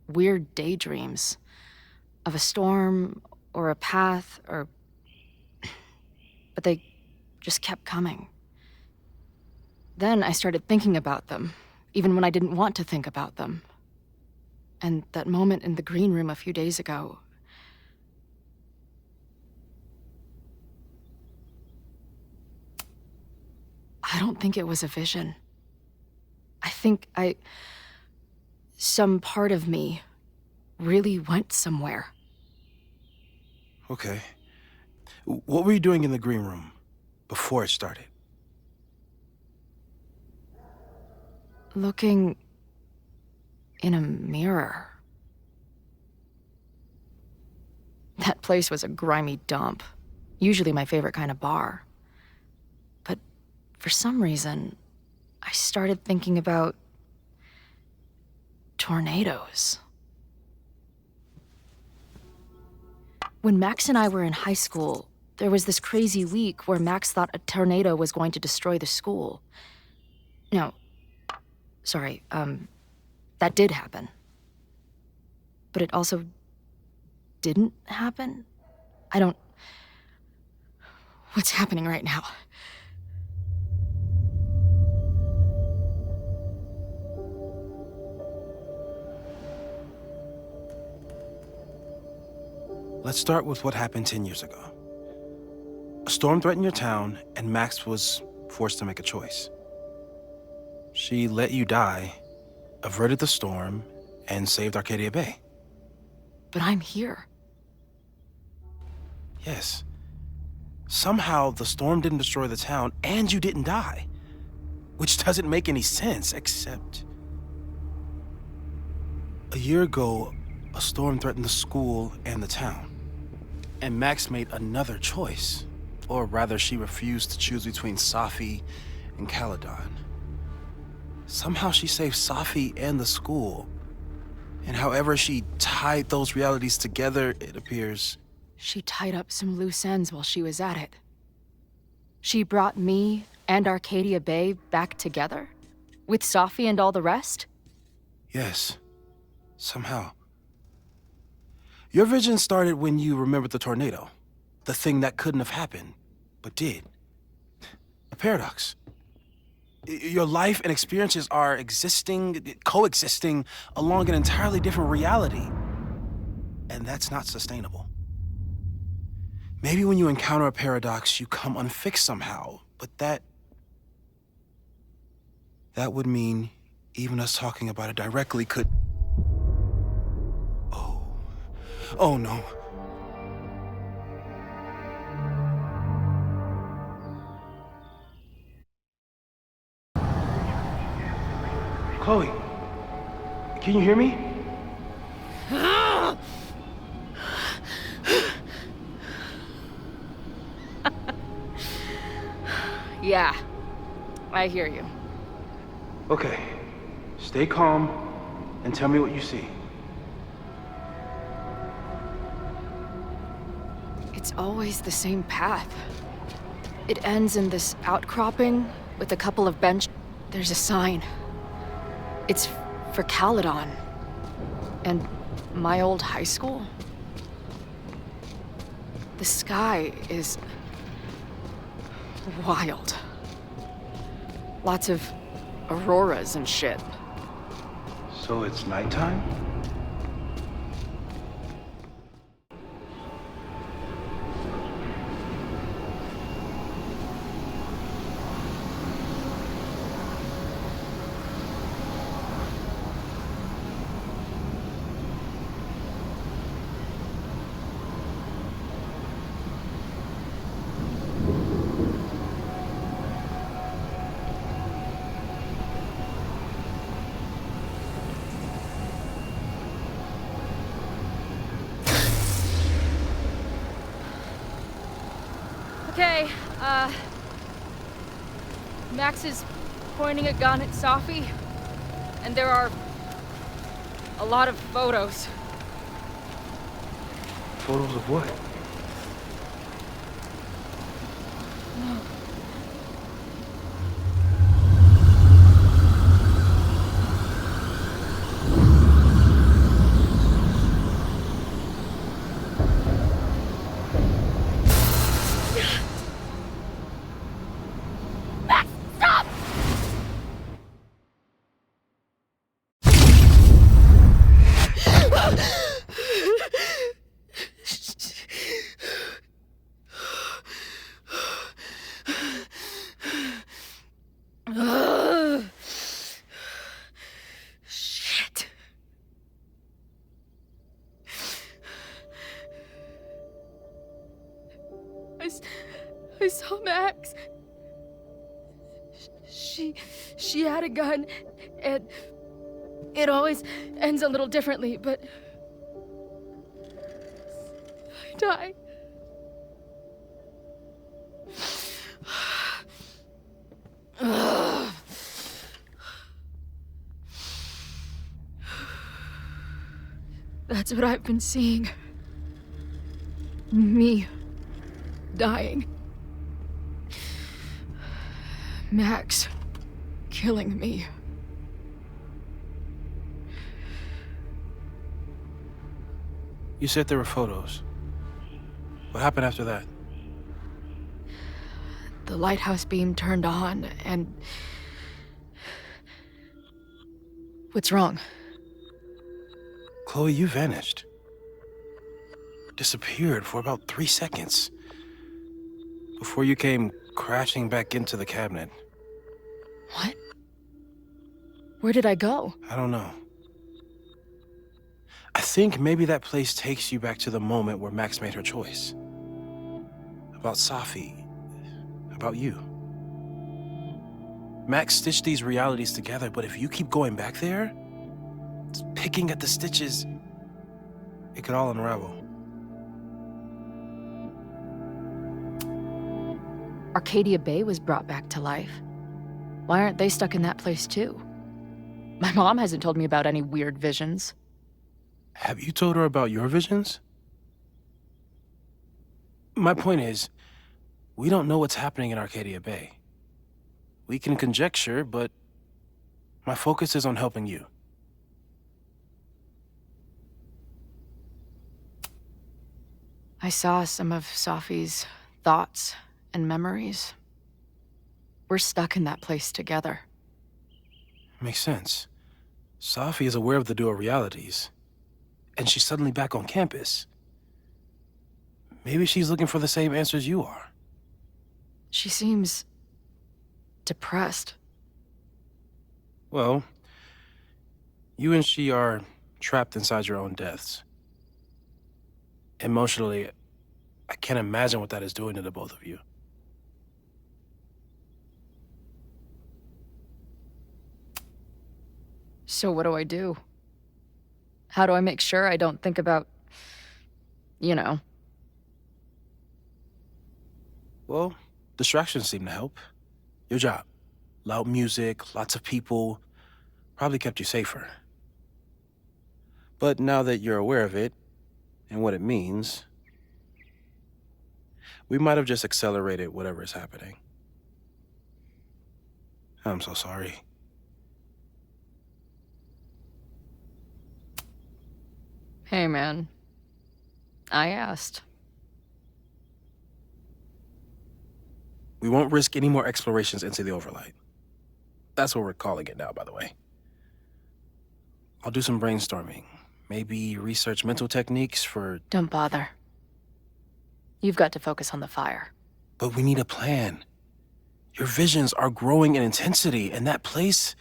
weird daydreams. Of a storm, or a path, or... But they just kept coming. Then I started thinking about them, even when I didn't want to think about them. And that moment in the green room a few days ago... I don't think it was a vision. I think some part of me really went somewhere. Okay. What were you doing in the green room before it started? Looking in a mirror. That place was a grimy dump. Usually my favorite kind of bar. But for some reason, I started thinking about tornadoes. When Max and I were in high school, there was this crazy week where Max thought a tornado was going to destroy the school. No, sorry, that did happen. But it also didn't happen? What's happening right now? Let's start with what happened 10 years ago. A storm threatened your town, and Max was forced to make a choice. She let you die, averted the storm, and saved Arcadia Bay. But I'm here. Yes. Somehow, the storm didn't destroy the town, and you didn't die. Which doesn't make any sense, except... A year ago, a storm threatened the school and the town. And Max made another choice. Or rather, she refused to choose between Safi and Caladon. Somehow she saved Safi and the school. And however she tied those realities together, it appears... She tied up some loose ends while she was at it. She brought me and Arcadia Bay back together? With Safi and all the rest? Yes. Somehow. Your vision started when you remembered the tornado. The thing that couldn't have happened, but did. A paradox. Your life and experiences are coexisting along an entirely different reality. And that's not sustainable. Maybe when you encounter a paradox, you come unfixed somehow, but that would mean even us talking about it directly could... Oh no. Chloe, can you hear me? Yeah, I hear you. Okay, stay calm and tell me what you see. It's always the same path. It ends in this outcropping with a couple of There's a sign. It's for Caladon. And my old high school. The sky is... wild. Lots of auroras and shit. So it's nighttime? Okay, Max is pointing a gun at Safi, and there are a lot of photos. Photos of what? Shit. I saw Max. She had a gun, and it always ends a little differently, but I die. That's what I've been seeing. Me dying. Max killing me. You said there were photos. What happened after that? The lighthouse beam turned on, and... What's wrong? Chloe, you vanished. Disappeared for about 3 seconds. Before you came crashing back into the cabinet. What? Where did I go? I don't know. I think maybe that place takes you back to the moment where Max made her choice. About Safi. About you. Max stitched these realities together, but if you keep going back there, picking at the stitches, it could all unravel. Arcadia Bay was brought back to life. Why aren't they stuck in that place too? My mom hasn't told me about any weird visions. Have you told her about your visions? My point is, we don't know what's happening in Arcadia Bay. We can conjecture, but my focus is on helping you. I saw some of Safi's thoughts and memories. We're stuck in that place together. Makes sense. Safi is aware of the dual realities, and she's suddenly back on campus. Maybe she's looking for the same answers you are. She seems depressed. Well, you and she are trapped inside your own deaths. Emotionally, I can't imagine what that is doing to the both of you. So what do I do? How do I make sure I don't think about, you know? Well, distractions seem to help. Your job. Loud music, lots of people, probably kept you safer. But now that you're aware of it, and what it means, we might have just accelerated whatever is happening. I'm so sorry. Hey, man. I asked. We won't risk any more explorations into the overlight. That's what we're calling it now, by the way. I'll do some brainstorming. Maybe research mental techniques for... Don't bother. You've got to focus on the fire. But we need a plan. Your visions are growing in intensity, and that place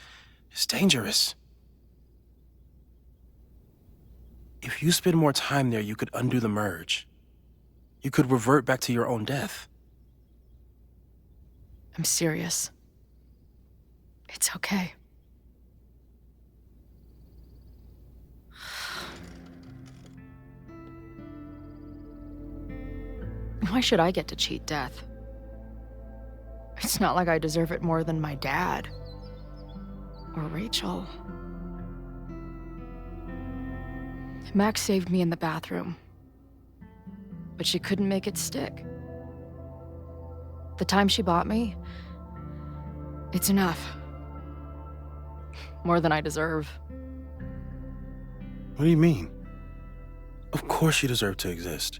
is dangerous. If you spend more time there, you could undo the merge. You could revert back to your own death. I'm serious. It's okay. Why should I get to cheat death? It's not like I deserve it more than my dad. Or Rachel. Max saved me in the bathroom. But she couldn't make it stick. The time she bought me, it's enough. More than I deserve. What do you mean? Of course you deserve to exist.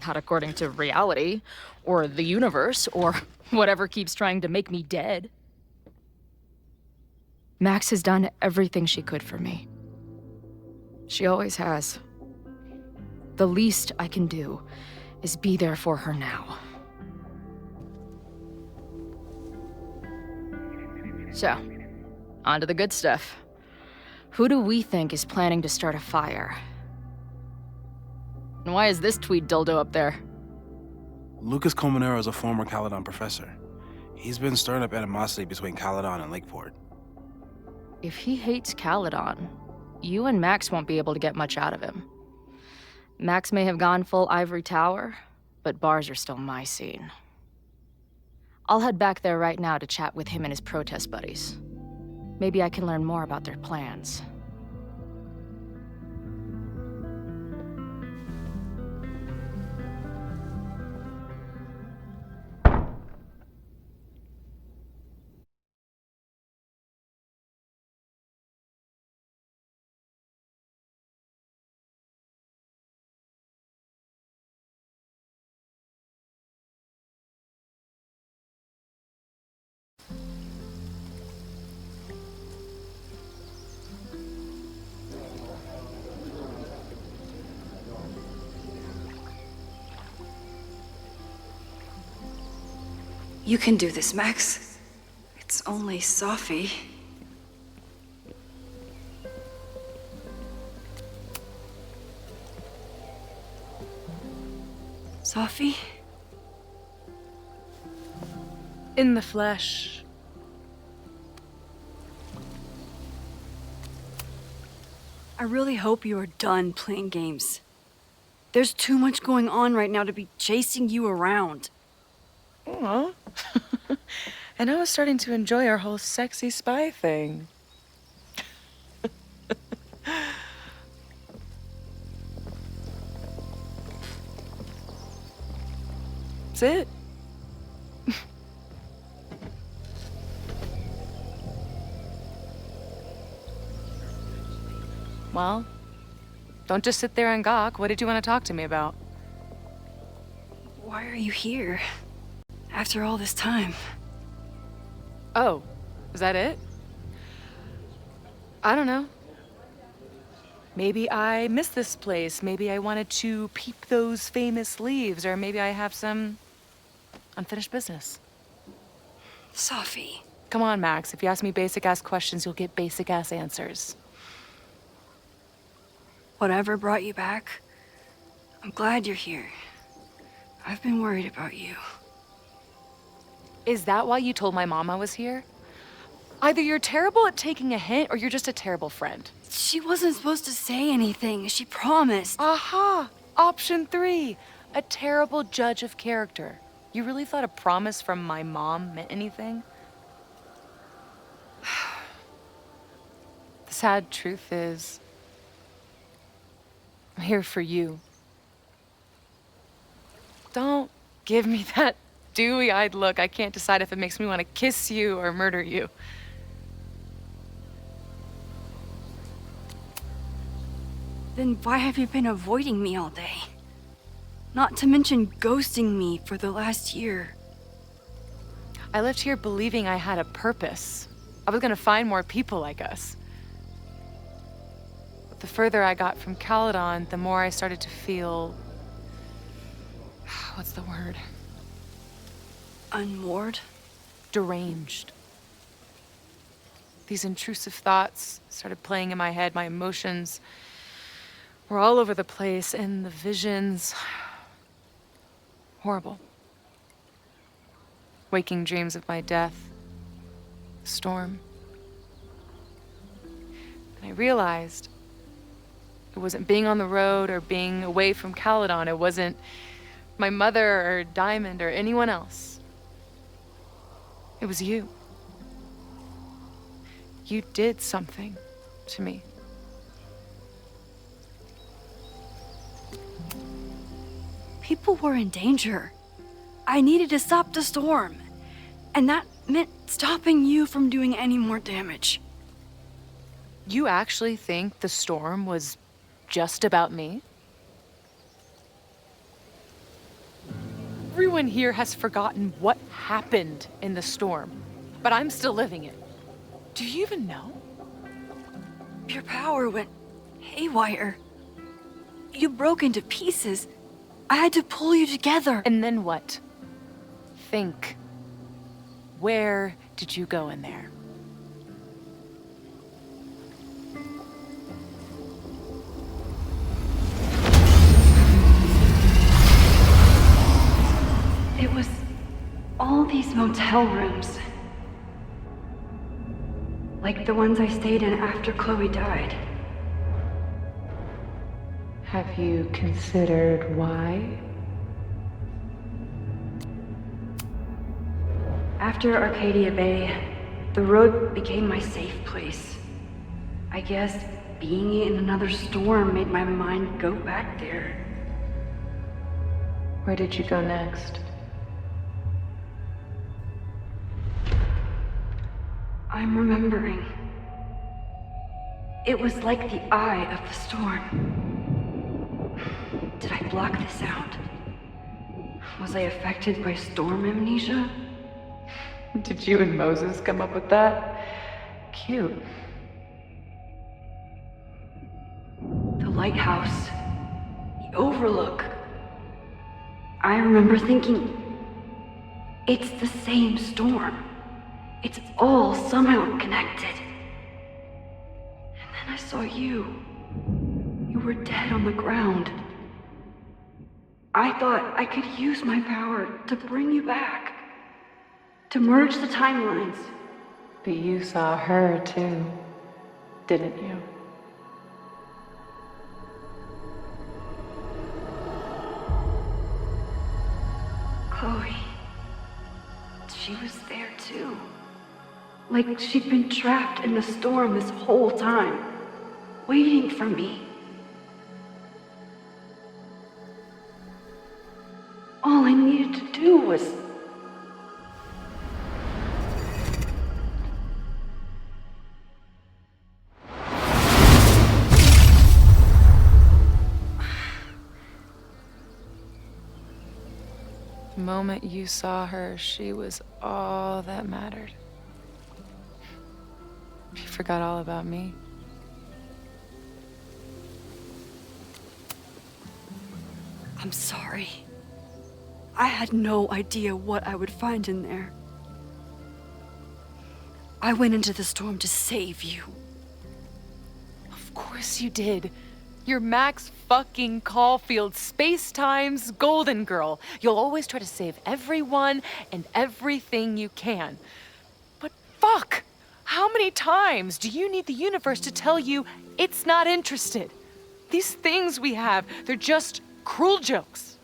Not according to reality, or the universe, or whatever keeps trying to make me dead. Max has done everything she could for me. She always has. The least I can do is be there for her now. So, on to the good stuff. Who do we think is planning to start a fire? And why is this tweed dildo up there? Lucas Colmenero is a former Caledon professor. He's been stirring up animosity between Caladon and Lakeport. If he hates Caladon, you and Max won't be able to get much out of him. Max may have gone full ivory tower, but bars are still my scene. I'll head back there right now to chat with him and his protest buddies. Maybe I can learn more about their plans. You can do this, Max. It's only Safi. Safi? In the flesh. I really hope you are done playing games. There's too much going on right now to be chasing you around. Aw. And I was starting to enjoy our whole sexy spy thing. That's it. Well, don't just sit there and gawk. What did you want to talk to me about? Why are you here? After all this time. Oh, is that it? I don't know. Maybe I miss this place. Maybe I wanted to peep those famous leaves, or maybe I have some unfinished business. Safi. Come on, Max. If you ask me basic-ass questions, you'll get basic-ass answers. Whatever brought you back, I'm glad you're here. I've been worried about you. Is that why you told my mom I was here? Either you're terrible at taking a hint, or you're just a terrible friend. She wasn't supposed to say anything. She promised. Aha! Option 3. A terrible judge of character. You really thought a promise from my mom meant anything? The sad truth is, I'm here for you. Don't give me that dewy-eyed look. I can't decide if it makes me want to kiss you or murder you. Then why have you been avoiding me all day? Not to mention ghosting me for the last year. I left here believing I had a purpose. I was gonna find more people like us. But the further I got from Caladon, the more I started to feel... what's the word? Unmoored? Deranged. These intrusive thoughts started playing in my head. My emotions were all over the place, and the visions... horrible. Waking dreams of my death. Storm. And I realized it wasn't being on the road or being away from Caledon. It wasn't my mother or Diamond or anyone else. It was you. You did something to me. People were in danger. I needed to stop the storm. And that meant stopping you from doing any more damage. You actually think the storm was just about me? Everyone here has forgotten what happened in the storm, but I'm still living it. Do you even know? Your power went haywire. You broke into pieces. I had to pull you together. And then what? Think. Where did you go in there? It was all these motel rooms. Like the ones I stayed in after Chloe died. Have you considered why? After Arcadia Bay, the road became my safe place. I guess being in another storm made my mind go back there. Where did you go next? I'm remembering. It was like the eye of the storm. Did I block this out? Was I affected by storm amnesia? Did you and Moses come up with that? Cute. The lighthouse. The overlook. I remember thinking, It's the same storm. It's all somehow connected. And then I saw you. You were dead on the ground. I thought I could use my power to bring you back. To merge the timelines. But you saw her too, didn't you? Chloe. She was there too. Like she'd been trapped in the storm this whole time, waiting for me. All I needed to do was... The moment you saw her, she was all that mattered. You forgot all about me. I'm sorry. I had no idea what I would find in there. I went into the storm to save you. Of course you did. You're Max fucking Caulfield, Space-Time's golden girl. You'll always try to save everyone and everything you can. But fuck! How many times do you need the universe to tell you it's not interested? These things we have, they're just cruel jokes.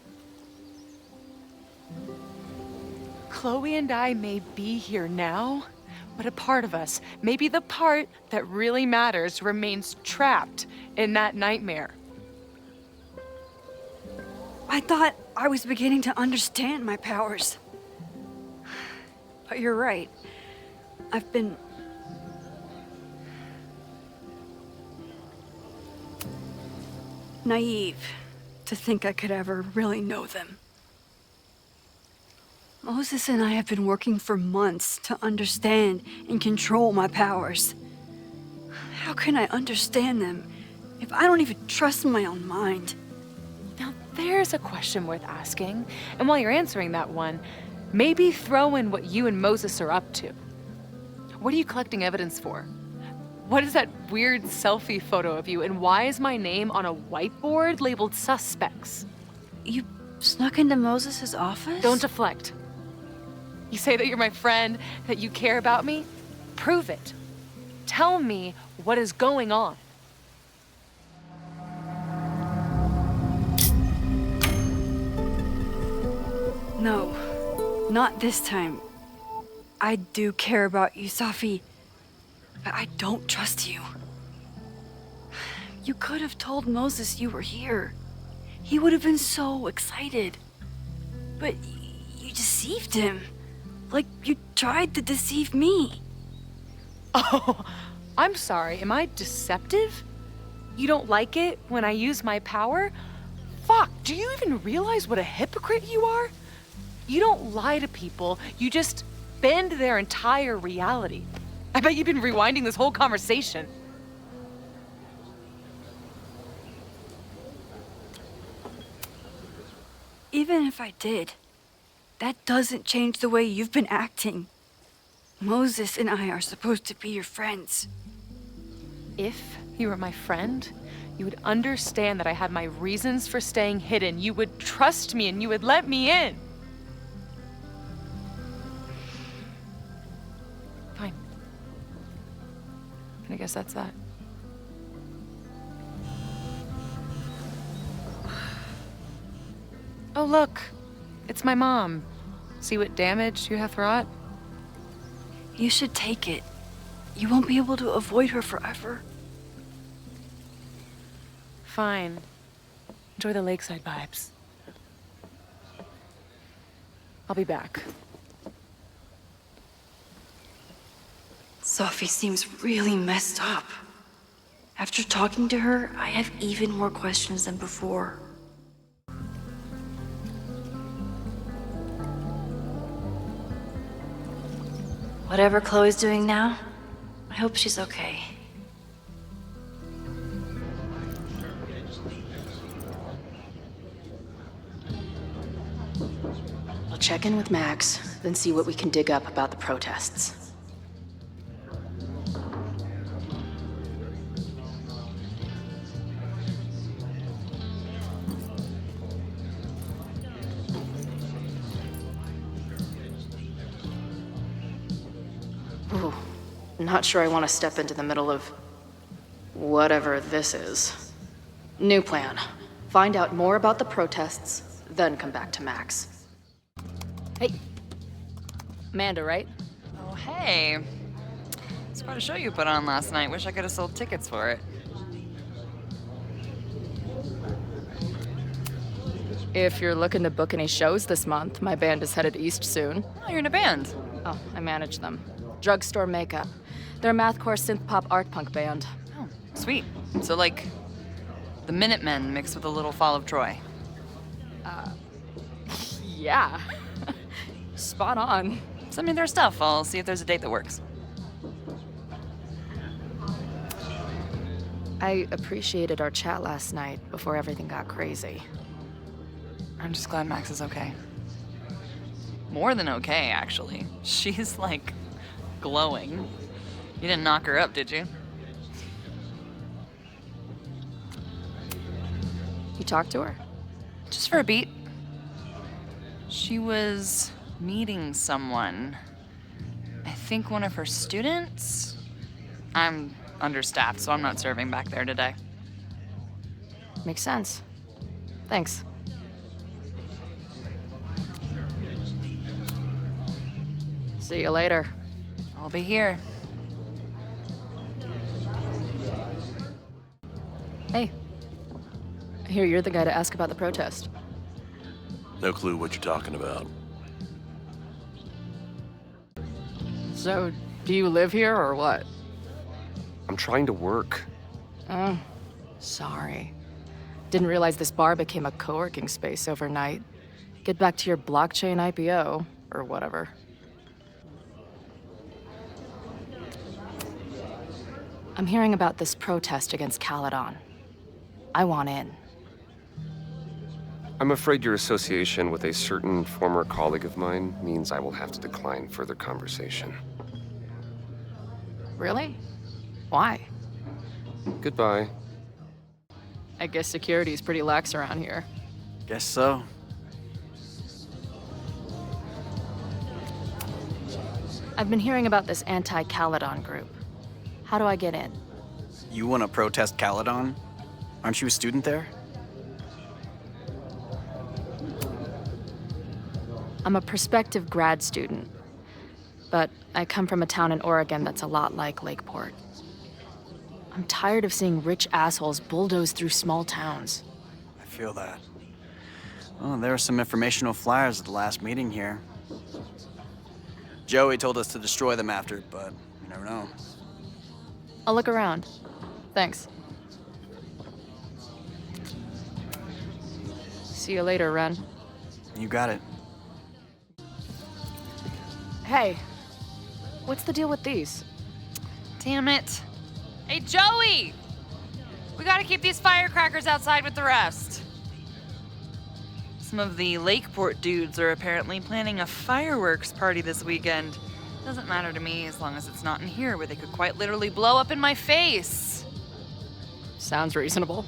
Chloe and I may be here now, but a part of us, maybe the part that really matters, remains trapped in that nightmare. I thought I was beginning to understand my powers. But you're right. I've been... naive to think I could ever really know them. Moses and I have been working for months to understand and control my powers. How can I understand them if I don't even trust my own mind? Now there's a question worth asking, and while you're answering that one, maybe throw in what you and Moses are up to. What are you collecting evidence for? What is that weird selfie photo of you, and why is my name on a whiteboard labeled suspects? You snuck into Moses' office? Don't deflect. You say that you're my friend, that you care about me? Prove it. Tell me what is going on. No, not this time. I do care about you, Safi, but I don't trust you. You could have told Moses you were here. He would have been so excited. But you deceived him. Like you tried to deceive me. Oh, I'm sorry. Am I deceptive? You don't like it when I use my power? Fuck, do you even realize what a hypocrite you are? You don't lie to people, you just bend their entire reality. I bet you've been rewinding this whole conversation. Even if I did, that doesn't change the way you've been acting. Moses and I are supposed to be your friends. If you were my friend, you would understand that I had my reasons for staying hidden. You would trust me and you would let me in. Fine. And I guess that's that. Oh, look. It's my mom. See what damage you hath wrought? You should take it. You won't be able to avoid her forever. Fine. Enjoy the lakeside vibes. I'll be back. Safi seems really messed up. After talking to her, I have even more questions than before. Whatever Chloe's doing now, I hope she's okay. I'll check in with Max, then see what we can dig up about the protests. Ooh, not sure I want to step into the middle of whatever this is. New plan. Find out more about the protests, then come back to Max. Hey. Amanda, right? Oh, hey. It's quite a show you put on last night. Wish I could have sold tickets for it. If you're looking to book any shows this month, my band is headed east soon. Oh, you're in a band? Oh, I manage them. Drugstore Makeup. They're a mathcore synth-pop art punk band. Oh, sweet. So, like, the Minutemen mixed with a little Fall of Troy. Yeah. Spot on. Send me their stuff. I'll see if there's a date that works. I appreciated our chat last night before everything got crazy. I'm just glad Max is okay. More than okay, actually. She's, like, glowing. You didn't knock her up, did you? You talked to her? Just for a beat. She was meeting someone. I think one of her students? I'm understaffed, so I'm not serving back there today. Makes sense. Thanks. See you later. I'll be here. Hey. I hear you're the guy to ask about the protest. No clue what you're talking about. So, do you live here or what? I'm trying to work. Oh, sorry. Didn't realize this bar became a co-working space overnight. Get back to your blockchain IPO, or whatever. I'm hearing about this protest against Caladon. I want in. I'm afraid your association with a certain former colleague of mine means I will have to decline further conversation. Really? Why? Goodbye. I guess security is pretty lax around here. Guess so. I've been hearing about this anti-Caladon group. How do I get in? You want to protest Caledon? Aren't you a student there? I'm a prospective grad student, but I come from a town in Oregon that's a lot like Lakeport. I'm tired of seeing rich assholes bulldoze through small towns. I feel that. Well, there were some informational flyers at the last meeting here. Joey told us to destroy them after, but you never know. I'll look around. Thanks. See you later, Ren. You got it. Hey, what's the deal with these? Damn it. Hey, Joey! We gotta keep these firecrackers outside with the rest. Some of the Lakeport dudes are apparently planning a fireworks party this weekend. Doesn't matter to me as long as it's not in here where they could quite literally blow up in my face. Sounds reasonable.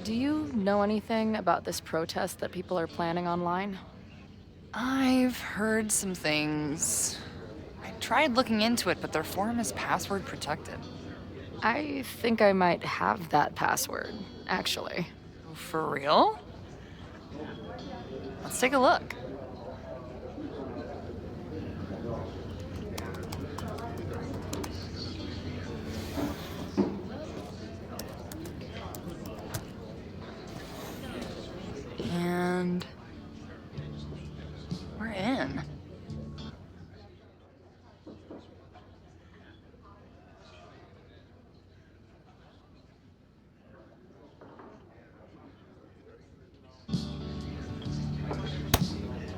Do you know anything about this protest that people are planning online? I've heard some things. I tried looking into it, but their forum is password protected. I think I might have that password, actually. For real? Let's take a look. And we're in.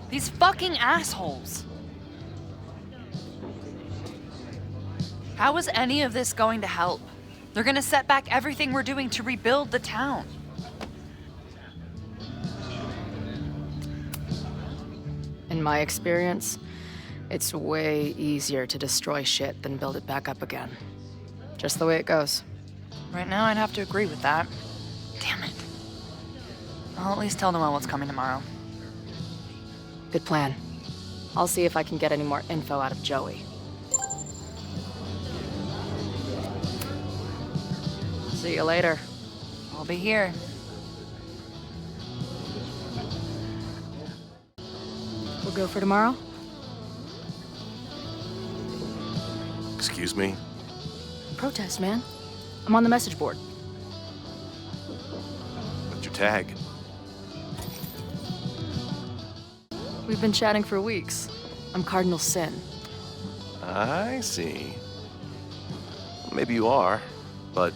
These fucking assholes. How is any of this going to help? They're gonna set back everything we're doing to rebuild the town. In my experience, it's way easier to destroy shit than build it back up again. Just the way it goes. Right now, I'd have to agree with that. Damn it. I'll at least tell Noelle what's coming tomorrow. Good plan. I'll see if I can get any more info out of Joey. See you later. I'll be here. We'll go for tomorrow? Excuse me? Protest, man. I'm on the message board. What's your tag? We've been chatting for weeks. I'm Cardinal Sin. I see. Maybe you are, but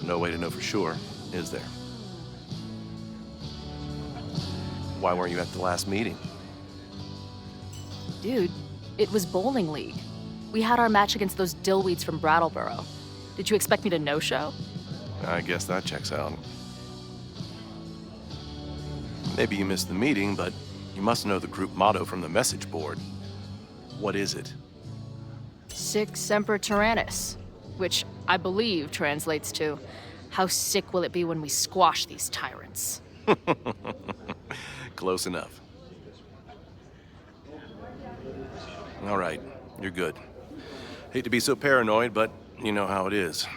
no way to know for sure, is there? Why weren't you at the last meeting? Dude, it was bowling league. We had our match against those dillweeds from Brattleboro. Did you expect me to no-show? I guess that checks out. Maybe you missed the meeting, but you must know the group motto from the message board. What is it? Sic Semper Tyrannis, which I believe translates to, how sick will it be when we squash these tyrants? Close enough. All right, you're good. Hate to be so paranoid, but you know how it is.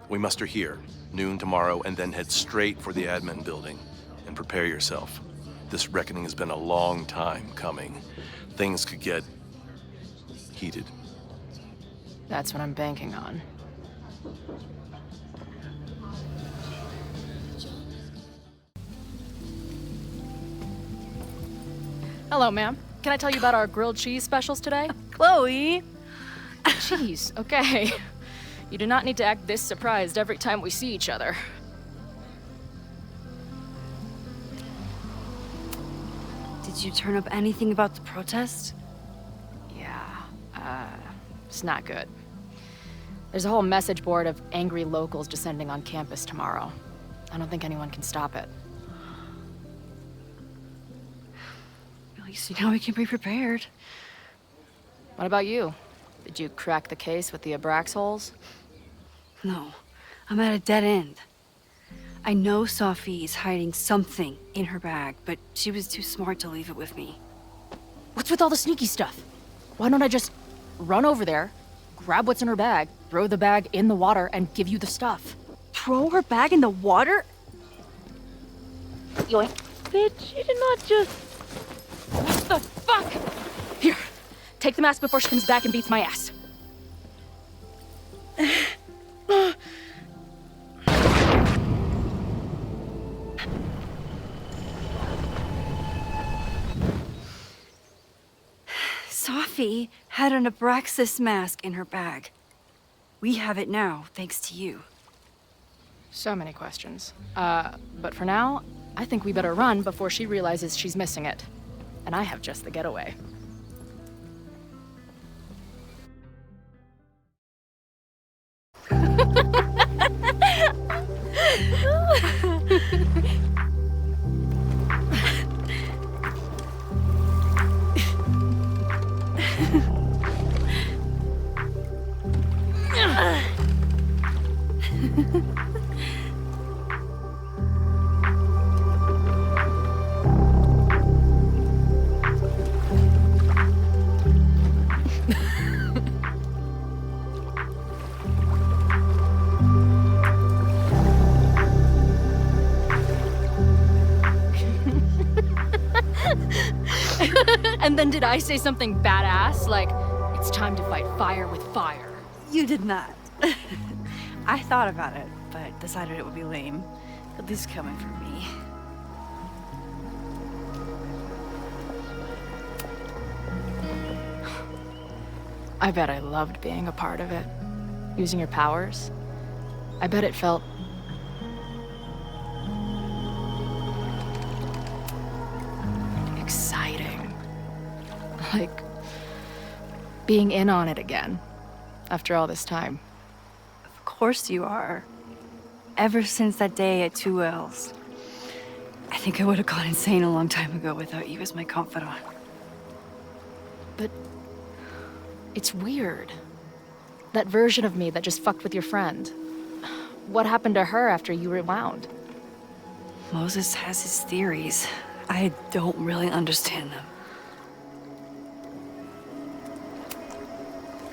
We muster here, noon tomorrow, and then head straight for the admin building. And prepare yourself. This reckoning has been a long time coming. Things could get heated. That's what I'm banking on. Hello, ma'am. Can I tell you about our grilled cheese specials today? Chloe! Cheese, okay. You do not need to act this surprised every time we see each other. Did you turn up anything about the protest? Yeah, it's not good. There's a whole message board of angry locals descending on campus tomorrow. I don't think anyone can stop it. At least you know we can be prepared. What about you? Did you crack the case with the Abrax holes? No, I'm at a dead end. I know Safi is hiding something in her bag, but she was too smart to leave it with me. What's with all the sneaky stuff? Why don't I just run over there, grab what's in her bag, throw the bag in the water, and give you the stuff? Throw her bag in the water? Yoink. Bitch, you did not just... What the fuck? Here, take the mask before she comes back and beats my ass. Safi had an Abraxas mask in her bag. We have it now, thanks to you. So many questions. But for now, I think we better run before she realizes she's missing it. And I have just the getaway. And then did I say something badass? Like, it's time to fight fire with fire. You did not. I thought about it, but decided it would be lame. At least coming from me. I bet I loved being a part of it. Using your powers. I bet it felt... exciting. Like... being in on it again. After all this time. Of course you are. Ever since that day at 2Ls. I think I would have gone insane a long time ago without you as my confidant. But it's weird. That version of me that just fucked with your friend. What happened to her after you rewound? Moses has his theories. I don't really understand them.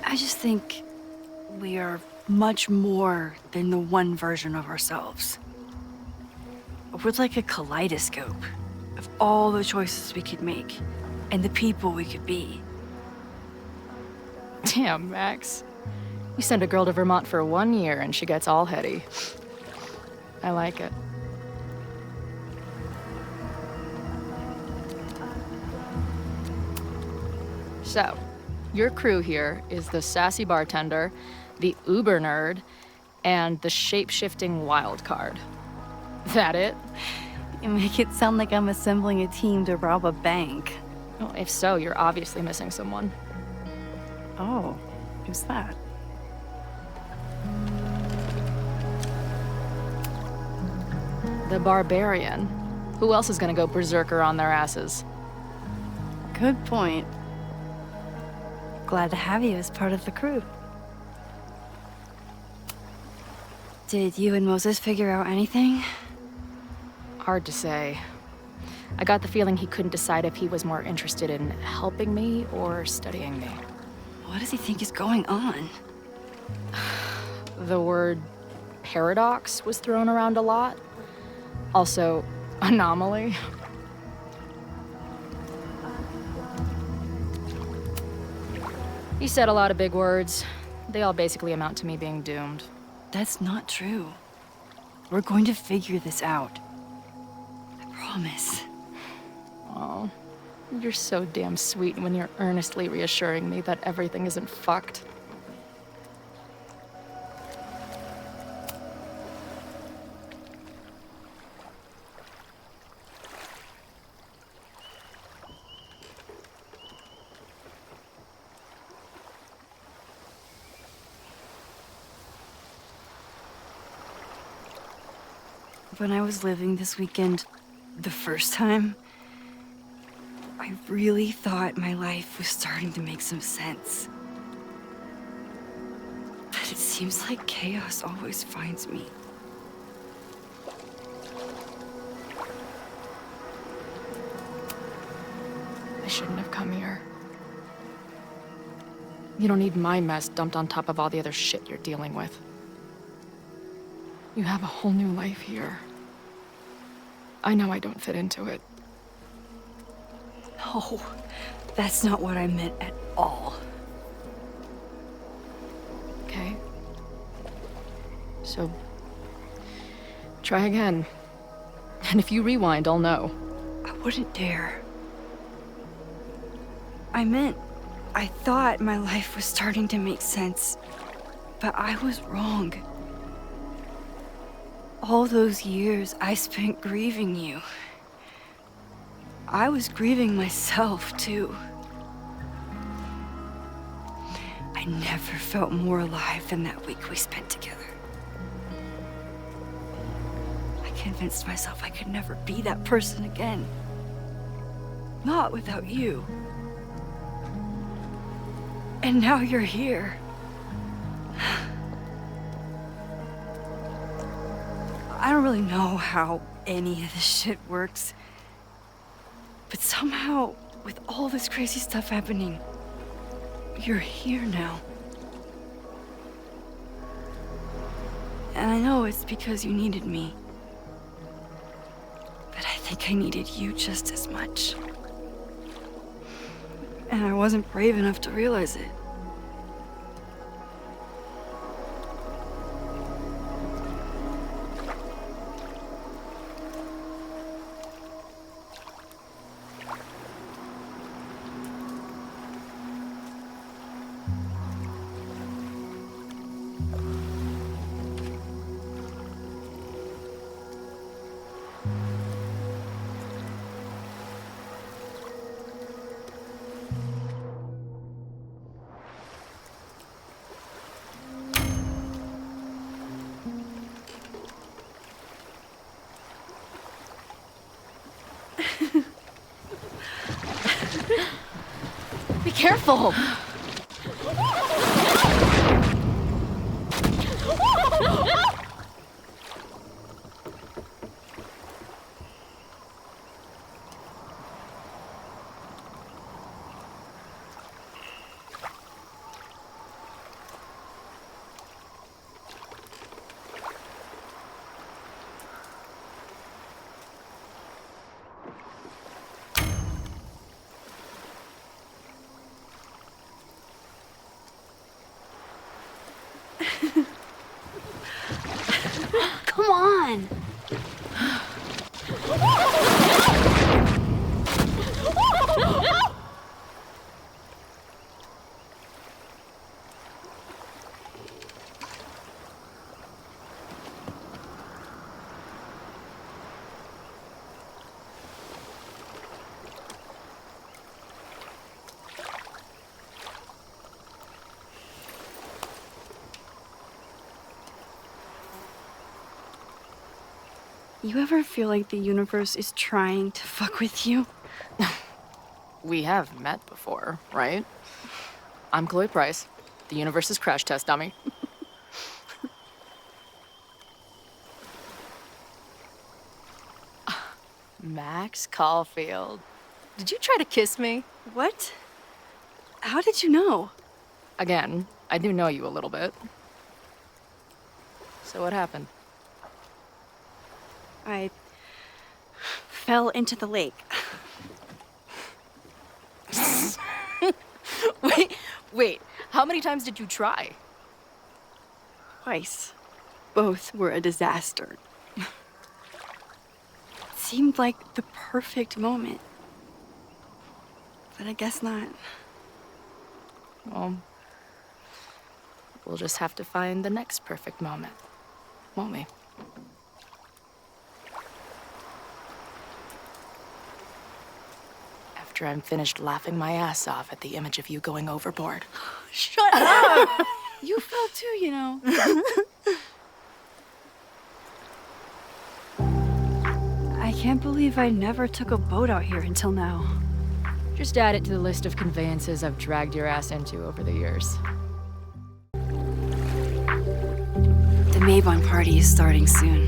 I just think we are much more than the one version of ourselves. We're like a kaleidoscope of all the choices we could make and the people we could be. Damn, Max. You send a girl to Vermont for 1 year and she gets all heady. I like it. So, your crew here is the sassy bartender, the uber nerd, and the shape-shifting wild card. That it? You make it sound like I'm assembling a team to rob a bank. Well, if so, you're obviously missing someone. Oh, who's that? The barbarian. Who else is gonna go berserker on their asses? Good point. Glad to have you as part of the crew. Did you and Moses figure out anything? Hard to say. I got the feeling he couldn't decide if he was more interested in helping me or studying me. What does he think is going on? The word paradox was thrown around a lot. Also, anomaly. He said a lot of big words. They all basically amount to me being doomed. That's not true. We're going to figure this out. I promise. Oh, you're so damn sweet when you're earnestly reassuring me that everything isn't fucked. When I was living this weekend, the first time, I really thought my life was starting to make some sense. But it seems like chaos always finds me. I shouldn't have come here. You don't need my mess dumped on top of all the other shit you're dealing with. You have a whole new life here. I know I don't fit into it. No, that's not what I meant at all. Okay. So, try again. And if you rewind, I'll know. I wouldn't dare. I thought my life was starting to make sense, but I was wrong. All those years I spent grieving you. I was grieving myself, too. I never felt more alive than that week we spent together. I convinced myself I could never be that person again. Not without you. And now you're here. I don't really know how any of this shit works. But somehow, with all this crazy stuff happening, you're here now. And I know it's because you needed me. But I think I needed you just as much. And I wasn't brave enough to realize it. Careful! Come on! You ever feel like the universe is trying to fuck with you? We have met before, right? I'm Chloe Price, the universe's crash test dummy. Max Caulfield. Did you try to kiss me? What? How did you know? Again, I do know you a little bit. So what happened? I fell into the lake. Wait, how many times did you try? Twice. Both were a disaster. It seemed like the perfect moment. But I guess not. Well, we'll just have to find the next perfect moment, won't we? After I'm finished laughing my ass off at the image of you going overboard. Shut up! You fell too, you know. I can't believe I never took a boat out here until now. Just add it to the list of conveyances I've dragged your ass into over the years. The Mabon party is starting soon.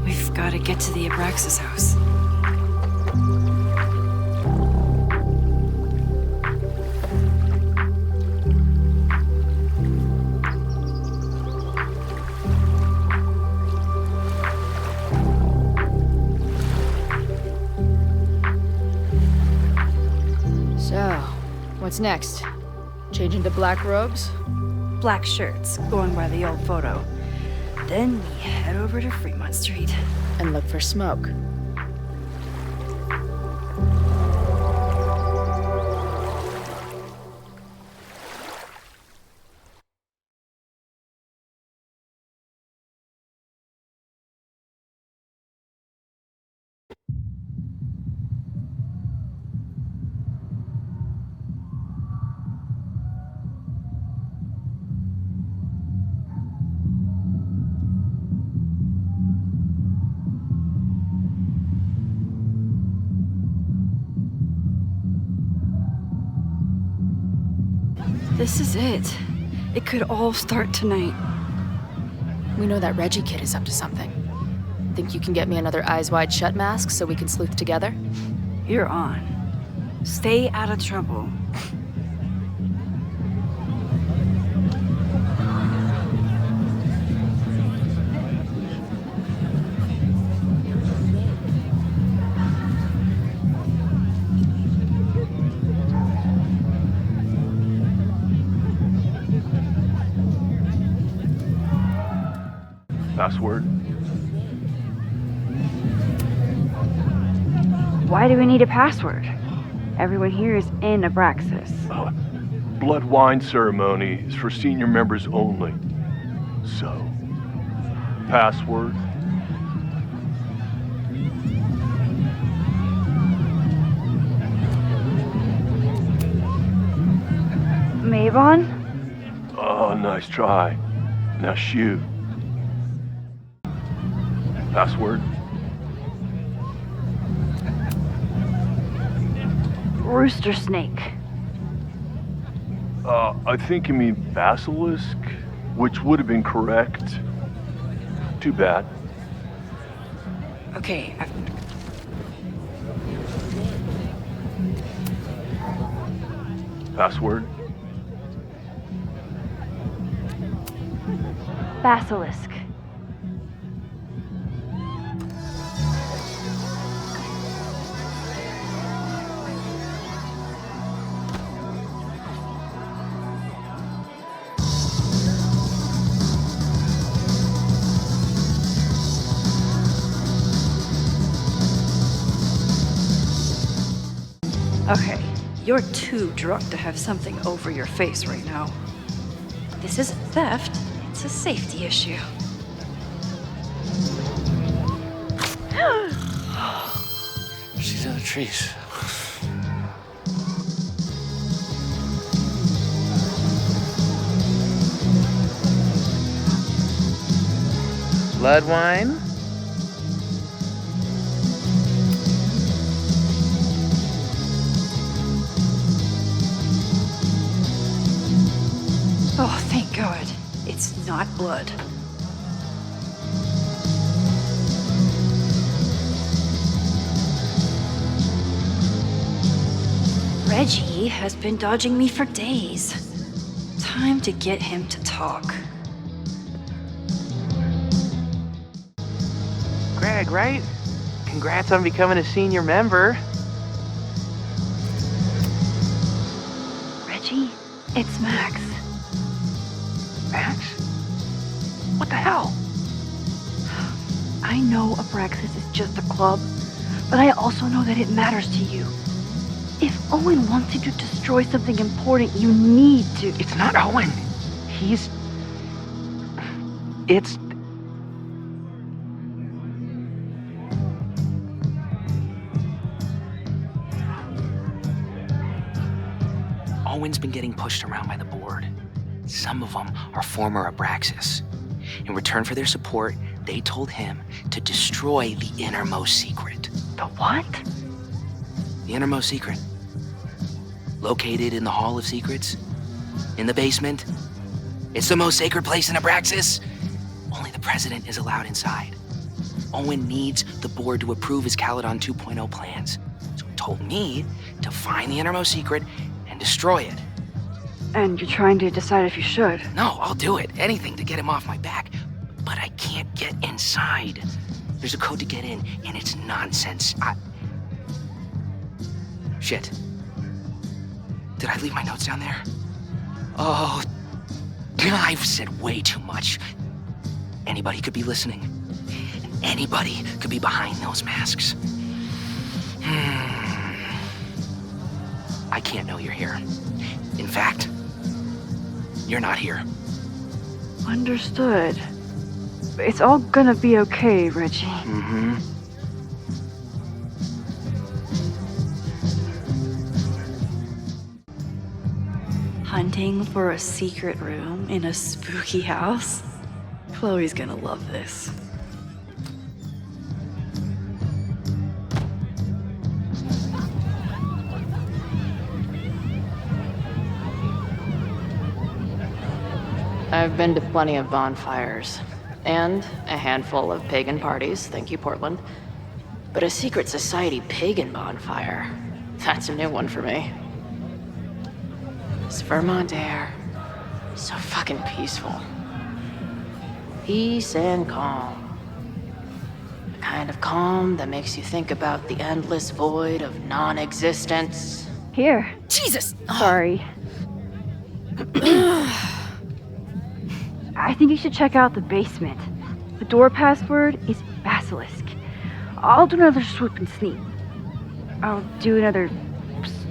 We've got to get to the Abraxas house. So, what's next? Change into black robes? Black shirts, going by the old photo. Then we head over to Fremont Street. And look for smoke. This is it. It could all start tonight. We know that Reggie kid is up to something. Think you can get me another Eyes Wide Shut mask so we can sleuth together? You're on. Stay out of trouble. Password? Why do we need a password? Everyone here is in Abraxas. Blood wine ceremony is for senior members only. So, password? Mabon? Oh, nice try. Now shoot. Password? Rooster Snake. I think you mean basilisk, which would have been correct. Too bad. Okay, Password? Basilisk. Okay, you're too drunk to have something over your face right now. This isn't theft, it's a safety issue. She's in the trees. Blood wine? Oh, thank God. It's not blood. Reggie has been dodging me for days. Time to get him to talk. Greg, right? Congrats on becoming a senior member. Reggie, it's Max. Max? What the hell? I know Abraxas is just a club, but I also know that it matters to you. If Owen wants you to destroy something important, you need to. It's not Owen. It's... Owen's been getting pushed around by the board. Some of them are former Abraxas. In return for their support, they told him to destroy the innermost secret. The what? The innermost secret. Located in the Hall of Secrets. In the basement. It's the most sacred place in Abraxas. Only the president is allowed inside. Owen needs the board to approve his Caladon 2.0 plans. So he told me to find the innermost secret and destroy it. And you're trying to decide if you should. No, I'll do it. Anything to get him off my back. But I can't get inside. There's a code to get in, and it's nonsense. Shit. Did I leave my notes down there? Oh, I've said way too much. Anybody could be listening. Anybody could be behind those masks. I can't know you're here. In fact, you're not here. Understood. It's all gonna be okay, Reggie. Mm-hmm. Hunting for a secret room in a spooky house? Chloe's gonna love this. I've been to plenty of bonfires, and a handful of pagan parties, thank you, Portland. But a secret society pagan bonfire, that's a new one for me. This Vermont air, so fucking peaceful. Peace and calm. The kind of calm that makes you think about the endless void of non-existence. Here. Jesus! Sorry. I think you should check out the basement. The door password is Basilisk. I'll do another swoop and sneak. I'll do another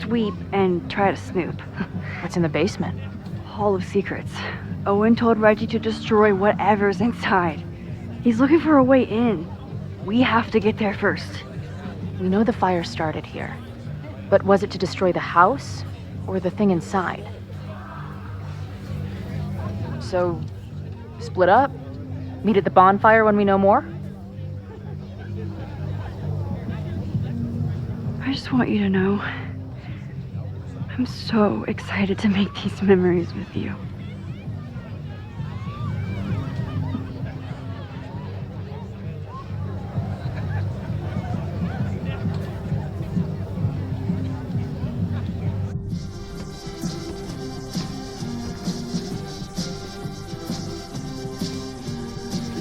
sweep and try to snoop. What's in the basement? Hall of Secrets. Owen told Reggie to destroy whatever's inside. He's looking for a way in. We have to get there first. We know the fire started here. But was it to destroy the house or the thing inside? So, split up? Meet at the bonfire when we know more? I just want you to know, I'm so excited to make these memories with you.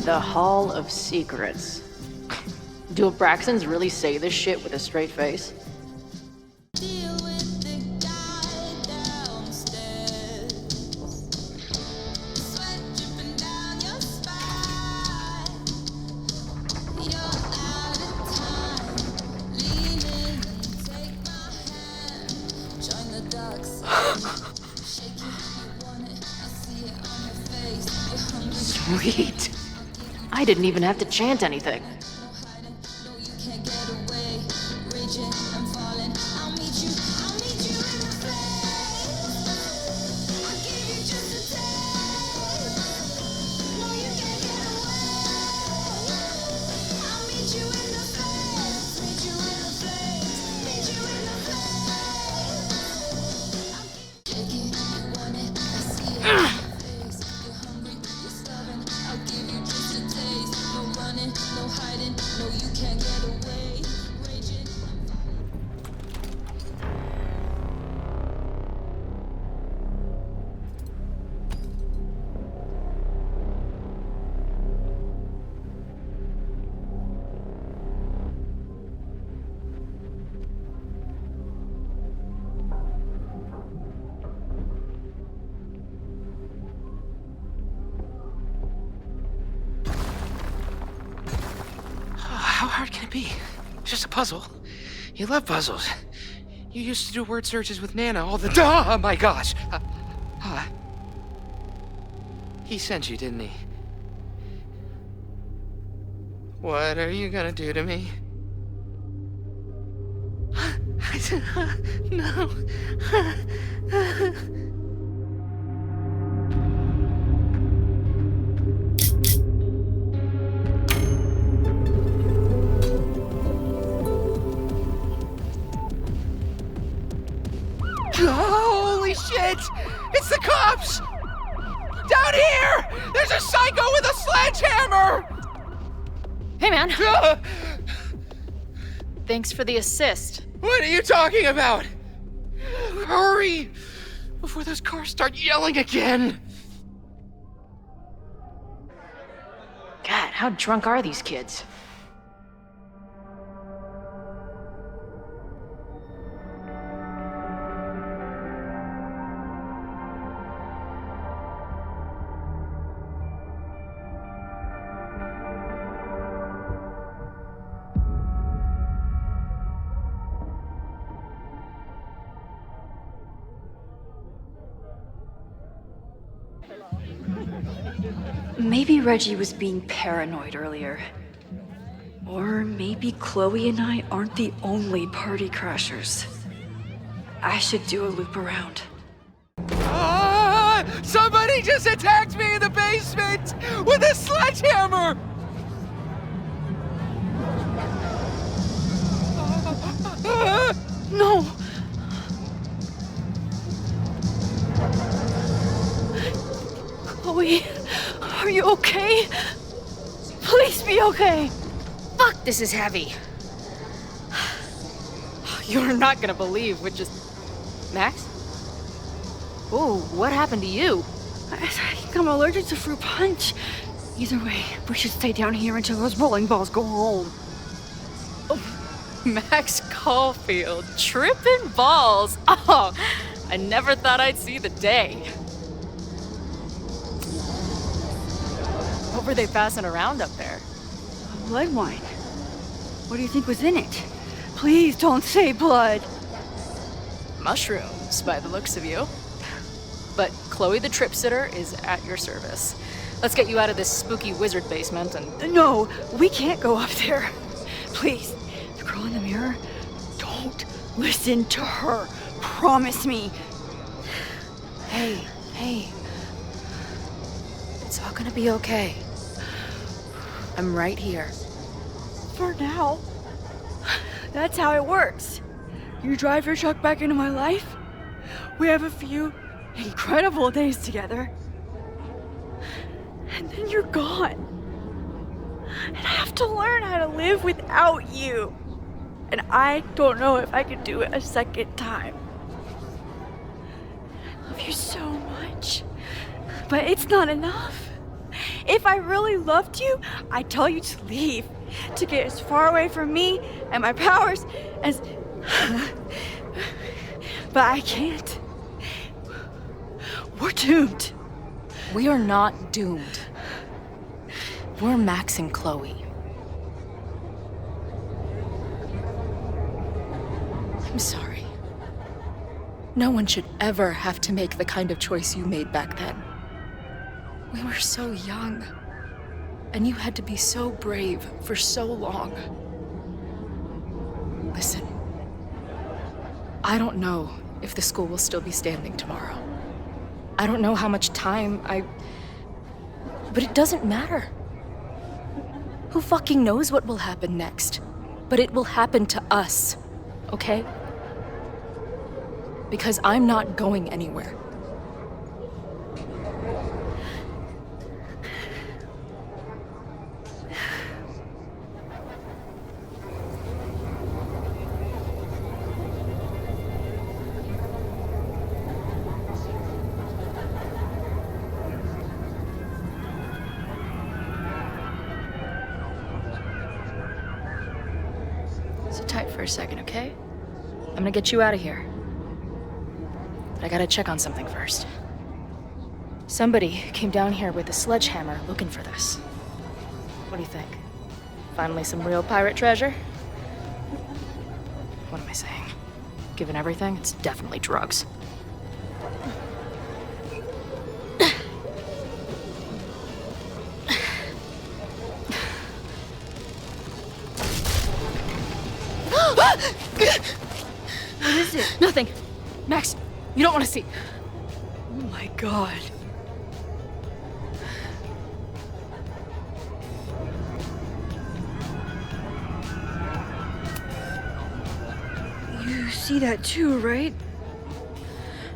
The Hall of Secrets. Do Abraxans really say this shit with a straight face? Sweet. I didn't even have to chant anything. How hard can it be? It's just a puzzle. You love puzzles. You used to do word searches with Nana all the time. Oh my gosh. He sent you, didn't he? What are you gonna do to me? No. Holy shit! It's the cops! Down here! There's a psycho with a sledgehammer! Hey, man. Thanks for the assist. What are you talking about? Hurry! Before those cars start yelling again! God, how drunk are these kids? Maybe Reggie was being paranoid earlier. Or maybe Chloe and I aren't the only party crashers. I should do a loop around. Ah! Somebody just attacked me in the basement with a sledgehammer! No! Chloe, are you okay? Please be okay. Fuck, this is heavy. You're not gonna believe what just... Max? Ooh, what happened to you? I think I'm allergic to fruit punch. Either way, we should stay down here until those bowling balls go home. Max Caulfield, tripping balls. Oh, I never thought I'd see the day. What were they passing around up there? Blood wine. What do you think was in it? Please don't say blood. Mushrooms, by the looks of you. But Chloe the Trip Sitter is at your service. Let's get you out of this spooky wizard basement and... No, we can't go up there. Please, the girl in the mirror, don't listen to her. Promise me. Hey. It's all gonna be okay. I'm right here. For now. That's how it works. You drive your truck back into my life, We have a few incredible days together. And then you're gone. And I have to learn how to live without you. And I don't know if I could do it a second time. I love you so much. But it's not enough. If I really loved you, I'd tell you to leave. To get as far away from me and my powers as... But I can't. We're doomed. We are not doomed. We're Max and Chloe. I'm sorry. No one should ever have to make the kind of choice you made back then. We were so young, and you had to be so brave for so long. Listen, I don't know if the school will still be standing tomorrow. I don't know how much time but it doesn't matter. Who fucking knows what will happen next? But it will happen to us, okay? Because I'm not going anywhere. Sit tight for a second, okay? I'm gonna get you out of here. But I gotta check on something first. Somebody came down here with a sledgehammer looking for this. What do you think? Finally some real pirate treasure? What am I saying? Given everything, it's definitely drugs. What is it? Nothing. Max, you don't want to see. Oh my god. You see that too, right?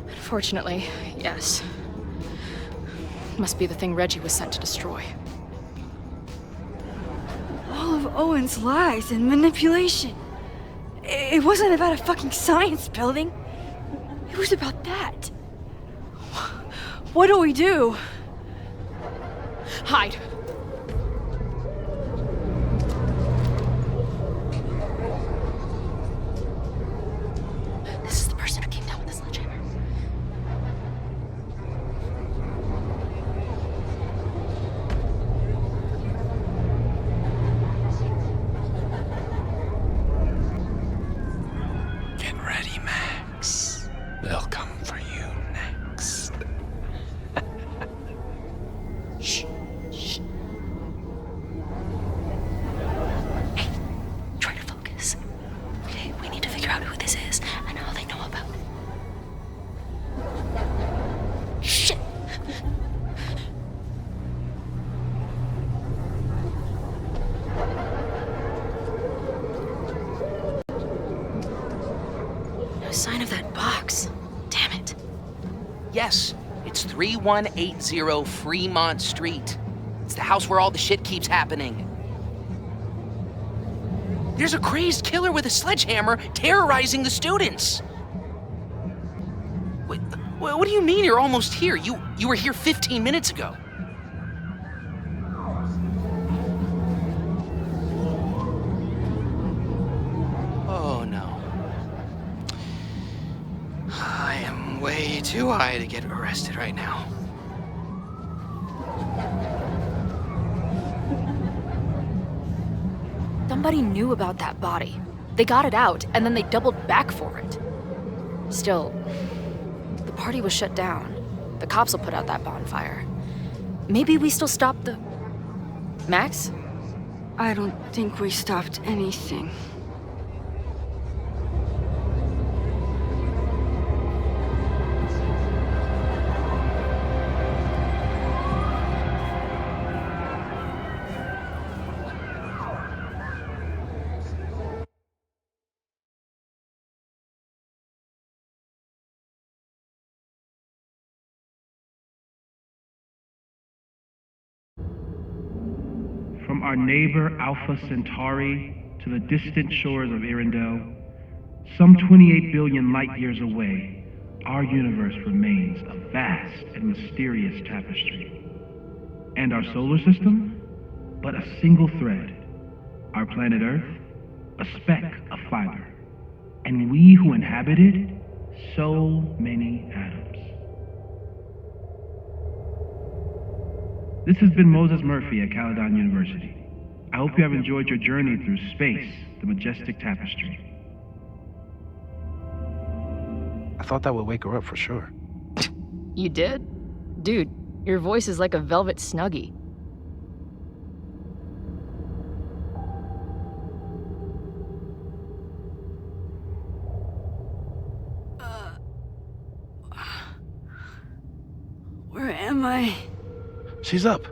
Unfortunately, yes. Must be the thing Reggie was sent to destroy. All of Owen's lies and manipulation. It wasn't about a fucking science building. It was about that. What do we do? Hide. This is the person who came down with the sledgehammer. Get ready, Max. They'll come for you next. Shh. Shh. Hey, try to focus. Okay, we need to figure out who this is and how they know about it. Shit! No sign of that box. Damn it. Yes, it's 3180 Fremont Street. It's the house where all the shit keeps happening. There's a crazed killer with a sledgehammer terrorizing the students. Wait, what do you mean you're almost here? You were here 15 minutes ago. Oh no. I am way too high to get arrested right now. Somebody knew about that body. They got it out, and then they doubled back for it. Still, the party was shut down. The cops will put out that bonfire. Maybe we still stopped the... Max? I don't think we stopped anything. from our neighbor Alpha Centauri to the distant shores of Arendelle, some 28 billion light years away, our universe remains a vast and mysterious tapestry. And our solar system? But a single thread. Our planet Earth? A speck of fiber. And we who inhabit it? So many atoms. This has been Moses Murphy at Caledon University. I hope you have enjoyed your journey through space, the majestic tapestry. I thought that would wake her up for sure. You did? Dude, your voice is like a velvet snuggie. Where am I? She's up.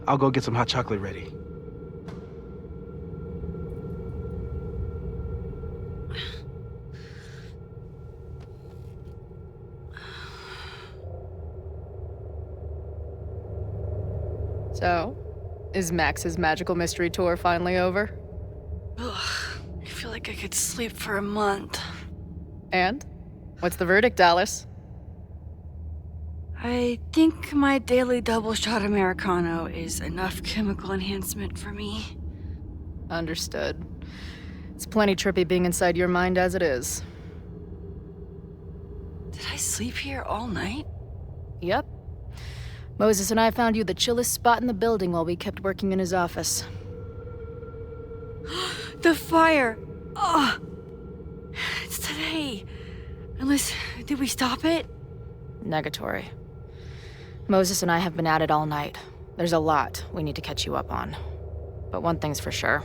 I'll go get some hot chocolate ready. So, is Max's magical mystery tour finally over? Ugh, I feel like I could sleep for a month. And? What's the verdict, Alice? I think my daily double shot Americano is enough chemical enhancement for me. Understood. It's plenty trippy being inside your mind as it is. Did I sleep here all night? Yep. Moses and I found you the chillest spot in the building while we kept working in his office. The fire! Oh! It's today. Unless, did we stop it? Negatory. Moses and I have been at it all night. There's a lot we need to catch you up on. But one thing's for sure.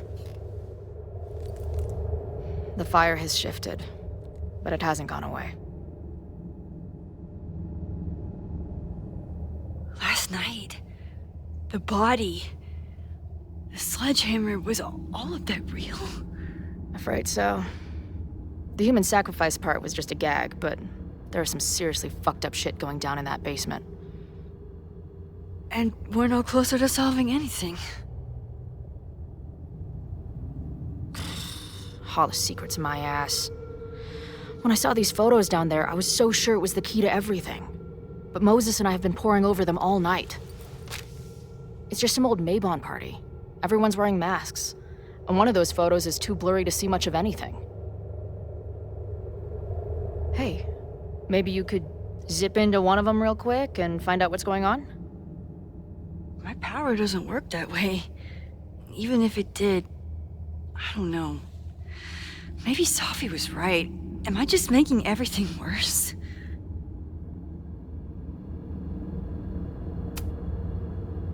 The fire has shifted, but it hasn't gone away. Last night, the body, the sledgehammer, was all of that real? Afraid so. The human sacrifice part was just a gag, but there was some seriously fucked up shit going down in that basement. And we're no closer to solving anything. All the secrets, my ass. When I saw these photos down there, I was so sure it was the key to everything. But Moses and I have been poring over them all night. It's just some old Mabon party. Everyone's wearing masks. And one of those photos is too blurry to see much of anything. Hey, maybe you could zip into one of them real quick and find out what's going on? My power doesn't work that way. Even if it did, I don't know. Maybe Safi was right. Am I just making everything worse?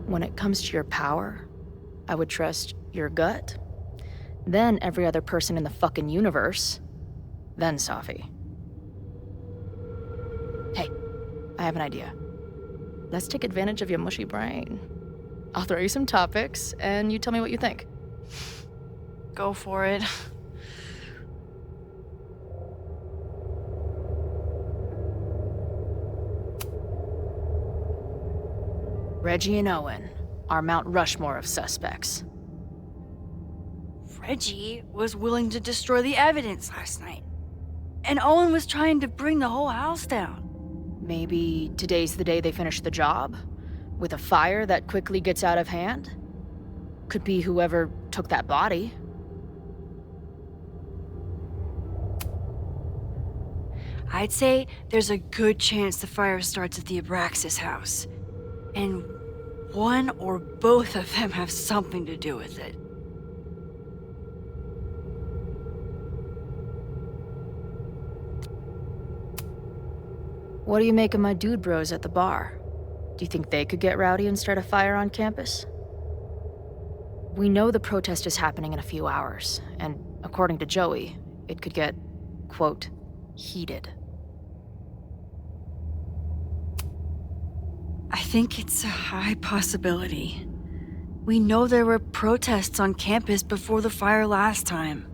When it comes to your power, I would trust your gut, then every other person in the fucking universe, then Safi. Hey, I have an idea. Let's take advantage of your mushy brain. I'll throw you some topics, and you tell me what you think. Go for it. Reggie and Owen are Mount Rushmore of suspects. Reggie was willing to destroy the evidence last night. And Owen was trying to bring the whole house down. Maybe today's the day they finish the job? With a fire that quickly gets out of hand? Could be whoever took that body. I'd say there's a good chance the fire starts at the Abraxas house. And one or both of them have something to do with it. What do you make of my dude bros at the bar? Do you think they could get rowdy and start a fire on campus? We know the protest is happening in a few hours, and according to Joey, it could get, quote, heated. I think it's a high possibility. We know there were protests on campus before the fire last time.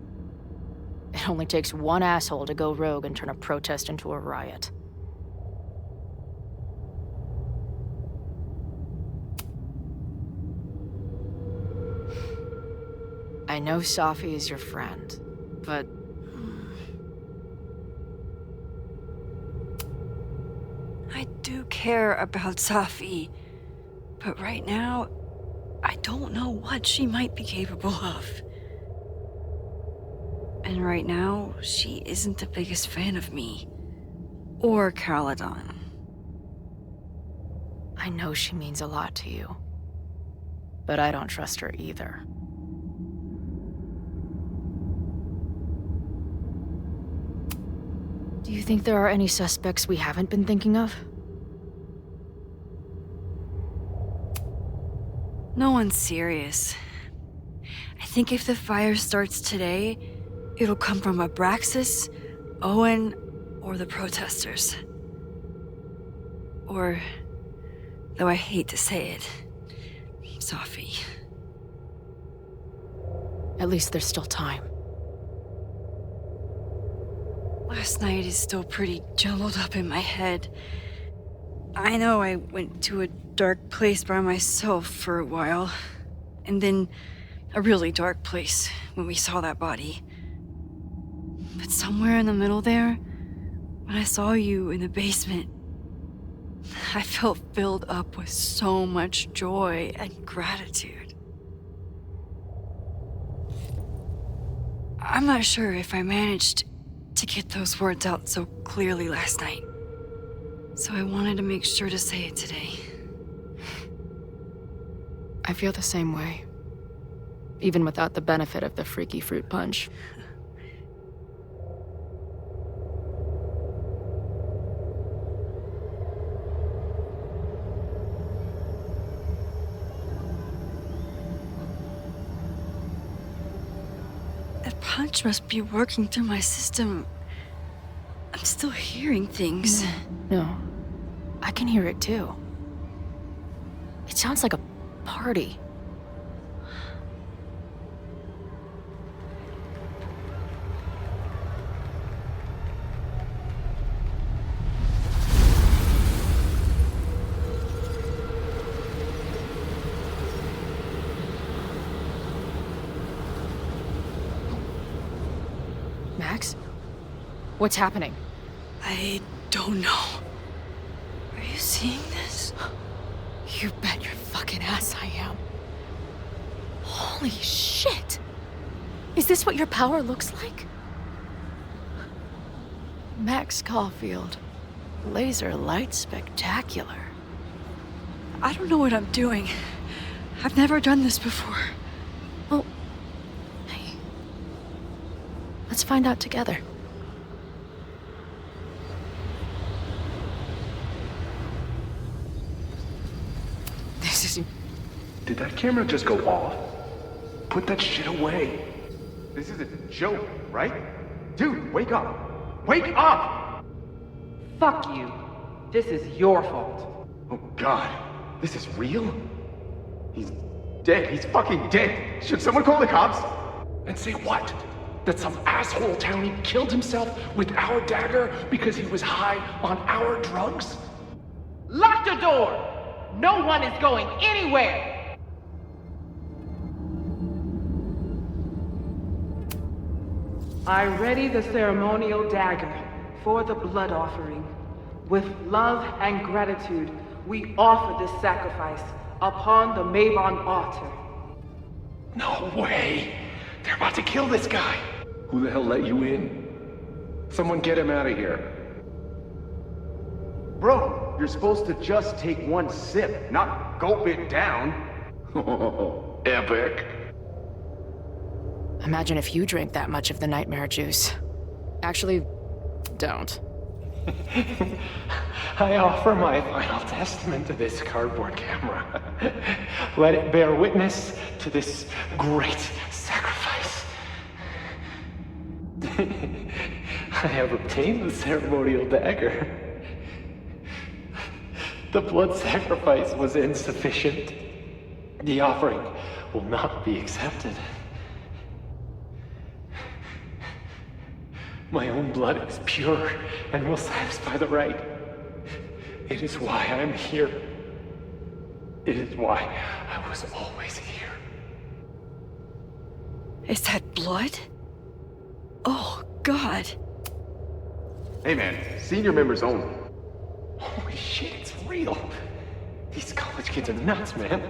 It only takes one asshole to go rogue and turn a protest into a riot. I know Safi is your friend, but... I do care about Safi, but right now, I don't know what she might be capable of. And right now, she isn't the biggest fan of me. Or Caladon. I know she means a lot to you, but I don't trust her either. Do you think there are any suspects we haven't been thinking of? No one's serious. I think if the fire starts today, it'll come from Abraxas, Owen, or the protesters. Or, though I hate to say it, Safi. At least there's still time. Last night is still pretty jumbled up in my head. I know I went to a dark place by myself for a while, and then a really dark place when we saw that body. But somewhere in the middle there, when I saw you in the basement, I felt filled up with so much joy and gratitude. I'm not sure if I managed to get those words out so clearly last night, so I wanted to make sure to say it today. I feel the same way, even without the benefit of the freaky fruit punch. That punch must be working through my system. I'm still hearing things. No, I can hear it too. It sounds like a party. Max? What's happening? I don't know. Are you seeing this? You bet your fucking ass I am. Holy shit! Is this what your power looks like? Max Caulfield. Laser light spectacular. I don't know what I'm doing. I've never done this before. Well, hey. Let's find out together. This is... Did that camera just go off? Put that shit away. This is a joke, right? Dude, wake up! Wake up! Fuck you. This is your fault. Oh god, this is real? He's dead. He's fucking dead. Should someone call the cops? And say what? That some asshole townie killed himself with our dagger because he was high on our drugs? Lock the door! No one is going anywhere! I ready the ceremonial dagger for the blood offering. With love and gratitude, we offer this sacrifice upon the Mabon altar. No way! They're about to kill this guy! Who the hell let you in? Someone get him out of here. Bro, you're supposed to just take one sip, not gulp it down. Oh, epic. Imagine if you drank that much of the nightmare juice. Actually, don't. I offer my final testament to this cardboard camera. Let it bear witness to this great sacrifice. I have obtained the ceremonial dagger. The blood sacrifice was insufficient. The offering will not be accepted. My own blood is pure and will satisfy the rite. It is why I'm here. It is why I was always here. Is that blood? Oh, God. Hey man, senior members only. Holy shit, it's real. These college kids are nuts, man.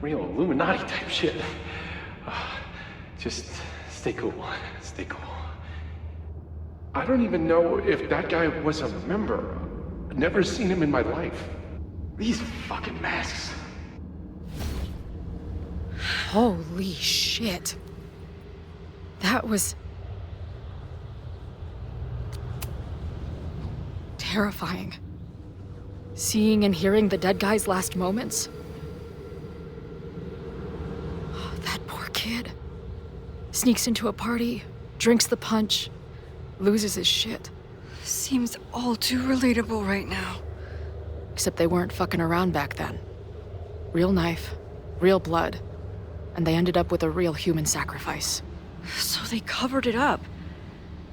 Real Illuminati type shit. Just stay cool. Stay cool. I don't even know if that guy was a member. I've never seen him in my life. These fucking masks. Holy shit. That was... terrifying. Seeing and hearing the dead guy's last moments. That poor kid. Sneaks into a party, drinks the punch, loses his shit. Seems all too relatable right now. Except they weren't fucking around back then. Real knife, real blood, and they ended up with a real human sacrifice. So they covered it up.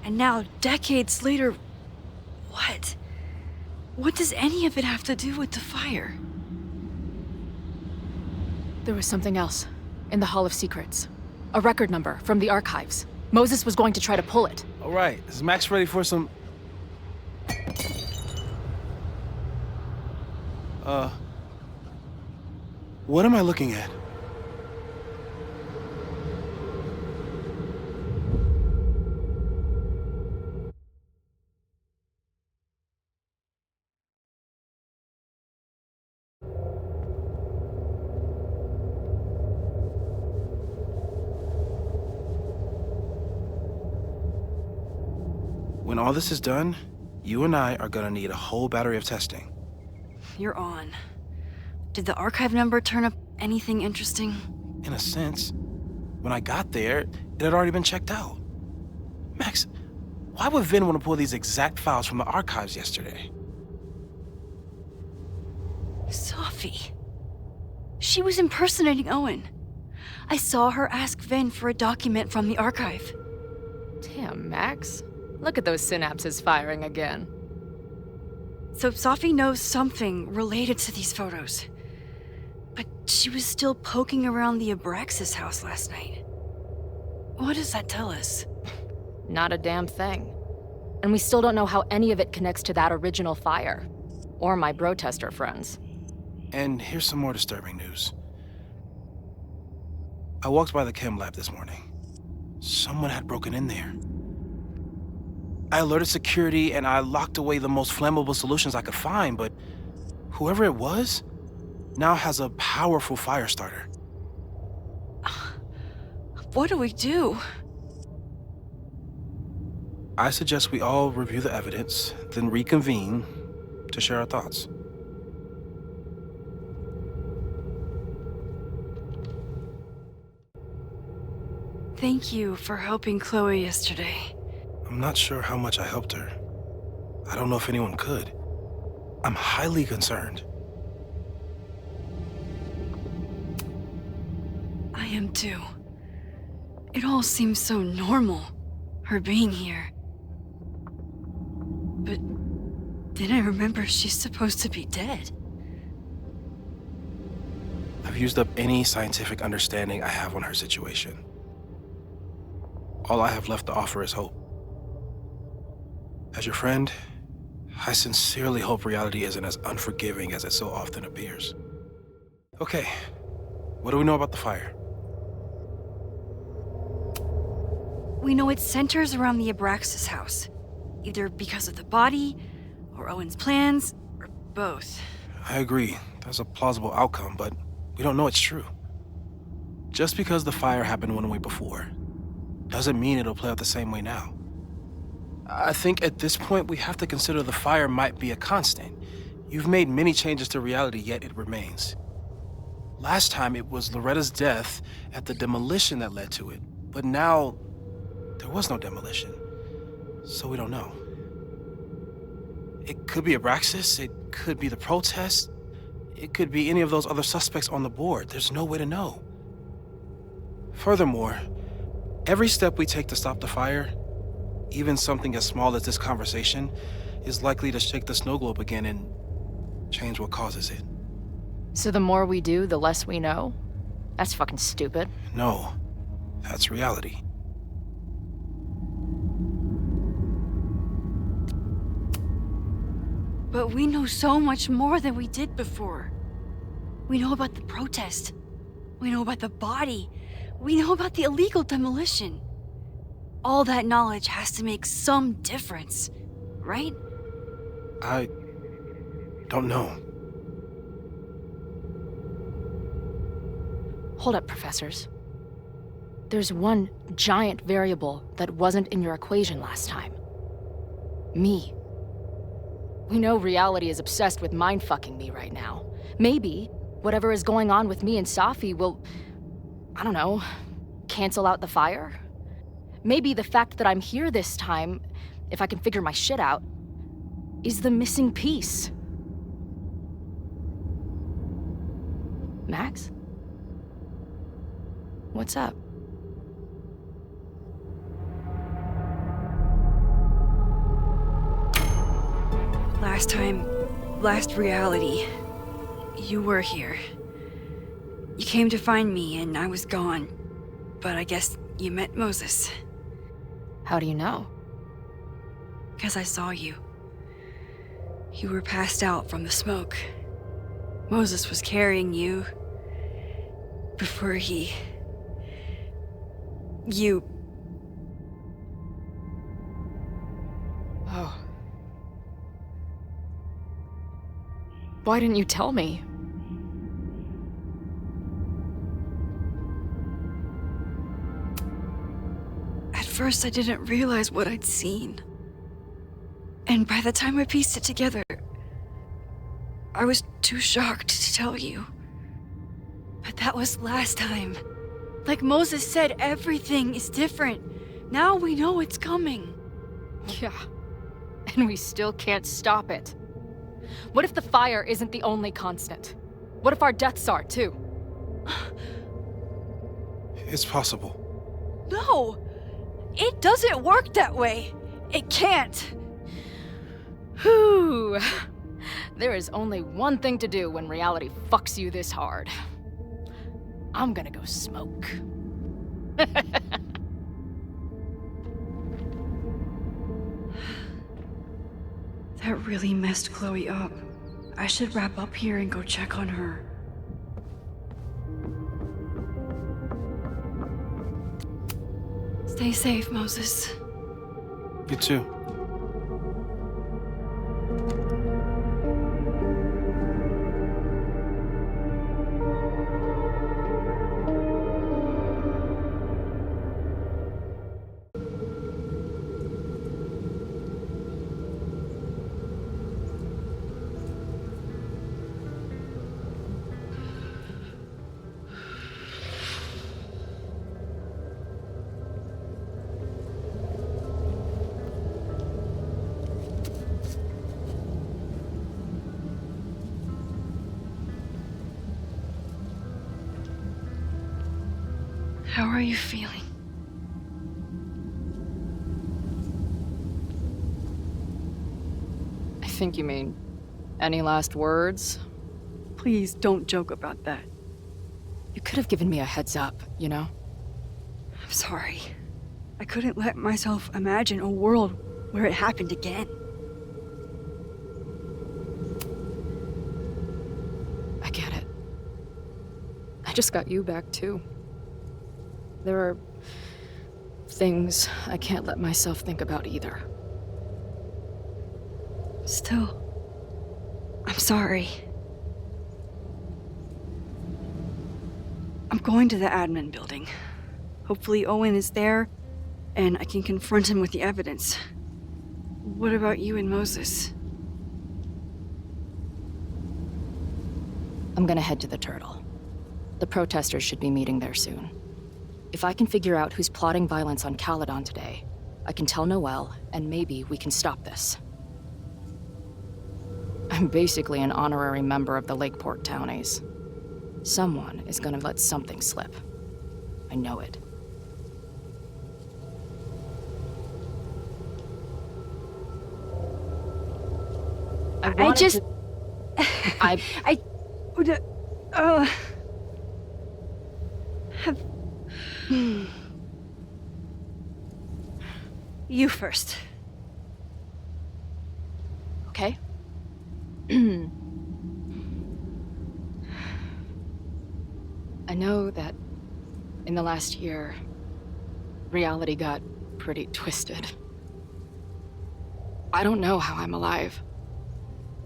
And now, decades later, what? What does any of it have to do with the fire? There was something else in the Hall of Secrets. A record number from the archives. Moses was going to try to pull it. All right, is Max ready for some... What am I looking at? When all this is done, you and I are gonna need a whole battery of testing. You're on. Did the archive number turn up anything interesting? In a sense. When I got there, it had already been checked out. Max, why would Vin want to pull these exact files from the archives yesterday? Safi. She was impersonating Owen. I saw her ask Vin for a document from the archive. Damn, Max. Look at those synapses firing again. So Safi knows something related to these photos. But she was still poking around the Abraxas house last night. What does that tell us? Not a damn thing. And we still don't know how any of it connects to that original fire. Or my bro-tester friends. And here's some more disturbing news. I walked by the chem lab this morning. Someone had broken in there. I alerted security and I locked away the most flammable solutions I could find, but whoever it was now has a powerful fire starter. What do we do? I suggest we all review the evidence, then reconvene to share our thoughts. Thank you for helping Chloe yesterday. I'm not sure how much I helped her. I don't know if anyone could. I'm highly concerned. I am too. It all seems so normal, her being here. But then I remember she's supposed to be dead. I've used up any scientific understanding I have on her situation. All I have left to offer is hope. As your friend, I sincerely hope reality isn't as unforgiving as it so often appears. Okay, what do we know about the fire? We know it centers around the Abraxas house, either because of the body, or Owen's plans, or both. I agree, that's a plausible outcome, but we don't know it's true. Just because the fire happened one way before, doesn't mean it'll play out the same way now. I think at this point we have to consider the fire might be a constant. You've made many changes to reality, yet it remains. Last time it was Loretta's death at the demolition that led to it, but now there was no demolition, so we don't know. It could be Abraxas, it could be the protest, it could be any of those other suspects on the board. There's no way to know. Furthermore, every step we take to stop the fire, even something as small as this conversation, is likely to shake the snow globe again and change what causes it. So the more we do, the less we know? That's fucking stupid. No. That's reality. But we know so much more than we did before. We know about the protest. We know about the body. We know about the illegal demolition. All that knowledge has to make some difference, right? I don't know. Hold up, professors. There's one giant variable that wasn't in your equation last time. Me. We know reality is obsessed with mind-fucking me right now. Maybe whatever is going on with me and Safi will, I don't know, cancel out the fire? Maybe the fact that I'm here this time, if I can figure my shit out, is the missing piece. Max? What's up? Last reality, you were here. You came to find me and I was gone, but I guess you met Moses. How do you know? Because I saw you. You were passed out from the smoke. Moses was carrying you before you... Oh. Why didn't you tell me? At first, I didn't realize what I'd seen. And by the time I pieced it together, I was too shocked to tell you. But that was last time. Like Moses said, everything is different. Now we know it's coming. Yeah. And we still can't stop it. What if the fire isn't the only constant? What if our deaths are, too? It's possible. No! It doesn't work that way! It can't! Whew. There is only one thing to do when reality fucks you this hard. I'm gonna go smoke. That really messed Chloe up. I should wrap up here and go check on her. Stay safe, Moses. You too. How are you feeling? I think you mean, any last words? Please don't joke about that. You could have given me a heads up, you know? I'm sorry. I couldn't let myself imagine a world where it happened again. I get it. I just got you back, too. There are things I can't let myself think about either. Still, I'm sorry. I'm going to the admin building. Hopefully Owen is there, and I can confront him with the evidence. What about you and Moses? I'm gonna head to the Turtle. The protesters should be meeting there soon. If I can figure out who's plotting violence on Caladon today, I can tell Noelle, and maybe we can stop this. I'm basically an honorary member of the Lakeport Townies. Someone is gonna let something slip. I know it. You first. Okay. I know that in the last year, reality got pretty twisted. I don't know how I'm alive.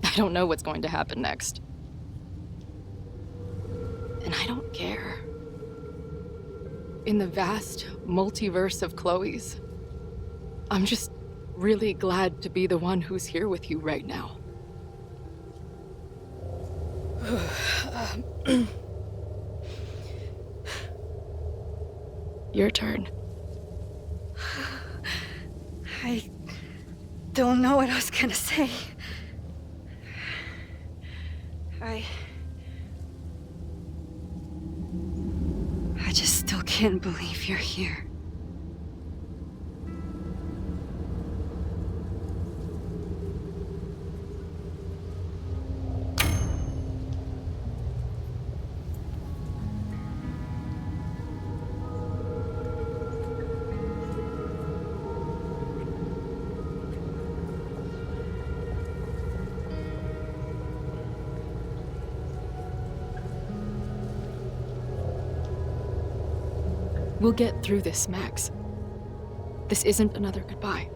I don't know what's going to happen next. And I don't care. In the vast multiverse of Chloe's, I'm just really glad to be the one who's here with you right now. Your turn. I don't know what I was gonna say. I just still can't believe you're here. We'll get through this, Max. This isn't another goodbye.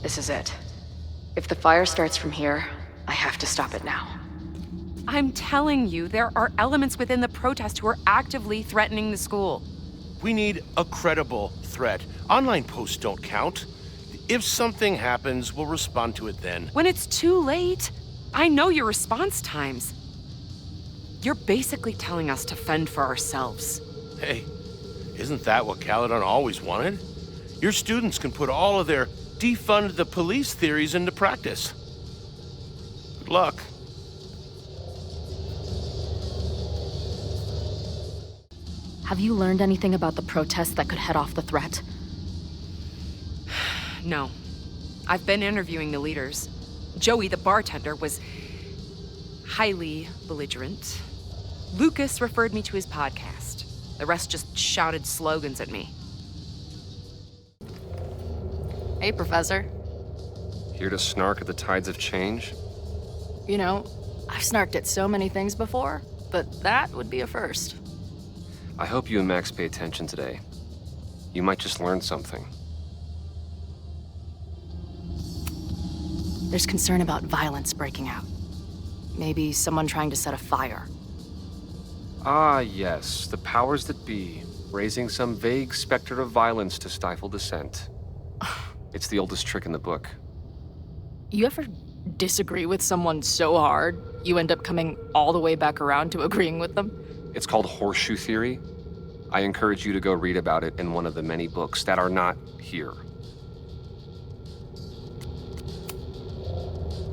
This is it. If the fire starts from here, I have to stop it now. I'm telling you, there are elements within the protest who are actively threatening the school. We need a credible threat. Online posts don't count. If something happens, we'll respond to it then. When it's too late, I know your response times. You're basically telling us to fend for ourselves. Hey, isn't that what Caladon always wanted? Your students can put all of their defund the police theories into practice. Good luck. Have you learned anything about the protest that could head off the threat? No. I've been interviewing the leaders. Joey, the bartender, was highly belligerent. Lucas referred me to his podcast. The rest just shouted slogans at me. Hey, Professor. Here to snark at the tides of change? You know, I've snarked at so many things before, but that would be a first. I hope you and Max pay attention today. You might just learn something. There's concern about violence breaking out. Maybe someone trying to set a fire. Ah, yes, the powers that be, raising some vague specter of violence to stifle dissent. It's the oldest trick in the book. You ever disagree with someone so hard, you end up coming all the way back around to agreeing with them? It's called horseshoe theory. I encourage you to go read about it in one of the many books that are not here.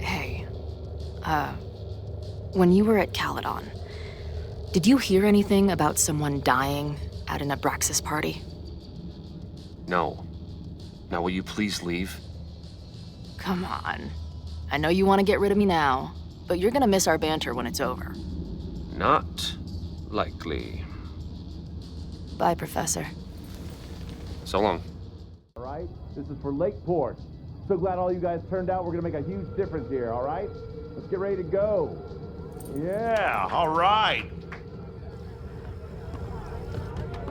Hey, when you were at Caladon, did you hear anything about someone dying at an Abraxas party? No. Now will you please leave? Come on. I know you want to get rid of me now, but you're gonna miss our banter when it's over. Not likely. Bye, Professor. So long. All right? This is for Lakeport. So glad all you guys turned out. We're gonna make a huge difference here, all right? Let's get ready to go. Yeah, all right.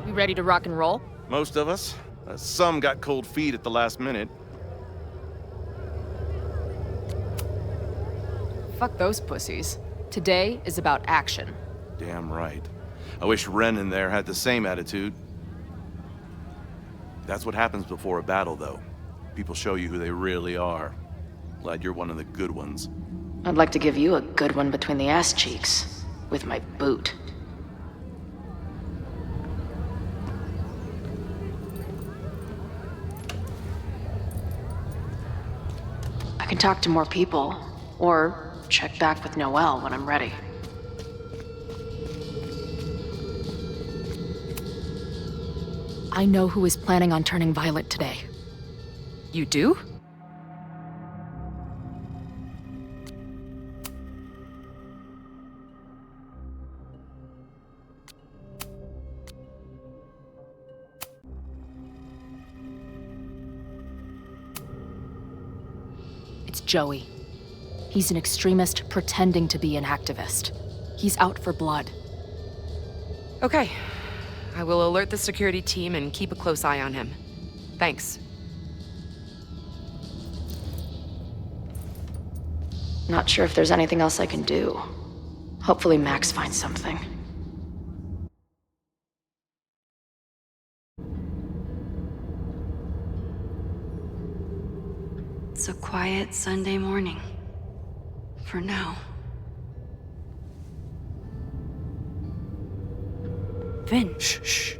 You ready to rock and roll? Most of us. Some got cold feet at the last minute. Fuck those pussies. Today is about action. Damn right. I wish Ren in there had the same attitude. That's what happens before a battle, though. People show you who they really are. Glad you're one of the good ones. I'd like to give you a good one between the ass cheeks with my boot. I can talk to more people, Or check back with Noelle when I'm ready. I know who is planning on turning violent today. You do? It's Joey. He's an extremist pretending to be an activist. He's out for blood. Okay. I will alert the security team and keep a close eye on him. Thanks. Not sure if there's anything else I can do. Hopefully Max finds something. It's a quiet Sunday morning. For now. Vin. Shh.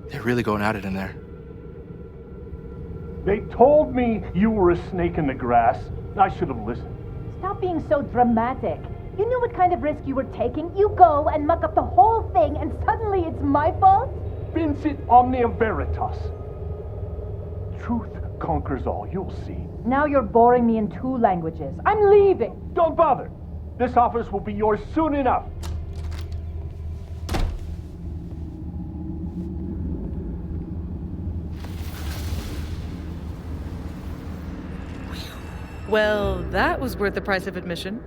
They're really going at it in there. They told me you were a snake in the grass. I should have listened. Stop being so dramatic. You knew what kind of risk you were taking. You go and muck up the whole thing, and suddenly it's my fault? Vincit omnia veritas. Truth conquers all, you'll see. Now you're boring me in 2 languages. I'm leaving. Don't bother. This office will be yours soon enough. Well, that was worth the price of admission.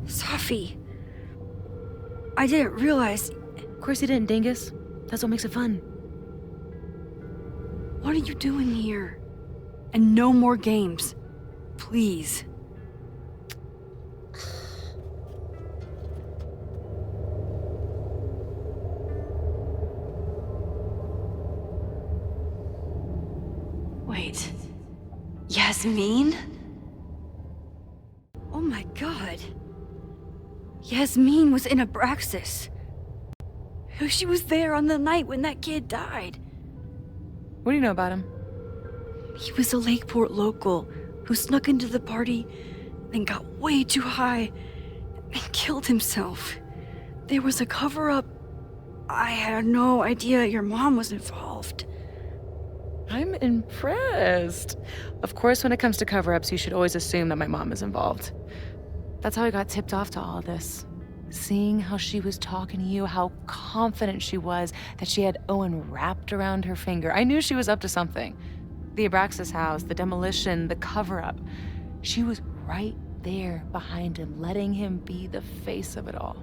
Safi. I didn't realize... Of course you didn't, dingus. That's what makes it fun. What are you doing here? And no more games. Please. Wait. Yasmin? Oh my god. Yasmin was in Abraxas. She was there on the night when that kid died. What do you know about him? He was a Lakeport local who snuck into the party, then got way too high and killed himself. There was a cover-up. I had no idea your mom was involved. I'm impressed. Of course, when it comes to cover-ups, you should always assume that my mom is involved. That's how I got tipped off to all of this. Seeing how she was talking to you, how confident she was that she had Owen wrapped around her finger. I knew she was up to something. The Abraxas house, the demolition, the cover-up. She was right there behind him, letting him be the face of it all.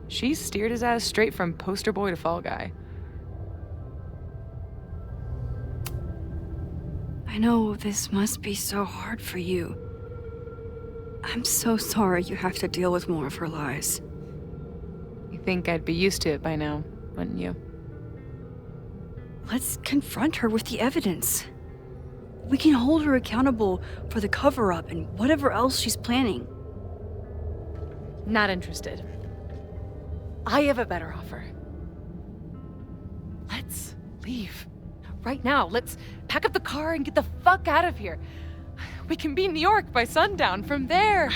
She steered his ass straight from poster boy to fall guy. I know this must be so hard for you. I'm so sorry you have to deal with more of her lies. You think I'd be used to it by now, wouldn't you? Let's confront her with the evidence. We can hold her accountable for the cover-up and whatever else she's planning. Not interested. I have a better offer. Let's leave. Right now, let's pack up the car and get the fuck out of here. We can be in New York by sundown. From there,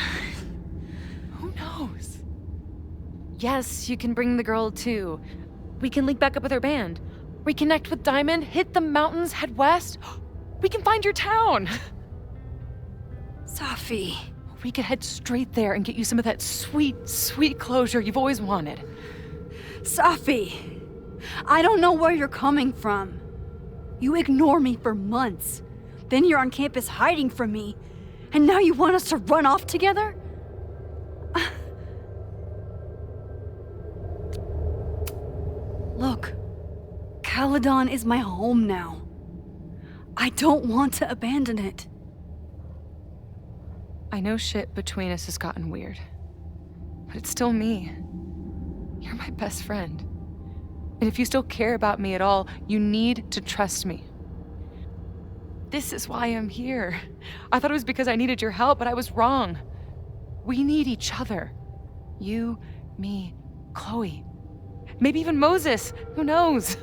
who knows? Yes, you can bring the girl too. We can link back up with her band. Reconnect with Diamond, hit the mountains, head west. We can find your town. Safi. We could head straight there and get you some of that sweet, sweet closure you've always wanted. Safi, I don't know where you're coming from. You ignore me for months. Then you're on campus hiding from me. And now you want us to run off together? Look, Caladon is my home now. I don't want to abandon it. I know shit between us has gotten weird. But it's still me. You're my best friend. And if you still care about me at all, you need to trust me. This is why I'm here. I thought it was because I needed your help, but I was wrong. We need each other. You, me, Chloe. Maybe even Moses. Who knows?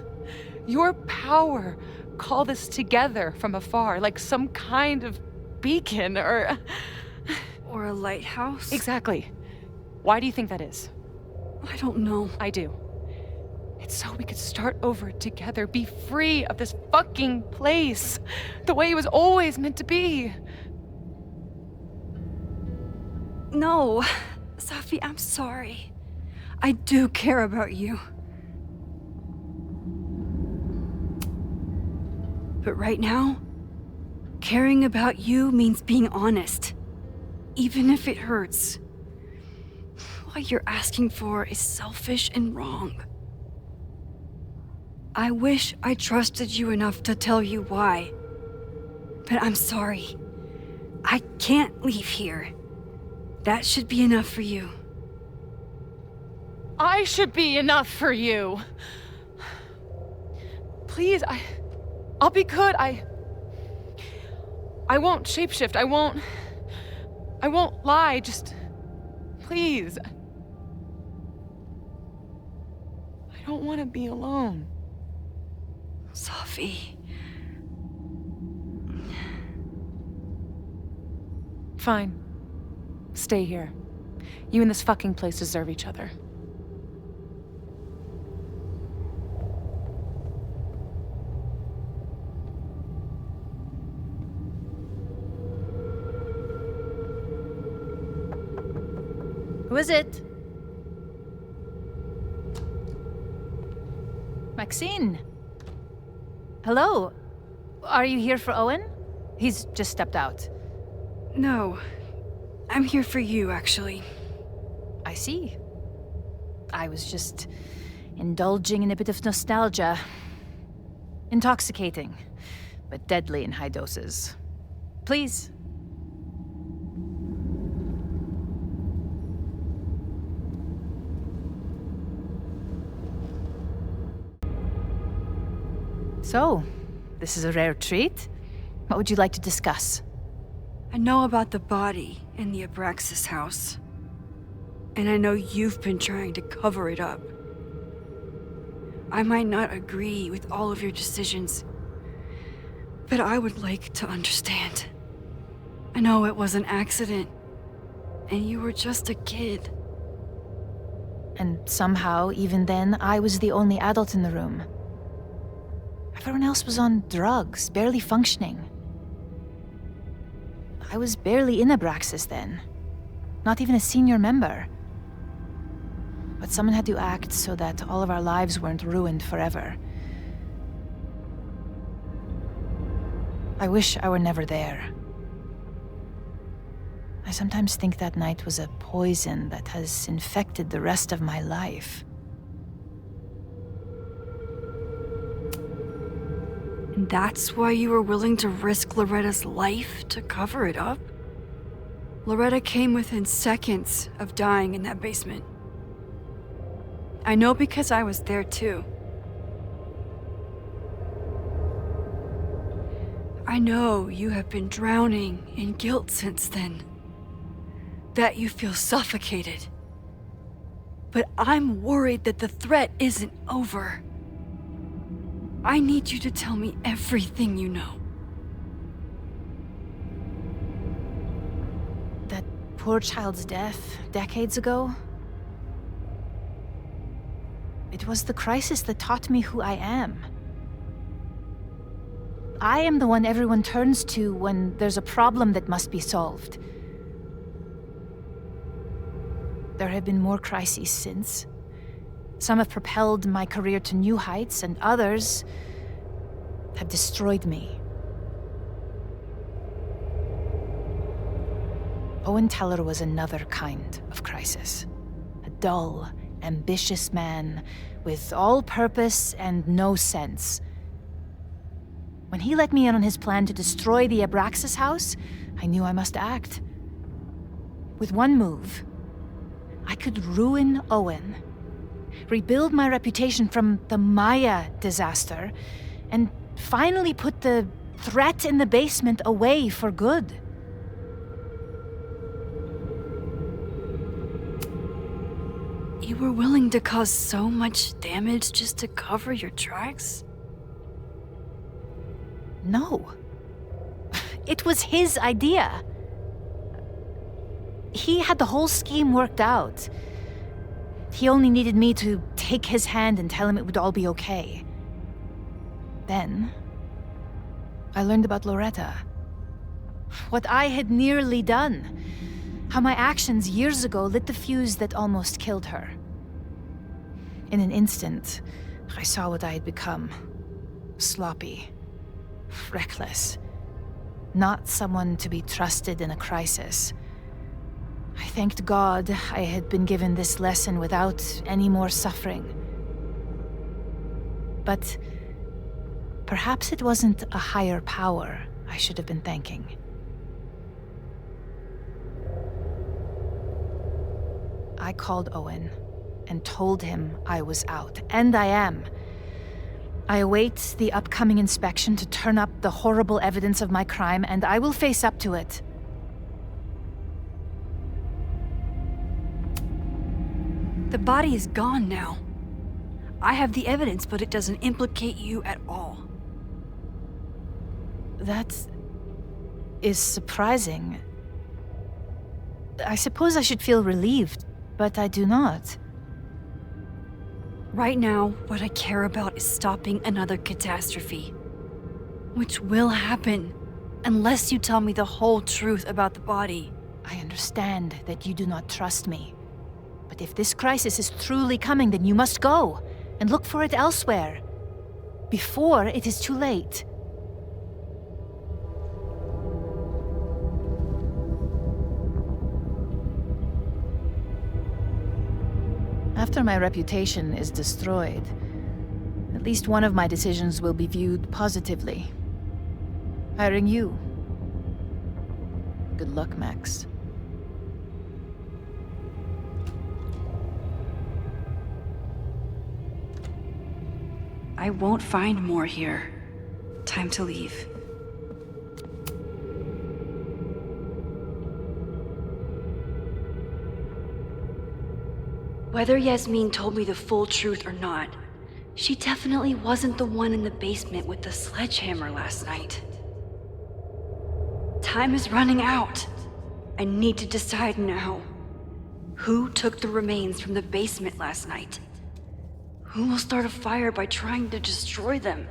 Your power call this together from afar, like some kind of beacon or a lighthouse? Exactly. Why do you think that is? I don't know. I do. It's so we could start over together, be free of this fucking place, the way it was always meant to be. No, Safi, I'm sorry. I do care about you. But right now, caring about you means being honest, even if it hurts. What you're asking for is selfish and wrong. I wish I trusted you enough to tell you why. But I'm sorry. I can't leave here. That should be enough for you. I should be enough for you. Please, I'll be good. I won't shapeshift. I won't lie. Just, please. I don't want to be alone. Safi. Fine. Stay here. You and this fucking place deserve each other. Who is it? Maxine. Hello. Are you here for Owen? He's just stepped out. No. I'm here for you, actually. I see. I was just indulging in a bit of nostalgia. Intoxicating, but deadly in high doses. Please. So, this is a rare treat. What would you like to discuss? I know about the body in the Abraxas house. And I know you've been trying to cover it up. I might not agree with all of your decisions, but I would like to understand. I know it was an accident, and you were just a kid. And somehow, even then, I was the only adult in the room. Everyone else was on drugs, barely functioning. I was barely in Abraxas then. Not even a senior member. But someone had to act so that all of our lives weren't ruined forever. I wish I were never there. I sometimes think that night was a poison that has infected the rest of my life. And that's why you were willing to risk Loretta's life to cover it up? Loretta came within seconds of dying in that basement. I know because I was there too. I know you have been drowning in guilt since then. That you feel suffocated. But I'm worried that the threat isn't over. I need you to tell me everything you know. That poor child's death decades ago? It was the crisis that taught me who I am. I am the one everyone turns to when there's a problem that must be solved. There have been more crises since. Some have propelled my career to new heights, and others have destroyed me. Owen Teller was another kind of crisis. A dull, ambitious man with all purpose and no sense. When he let me in on his plan to destroy the Abraxas house, I knew I must act. With one move, I could ruin Owen, rebuild my reputation from the Maya disaster, and finally put the threat in the basement away for good. You were willing to cause so much damage just to cover your tracks? No. It was his idea. He had the whole scheme worked out. He only needed me to take his hand and tell him it would all be okay. Then, I learned about Loretta. What I had nearly done. How my actions years ago lit the fuse that almost killed her. In an instant, I saw what I had become. Sloppy. Reckless. Not someone to be trusted in a crisis. I thanked God I had been given this lesson without any more suffering. But perhaps it wasn't a higher power I should have been thanking. I called Owen and told him I was out, and I am. I await the upcoming inspection to turn up the horrible evidence of my crime, and I will face up to it. The body is gone now. I have the evidence, but it doesn't implicate you at all. That is surprising. I suppose I should feel relieved, but I do not. Right now, what I care about is stopping another catastrophe. Which will happen, unless you tell me the whole truth about the body. I understand that you do not trust me. But if this crisis is truly coming, then you must go and look for it elsewhere. Before it is too late. After my reputation is destroyed, at least one of my decisions will be viewed positively. Hiring you. Good luck, Max. I won't find more here. Time to leave. Whether Yasmin told me the full truth or not, she definitely wasn't the one in the basement with the sledgehammer last night. Time is running out. I need to decide now. Who took the remains from the basement last night? Who will start a fire by trying to destroy them?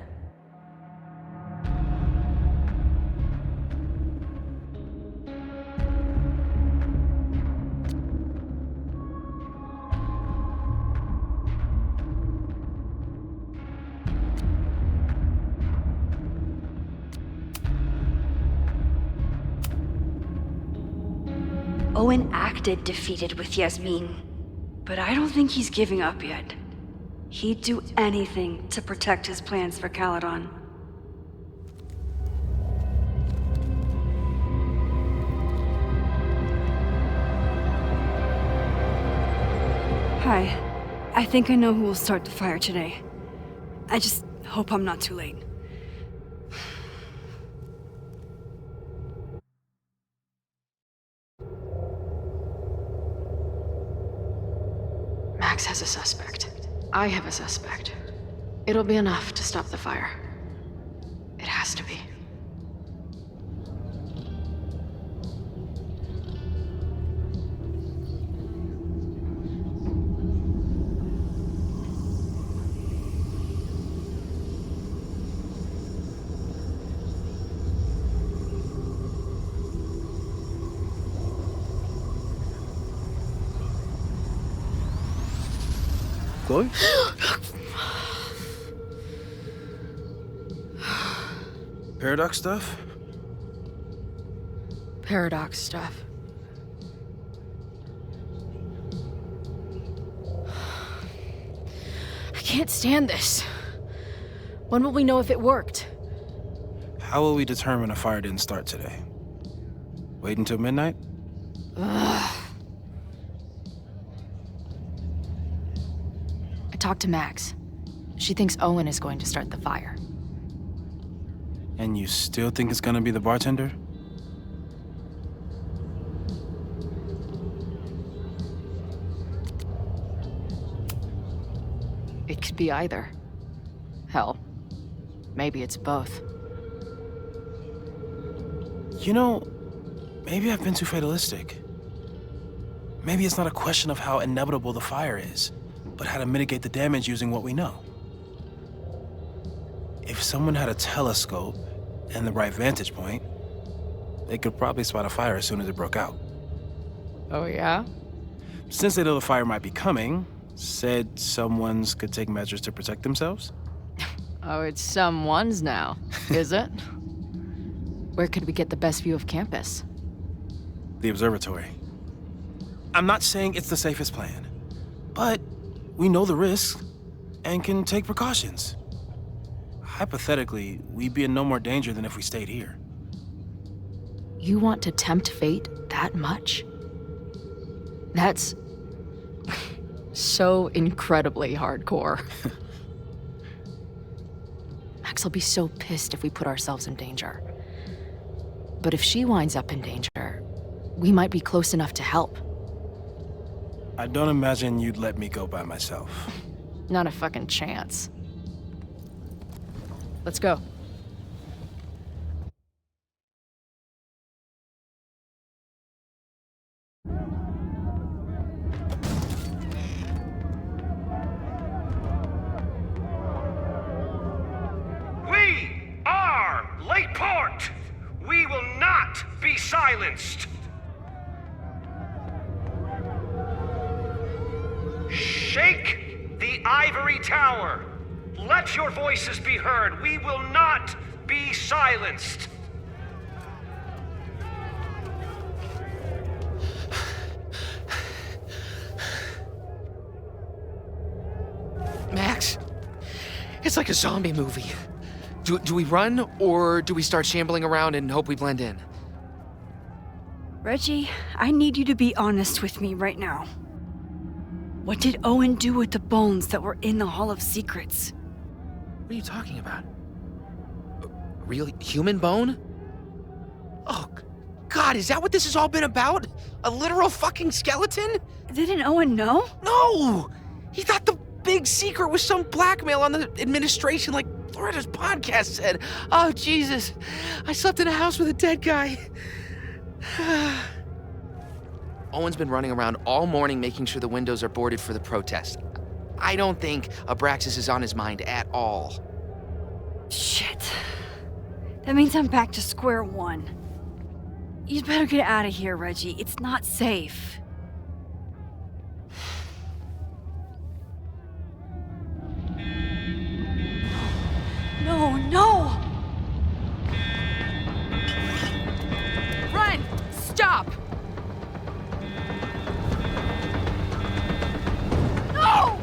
Owen acted defeated with Yasmin, but I don't think he's giving up yet. He'd do anything to protect his plans for Caladon. Hi. I think I know who will start the fire today. I just hope I'm not too late. Max has a suspect. I have a suspect. It'll be enough to stop the fire. It has to be. Chloe? Paradox stuff? Paradox stuff. I can't stand this. When will we know if it worked? How will we determine a fire didn't start today? Wait until midnight? Ugh. I talked to Max. She thinks Owen is going to start the fire. And you still think it's gonna be the bartender? It could be either. Hell, maybe it's both. You know, maybe I've been too fatalistic. Maybe it's not a question of how inevitable the fire is, but how to mitigate the damage using what we know. If someone had a telescope and the right vantage point, they could probably spot a fire as soon as it broke out. Oh, yeah? Since they know the fire might be coming, said someone's could take measures to protect themselves? Oh, it's someone's now, is it? Where could we get the best view of campus? The observatory. I'm not saying it's the safest plan, but we know the risks and can take precautions. Hypothetically, we'd be in no more danger than if we stayed here. You want to tempt fate that much? That's so incredibly hardcore. Max will be so pissed if we put ourselves in danger. But if she winds up in danger, we might be close enough to help. I don't imagine you'd let me go by myself. Not a fucking chance. Let's go. We are Lakeport! We will not be silenced! Shake the ivory tower! Let your voices be heard! We will not be silenced! Max, it's like a zombie movie. Do we run, or do we start shambling around and hope we blend in? Reggie, I need you to be honest with me right now. What did Owen do with the bones that were in the Hall of Secrets? What are you talking about? A real human bone? Oh, God, is that what this has all been about? A literal fucking skeleton? Didn't Owen know? No! He thought the big secret was some blackmail on the administration, like Loretta's podcast said. Oh, Jesus. I slept in a house with a dead guy. Owen's been running around all morning making sure the windows are boarded for the protest. I don't think Abraxas is on his mind at all. Shit. That means I'm back to square one. You'd better get out of here, Reggie. It's not safe. No, no! Run! Stop! No!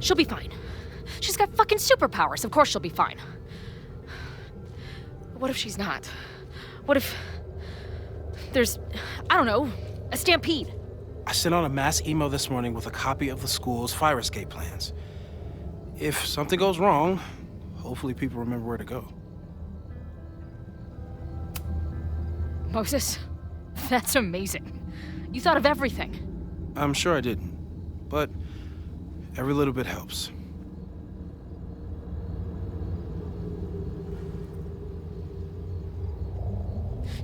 She'll be fine. She's got fucking superpowers. Of course she'll be fine. What if she's not? What if there's, I don't know, a stampede? I sent out a mass email this morning with a copy of the school's fire escape plans. If something goes wrong, hopefully people remember where to go. Moses, that's amazing. You thought of everything. I'm sure I didn't, but every little bit helps.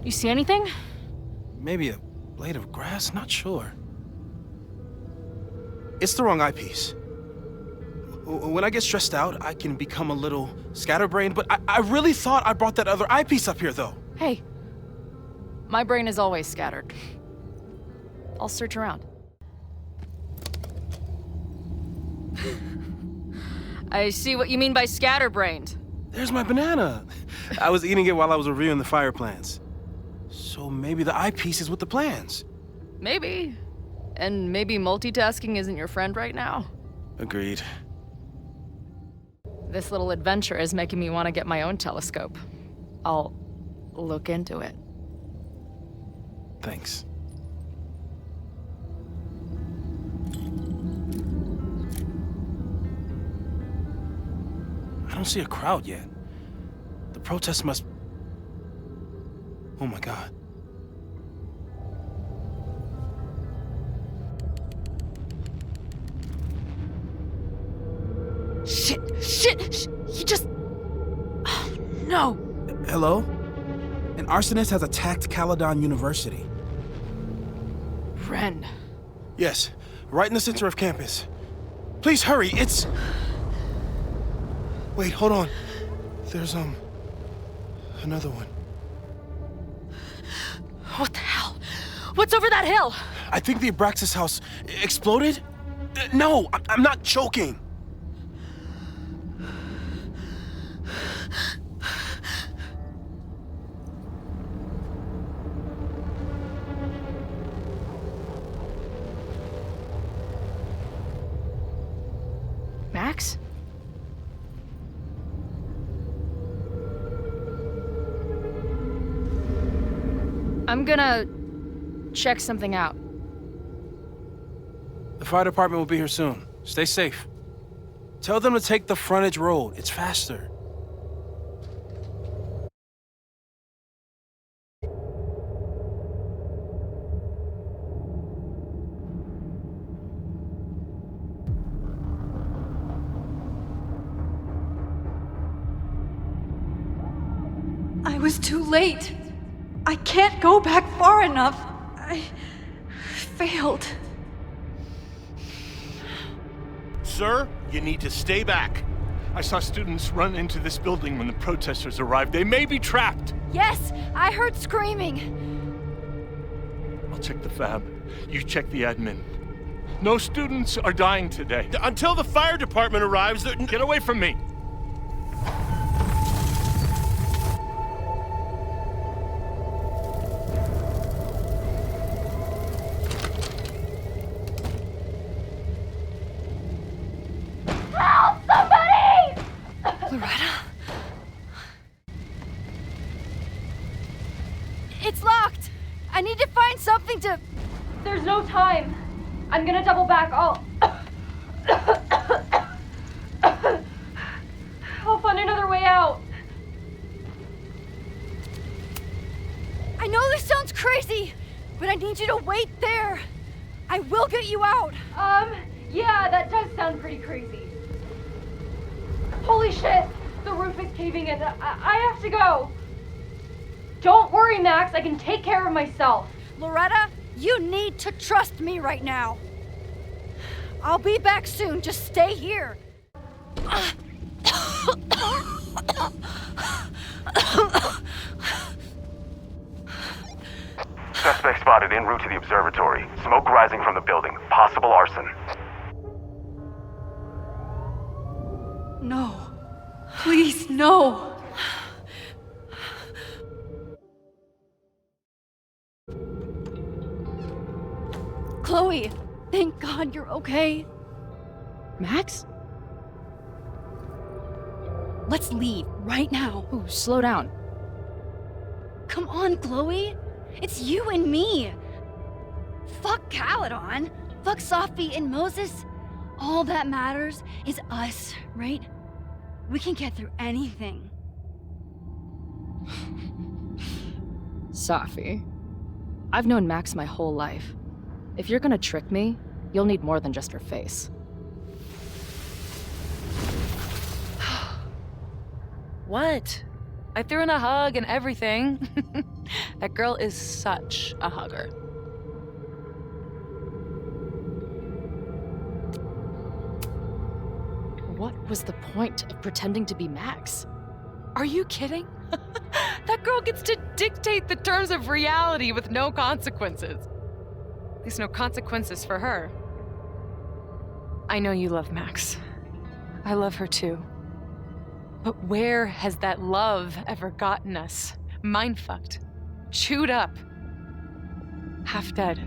You see anything? Maybe a blade of grass, not sure. It's the wrong eyepiece. When I get stressed out, I can become a little scatterbrained, but I really thought I brought that other eyepiece up here, though. Hey, my brain is always scattered. I'll search around. I see what you mean by scatterbrained. There's my banana. I was eating it while I was reviewing the fire plans. So maybe the eyepiece is with the plans. Maybe. And maybe multitasking isn't your friend right now. Agreed. This little adventure is making me want to get my own telescope. I'll look into it. Thanks. I don't see a crowd yet. The protest must... Oh my God. Shit! He just... Oh, no! Hello? An arsonist has attacked Caledon University. Ren. Yes, right in the center of campus. Please hurry, it's... Wait, hold on. There's, another one. What the hell? What's over that hill? I think the Abraxas house exploded? No, I'm not joking. Max? I'm gonna check something out. The fire department will be here soon. Stay safe. Tell them to take the frontage road. It's faster. I was too late. I can't go back far enough. I failed. Sir, you need to stay back. I saw students run into this building when the protesters arrived. They may be trapped. Yes, I heard screaming. I'll check the fab. You check the admin. No students are dying today. Until the fire department arrives, get away from me. It's locked! I need to find something to... There's no time. I'm gonna double back. I'll find another way out. I know this sounds crazy, but I need you to wait there. I will get you out. Yeah, that does sound pretty crazy. Holy shit! The roof is caving in. I have to go. Don't worry, Max. I can take care of myself. Loretta, you need to trust me right now. I'll be back soon. Just stay here. Suspect spotted en route to the observatory. Smoke rising from the building. Possible arson. No. Please, no. Chloe, thank God you're okay. Max? Let's leave right now. Ooh, slow down. Come on, Chloe. It's you and me. Fuck Caladon. Fuck Safi and Moses. All that matters is us, right? We can get through anything. Safi, I've known Max my whole life. If you're gonna trick me, you'll need more than just her face. What? I threw in a hug and everything. That girl is such a hugger. What was the point of pretending to be Max? Are you kidding? That girl gets to dictate the terms of reality with no consequences. At least no consequences for her. I know you love Max. I love her too. But where has that love ever gotten us? Mind-fucked. Chewed up. Half dead.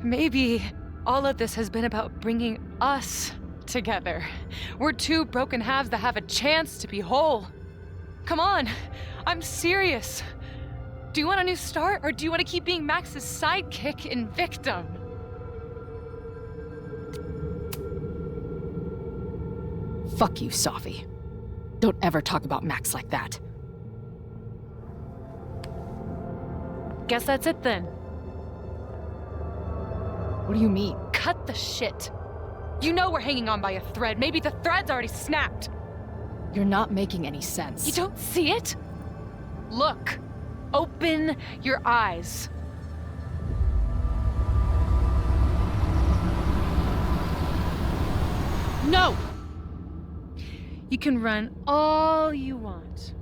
Maybe all of this has been about bringing us together. We're two broken halves that have a chance to be whole. Come on, I'm serious. Do you want a new start, or do you want to keep being Max's sidekick and victim? Fuck you, Safi. Don't ever talk about Max like that. Guess that's it then. What do you mean? Cut the shit. You know we're hanging on by a thread. Maybe the thread's already snapped. You're not making any sense. You don't see it? Look. Open your eyes. No! You can run all you want.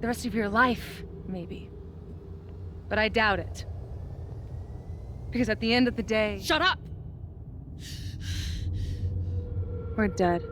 The rest of your life, maybe. But I doubt it. Because at the end of the day... Shut up! We're dead.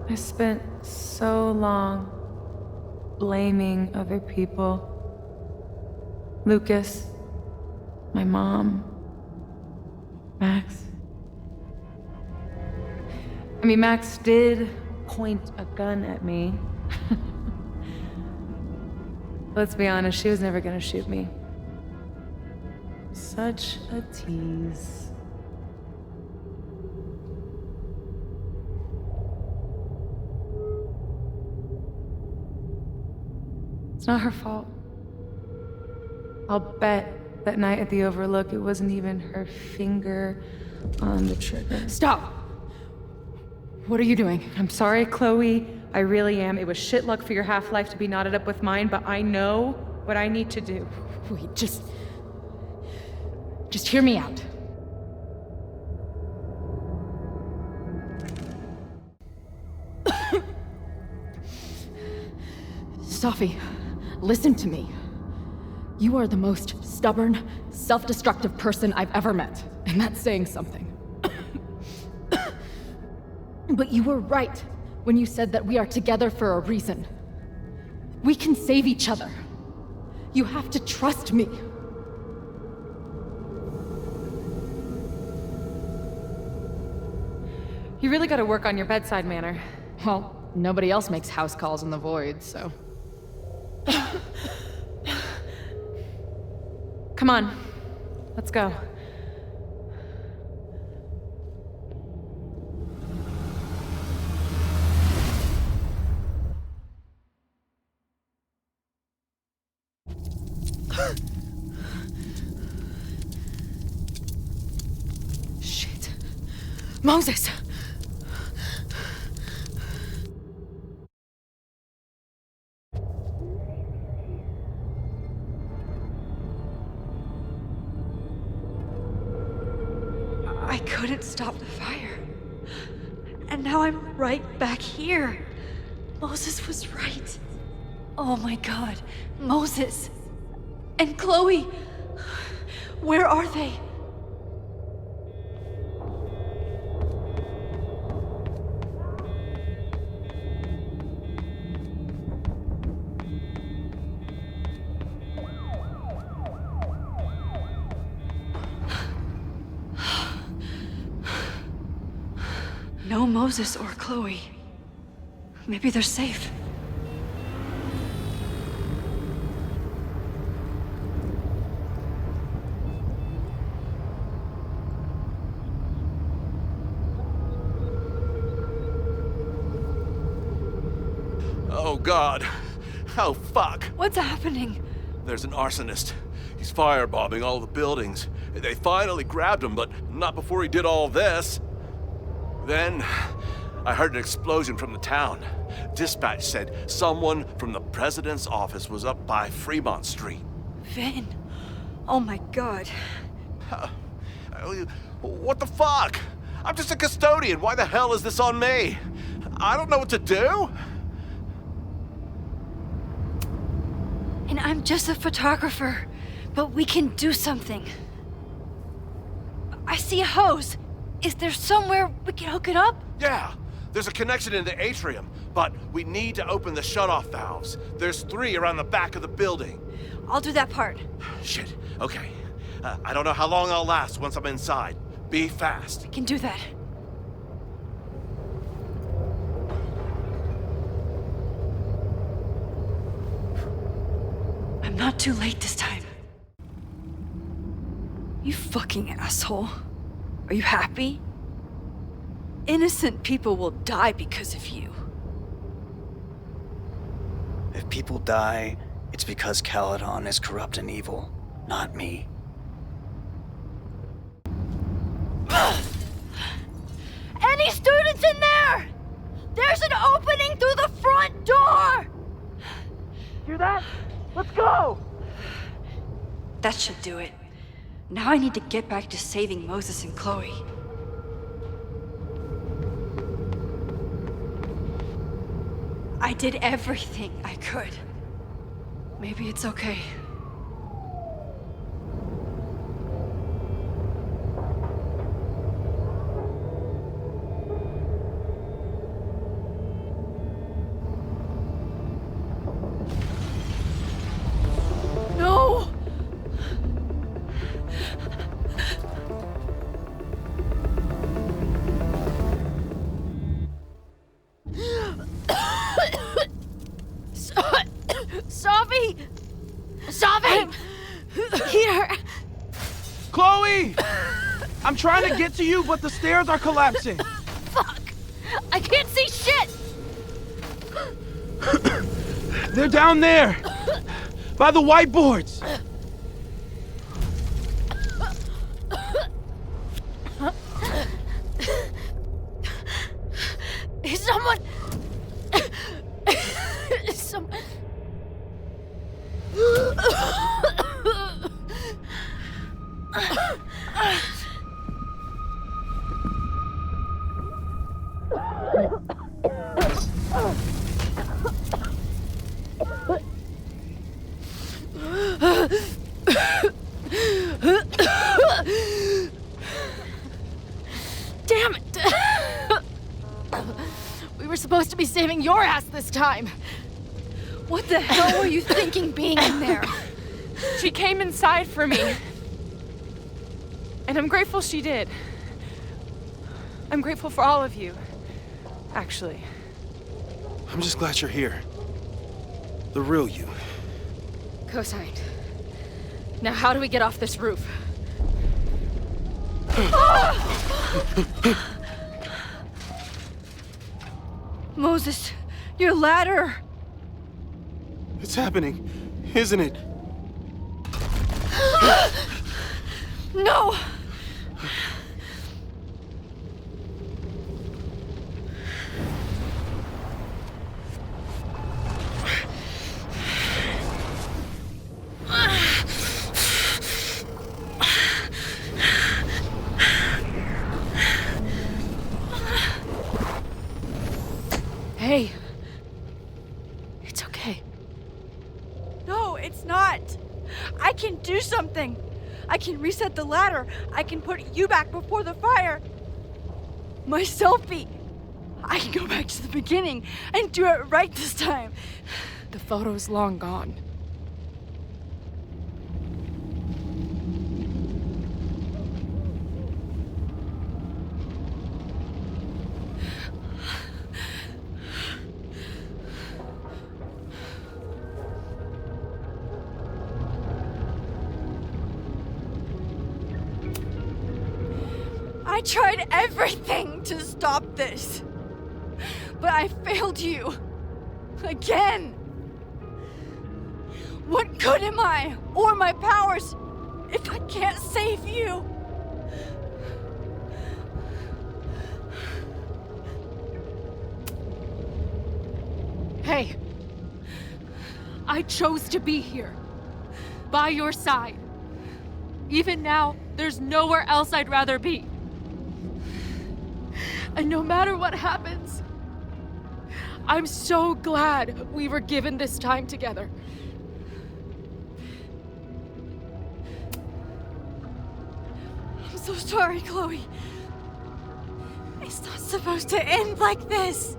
I spent so long blaming other people. Lucas, my mom, Max. I mean, Max did point a gun at me. Let's be honest, she was never gonna shoot me. Such a tease. It's not her fault. I'll bet that night at the Overlook, it wasn't even her finger on the trigger. Stop! What are you doing? I'm sorry, Chloe. I really am. It was shit luck for your half-life to be knotted up with mine, but I know what I need to do. Wait, just hear me out. Safi, listen to me. You are the most stubborn, self-destructive person I've ever met, and that's saying something. But you were right when you said that we are together for a reason. We can save each other. You have to trust me. You really gotta work on your bedside manner. Well, nobody else makes house calls in the void, so... Come on, let's go. Shit. Moses! I couldn't stop the fire. And now I'm right back here. Moses was right. Oh my god. Moses. And Chloe. Where are they? No Moses or Chloe. Maybe they're safe. Oh God. Oh fuck. What's happening? There's an arsonist. He's firebombing all the buildings. They finally grabbed him, but not before he did all this. Then, I heard an explosion from the town. Dispatch said someone from the president's office was up by Fremont Street. Vin. Oh my god. What the fuck? I'm just a custodian. Why the hell is this on me? I don't know what to do. And I'm just a photographer, but we can do something. I see a hose. Is there somewhere we can hook it up? Yeah, there's a connection in the atrium, but we need to open the shutoff valves. There's 3 around the back of the building. I'll do that part. Shit, okay. I don't know how long I'll last once I'm inside. Be fast. I can do that. I'm not too late this time. You fucking asshole. Are you happy? Innocent people will die because of you. If people die, it's because Caladon is corrupt and evil, not me. Any students in there? There's an opening through the front door! Hear that? Let's go! That should do it. Now I need to get back to saving Moses and Chloe. I did everything I could. Maybe it's okay. No! Safi! Safi! Here! Chloe! I'm trying to get to you, but the stairs are collapsing. Fuck! I can't see shit! They're down there! By the whiteboards! Is someone... Damn it! We were supposed to be saving your ass this time. What the hell were you thinking being in there? She came inside for me. And I'm grateful she did. I'm grateful for all of you, actually. I'm just glad you're here. The real you. Co-signed. Now how do we get off this roof? Moses, your ladder! It's happening, isn't it? No! Hey. It's okay. No, it's not. I can do something. I can reset the ladder. I can put you back before the fire. My selfie. I can go back to the beginning and do it right this time. The photo's long gone. I tried everything to stop this, but I failed you. Again. What good am I, or my powers, if I can't save you? Hey. I chose to be here. By your side. Even now, there's nowhere else I'd rather be. And no matter what happens, I'm so glad we were given this time together. I'm so sorry, Chloe. It's not supposed to end like this.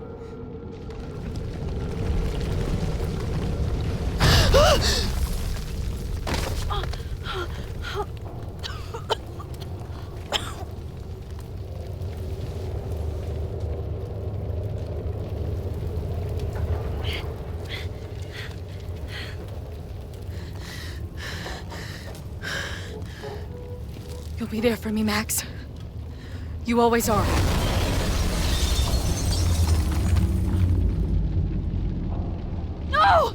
You'll be there for me, Max. You always are. No!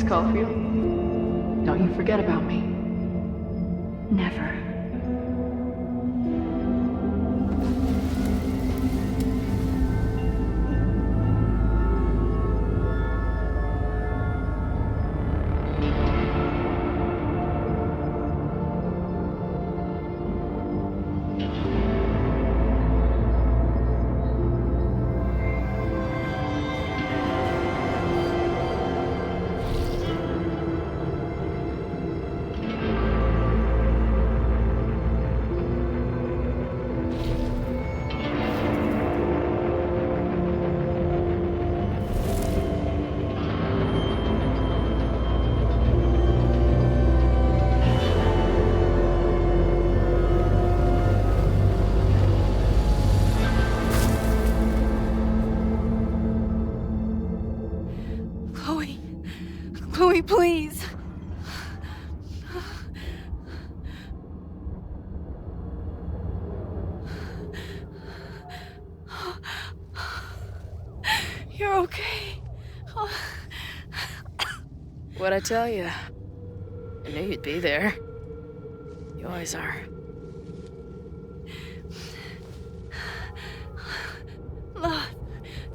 Caulfield, don't you forget about me. Never. Chloe, please. You're okay. What'd I tell you? I knew you'd be there. You always are.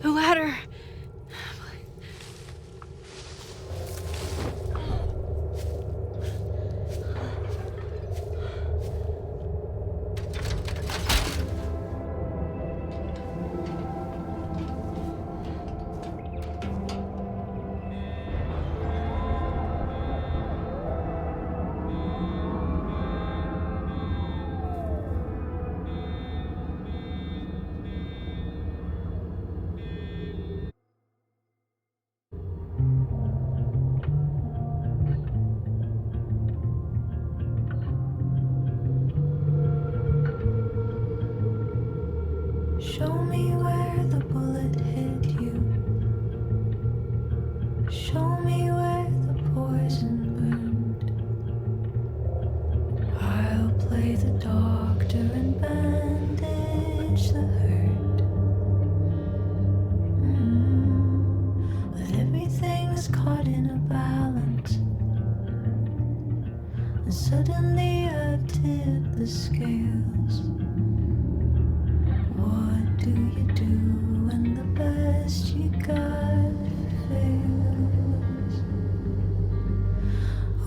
The ladder. Show me where the bullet hit you. Show me where the poison burned. I'll play the doctor and bandage the hurt. But everything was caught in a balance. And suddenly I've tipped the scales. What do you do when the best you got fails?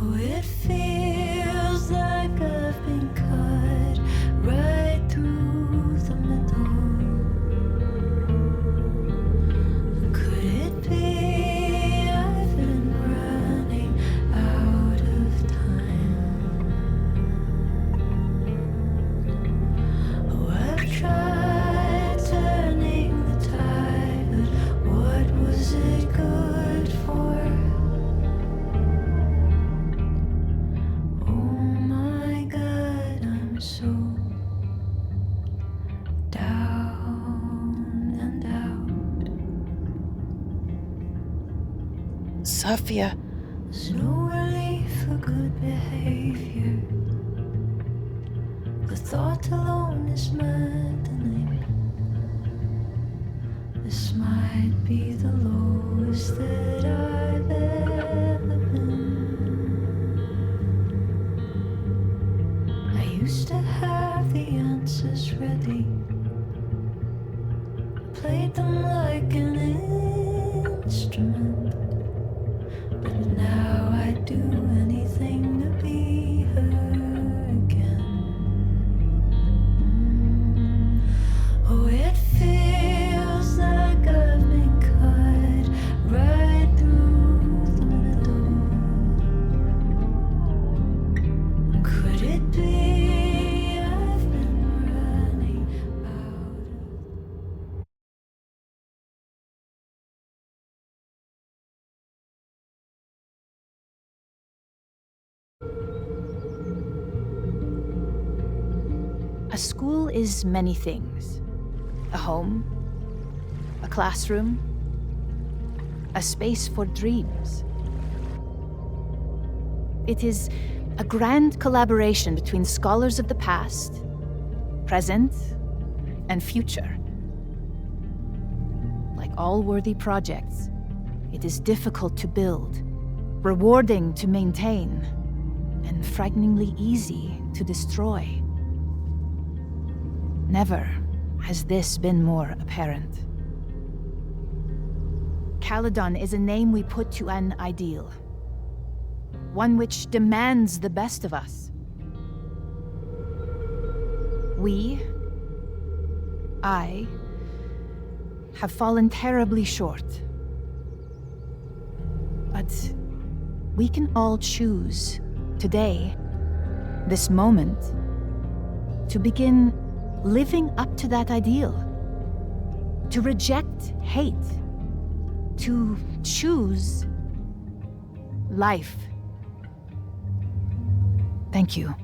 Oh, it feels like I've been cut right through the middle. Could it be I've been running out of time? Safia. There's no relief for good behavior. The thought alone is maddening. This might be the lowest that I've ever been. I used to have the answers ready. Played them like an instrument. But now I'd do anything to be her again. Oh, it feels like I've been cut right through the middle. Could it be I've been running out? A school is many things. A home, a classroom, a space for dreams. It is a grand collaboration between scholars of the past, present, and future. Like all worthy projects, it is difficult to build, rewarding to maintain, and frighteningly easy to destroy. Never has this been more apparent. Caladon is a name we put to an ideal. One which demands the best of us. I, have fallen terribly short. But we can all choose, today, this moment, to begin living up to that ideal. To reject hate. To choose life. Thank you.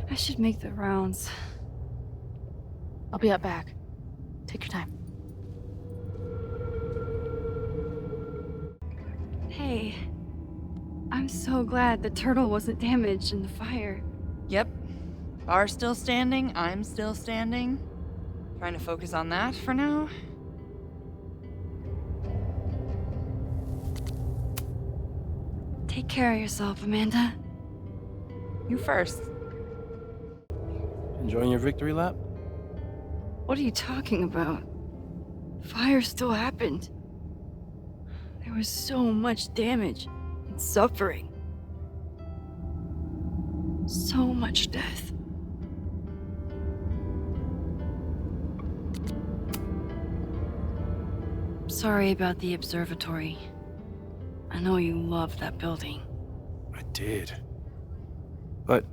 I should make the rounds. I'll be up back. Take your time. Hey, I'm so glad the turtle wasn't damaged in the fire. Yep. Bar's still standing, I'm still standing. Trying to focus on that for now. Take care of yourself, Amanda. You first. Enjoying your victory lap? What are you talking about? Fire still happened. There was so much damage and suffering. So much death. Sorry about the observatory. I know you love that building. I did. But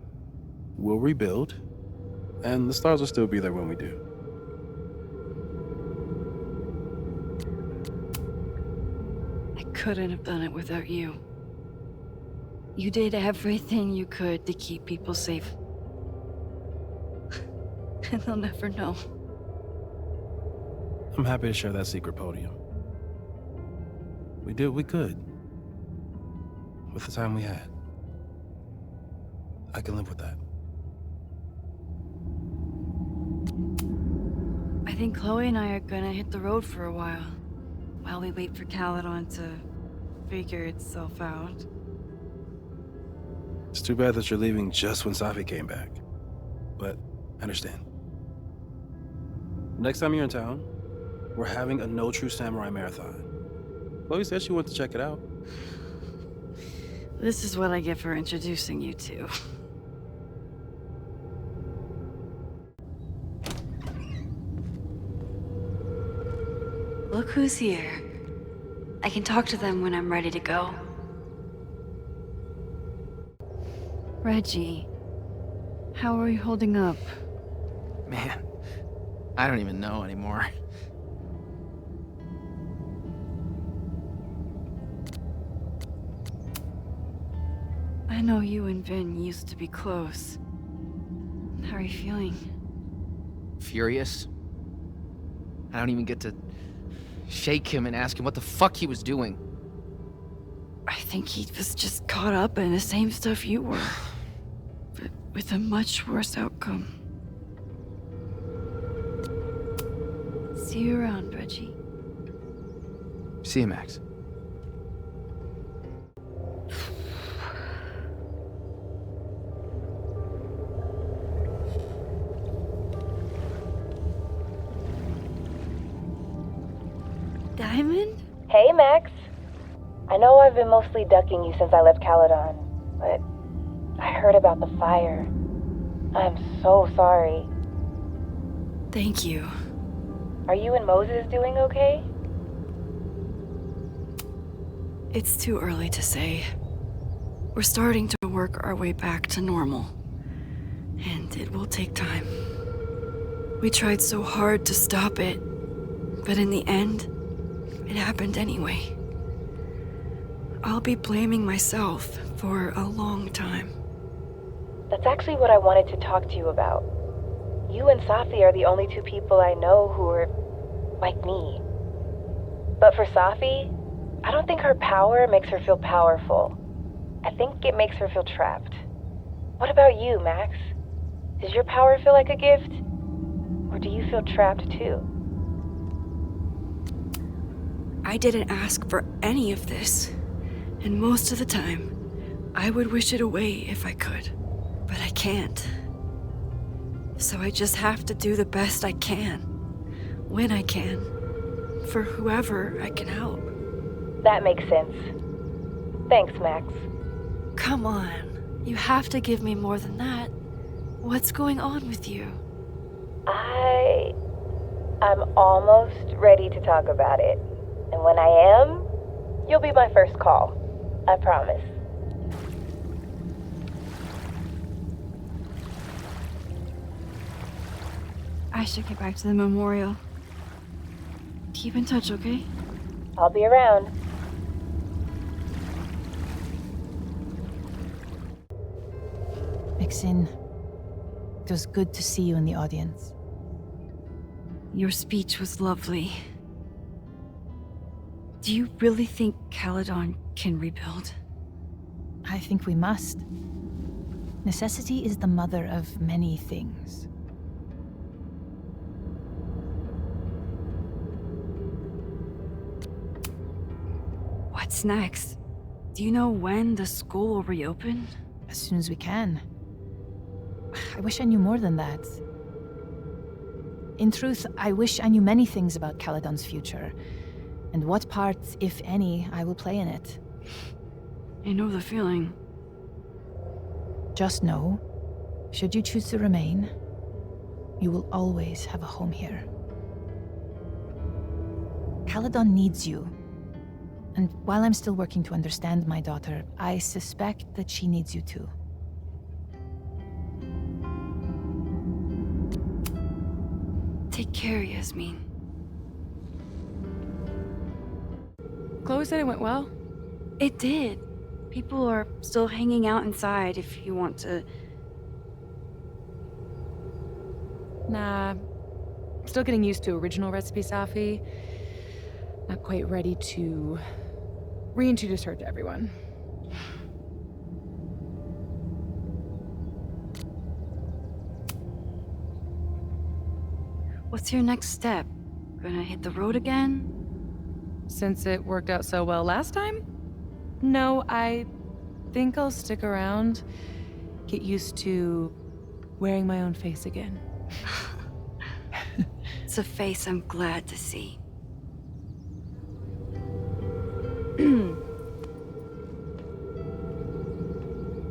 we'll rebuild, and the stars will still be there when we do. I couldn't have done it without you. You did everything you could to keep people safe. And they'll never know. I'm happy to share that secret podium. We did what we could with the time we had. I can live with that. I think Chloe and I are gonna hit the road for a while we wait for Caladon to figure itself out. It's too bad that you're leaving just when Safi came back. But I understand. Next time you're in town, we're having a No True Samurai marathon. Chloe said she wanted to check it out. This is what I get for introducing you to. Look who's here. I can talk to them when I'm ready to go. Reggie, how are you holding up? Man, I don't even know anymore. I know you and Vin used to be close. How are you feeling? Furious. I don't even get to shake him and ask him what the fuck he was doing. I think he was just caught up in the same stuff you were. But with a much worse outcome. See you around, Reggie. See you, Max. Diamond? Hey, Max. I know I've been mostly ducking you since I left Caladon, but I heard about the fire. I'm so sorry. Thank you. Are you and Moses doing okay? It's too early to say. We're starting to work our way back to normal. And it will take time. We tried so hard to stop it, but in the end, it happened anyway. I'll be blaming myself for a long time. That's actually what I wanted to talk to you about. You and Safi are the only two people I know who are like me. But for Safi, I don't think her power makes her feel powerful. I think it makes her feel trapped. What about you, Max? Does your power feel like a gift? Or do you feel trapped too? I didn't ask for any of this. And most of the time, I would wish it away if I could. But I can't. So I just have to do the best I can. When I can. For whoever I can help. That makes sense. Thanks, Max. Come on. You have to give me more than that. What's going on with you? I'm almost ready to talk about it. And when I am, you'll be my first call. I promise. I should get back to the memorial. Keep in touch, okay? I'll be around. Mixin, it was good to see you in the audience. Your speech was lovely. Do you really think Caladon can rebuild? I think we must. Necessity is the mother of many things. What's next? Do you know when the school will reopen? As soon as we can. I wish I knew more than that. In truth, I wish I knew many things about Caladon's future, and what part, if any, I will play in it. I know the feeling. Just know, should you choose to remain, you will always have a home here. Caladon needs you. And while I'm still working to understand my daughter, I suspect that she needs you too. Take care, Yasmin. Chloe said it went well. It did. People are still hanging out inside if you want to. Nah. Still getting used to original recipe Safi. Not quite ready to reintroduce her to everyone. What's your next step? Gonna hit the road again? Since it worked out so well last time? No, I think I'll stick around, get used to wearing my own face again. It's a face I'm glad to see.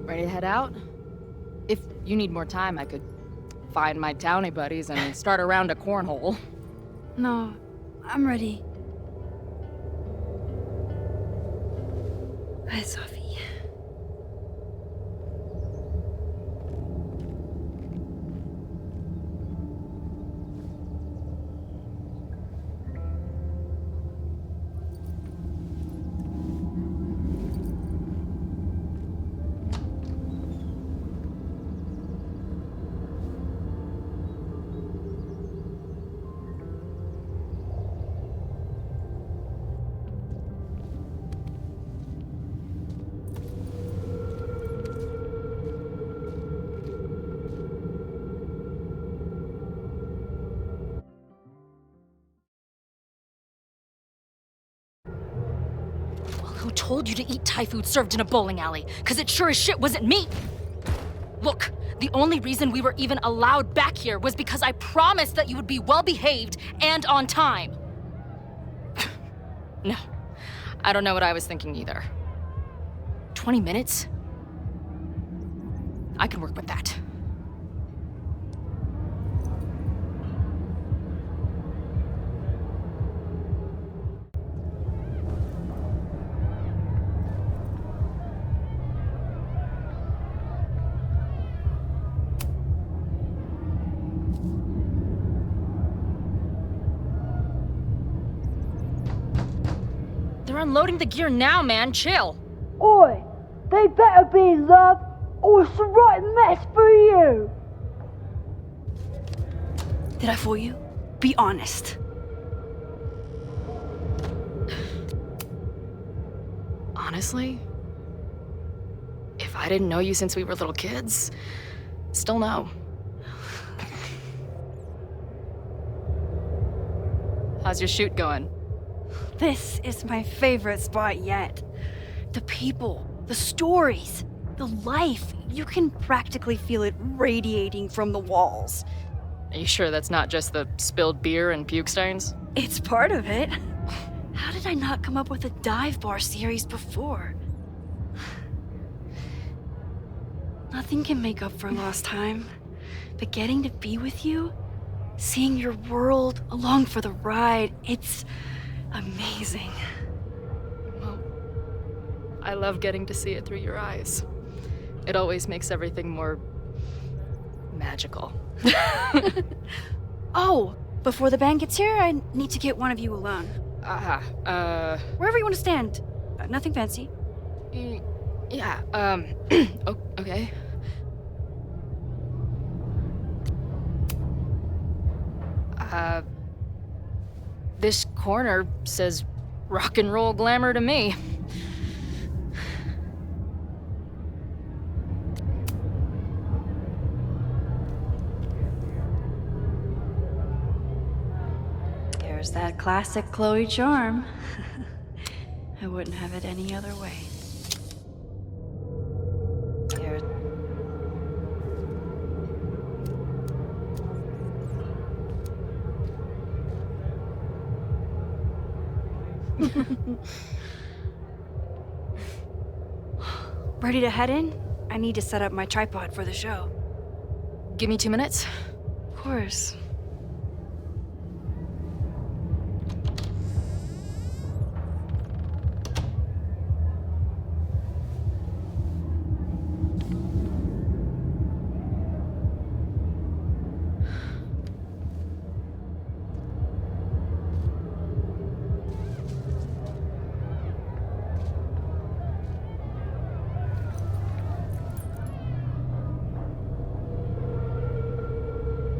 Ready to head out? If you need more time, I could find my townie buddies and start a round of cornhole. No, I'm ready. Bye, Safi. told you to eat Thai food served in a bowling alley, because it sure as shit wasn't me. Look, the only reason we were even allowed back here was because I promised that you would be well-behaved and on time. No, I don't know what I was thinking either. 20 minutes? I can work with that. They're unloading the gear now, man. Chill. Oi! They better be in love, or it's the right mess for you! Did I fool you? Be honest. Honestly, if I didn't know you since we were little kids, still no. How's your shoot going? This is my favorite spot yet. The people, the stories, the life. You can practically feel it radiating from the walls. Are you sure that's not just the spilled beer and puke stains? It's part of it. How did I not come up with a dive bar series before? Nothing can make up for lost time, but getting to be with you, seeing your world along for the ride, it's amazing. Well, I love getting to see it through your eyes. It always makes everything more magical. Oh, before the band gets here, I need to get one of you alone. Wherever you want to stand. Nothing fancy. Yeah, okay. This corner says rock and roll glamour to me. There's that classic Chloe charm. I wouldn't have it any other way. There. Ready to head in? I need to set up my tripod for the show. Give me 2 minutes. Of course.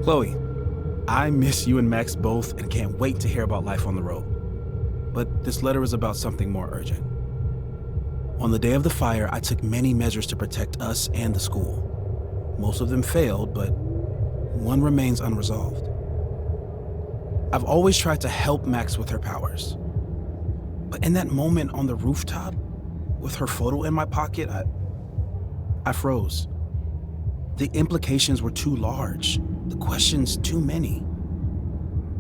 Chloe, I miss you and Max both and can't wait to hear about life on the road. But this letter is about something more urgent. On the day of the fire, I took many measures to protect us and the school. Most of them failed, but one remains unresolved. I've always tried to help Max with her powers. But in that moment on the rooftop, with her photo in my pocket, I froze. The implications were too large, the questions too many.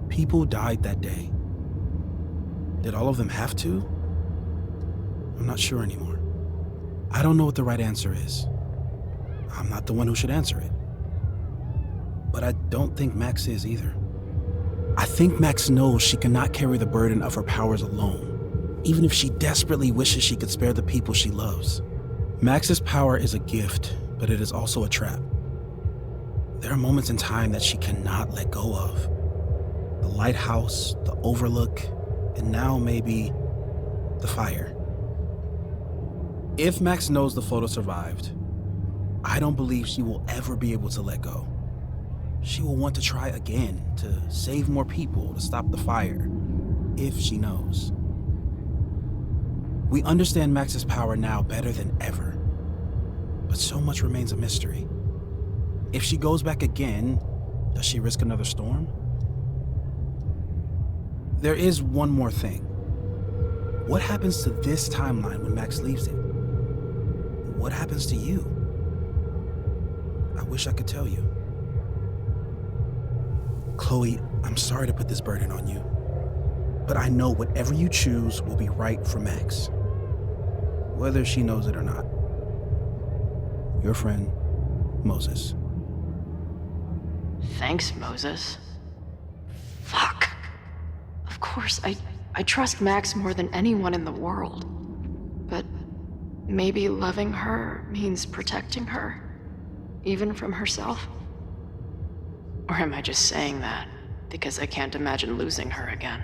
People died that day. Did all of them have to? I'm not sure anymore. I don't know what the right answer is. I'm not the one who should answer it. But I don't think Max is either. I think Max knows she cannot carry the burden of her powers alone, even if she desperately wishes she could spare the people she loves. Max's power is a gift, but it is also a trap. There are moments in time that she cannot let go of. The lighthouse, the overlook, and now maybe the fire. If Max knows the photo survived, I don't believe she will ever be able to let go. She will want to try again, to save more people, to stop the fire, if she knows. We understand Max's power now better than ever, but so much remains a mystery. If she goes back again, does she risk another storm? There is one more thing. What happens to this timeline when Max leaves it? What happens to you? I wish I could tell you. Chloe, I'm sorry to put this burden on you, but I know whatever you choose will be right for Max, whether she knows it or not. Your friend, Moses. Thanks, Moses. Fuck. Of course, I trust Max more than anyone in the world. But maybe loving her means protecting her, even from herself? Or am I just saying that because I can't imagine losing her again?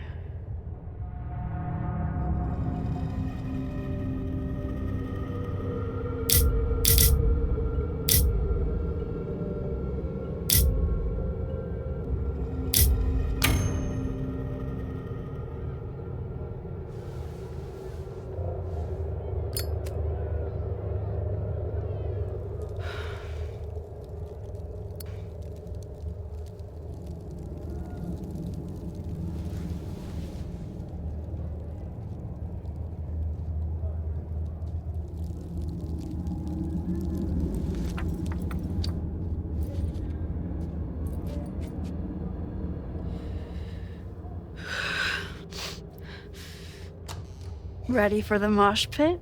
Ready for the mosh pit?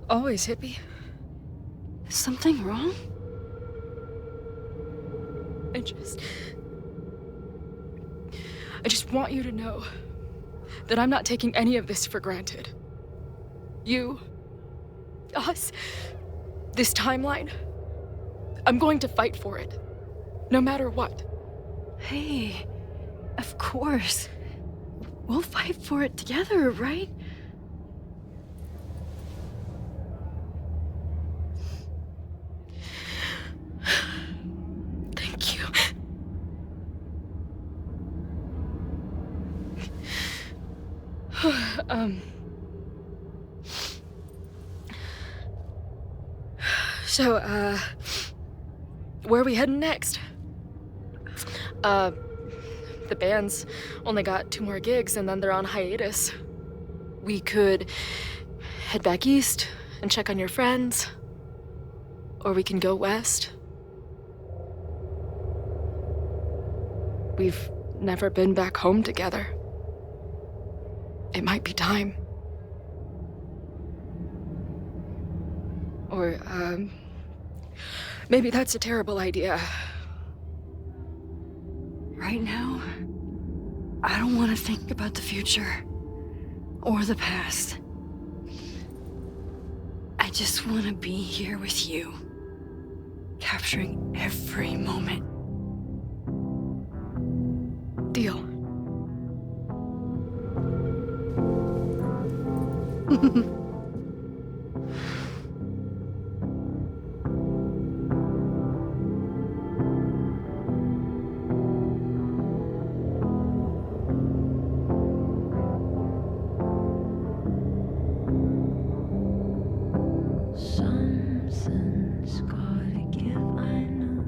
Always, hippie. Is something wrong? I just want you to know that I'm not taking any of this for granted. You, us, this timeline, I'm going to fight for it, no matter what. Hey, of course. We'll fight for it together, right? Thank you. So, where are we heading next? The band's only got 2 more gigs and then they're on hiatus. We could head back east and check on your friends, or we can go west. We've never been back home together. It might be time. Or, maybe that's a terrible idea. Right now, I don't want to think about the future or the past. I just want to be here with you, capturing every moment. Deal. Something's gotta give, I know.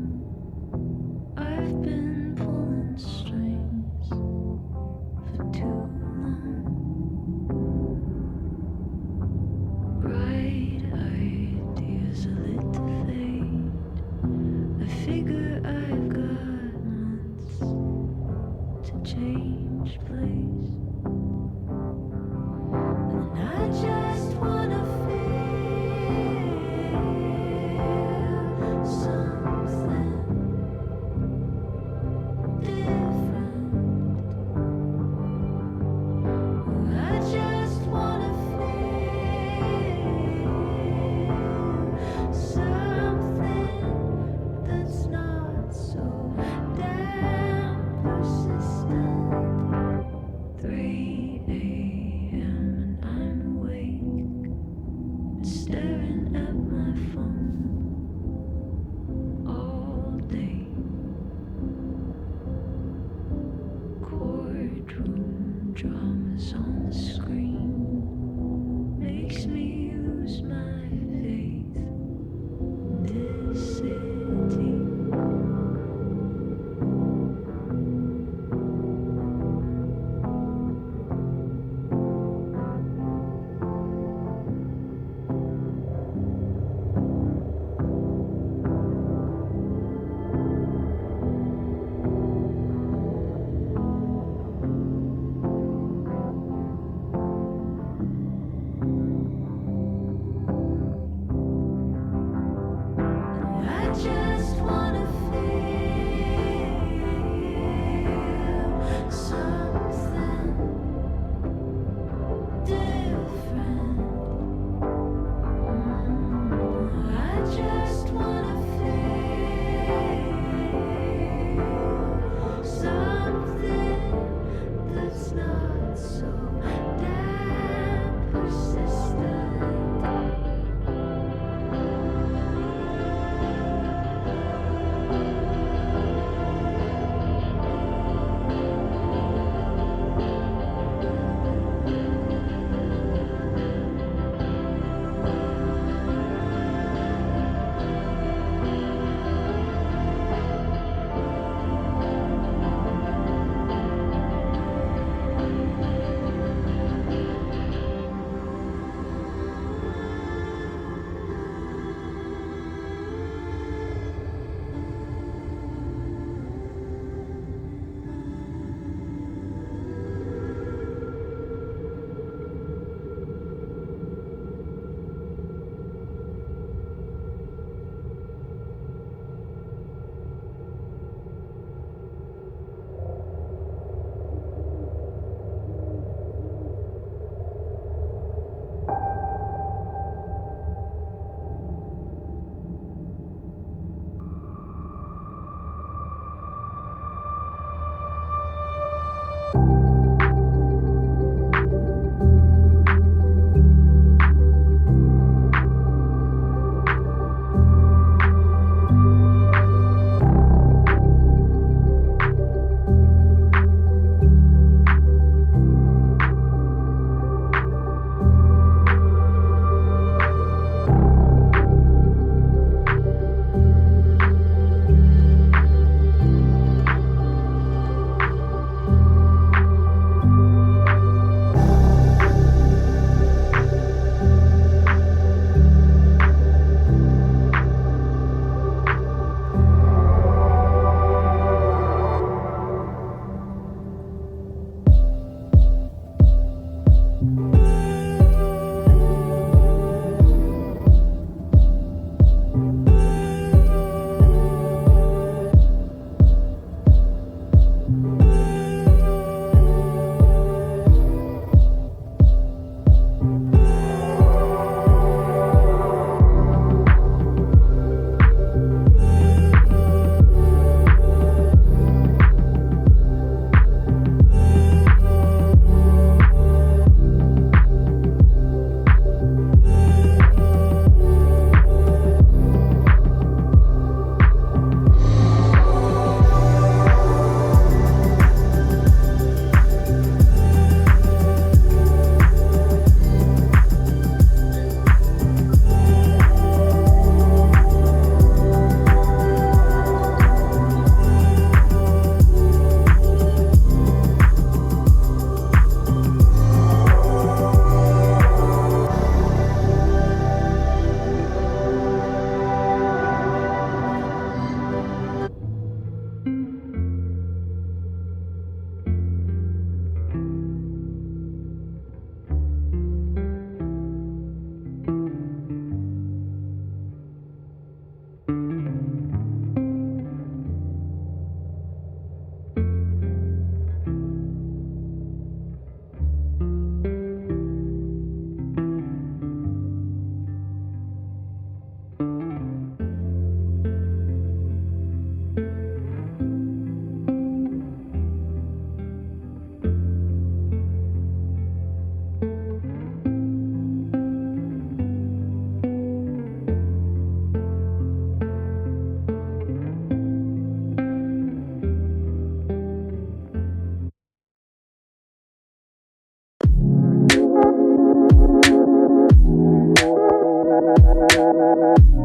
Safi.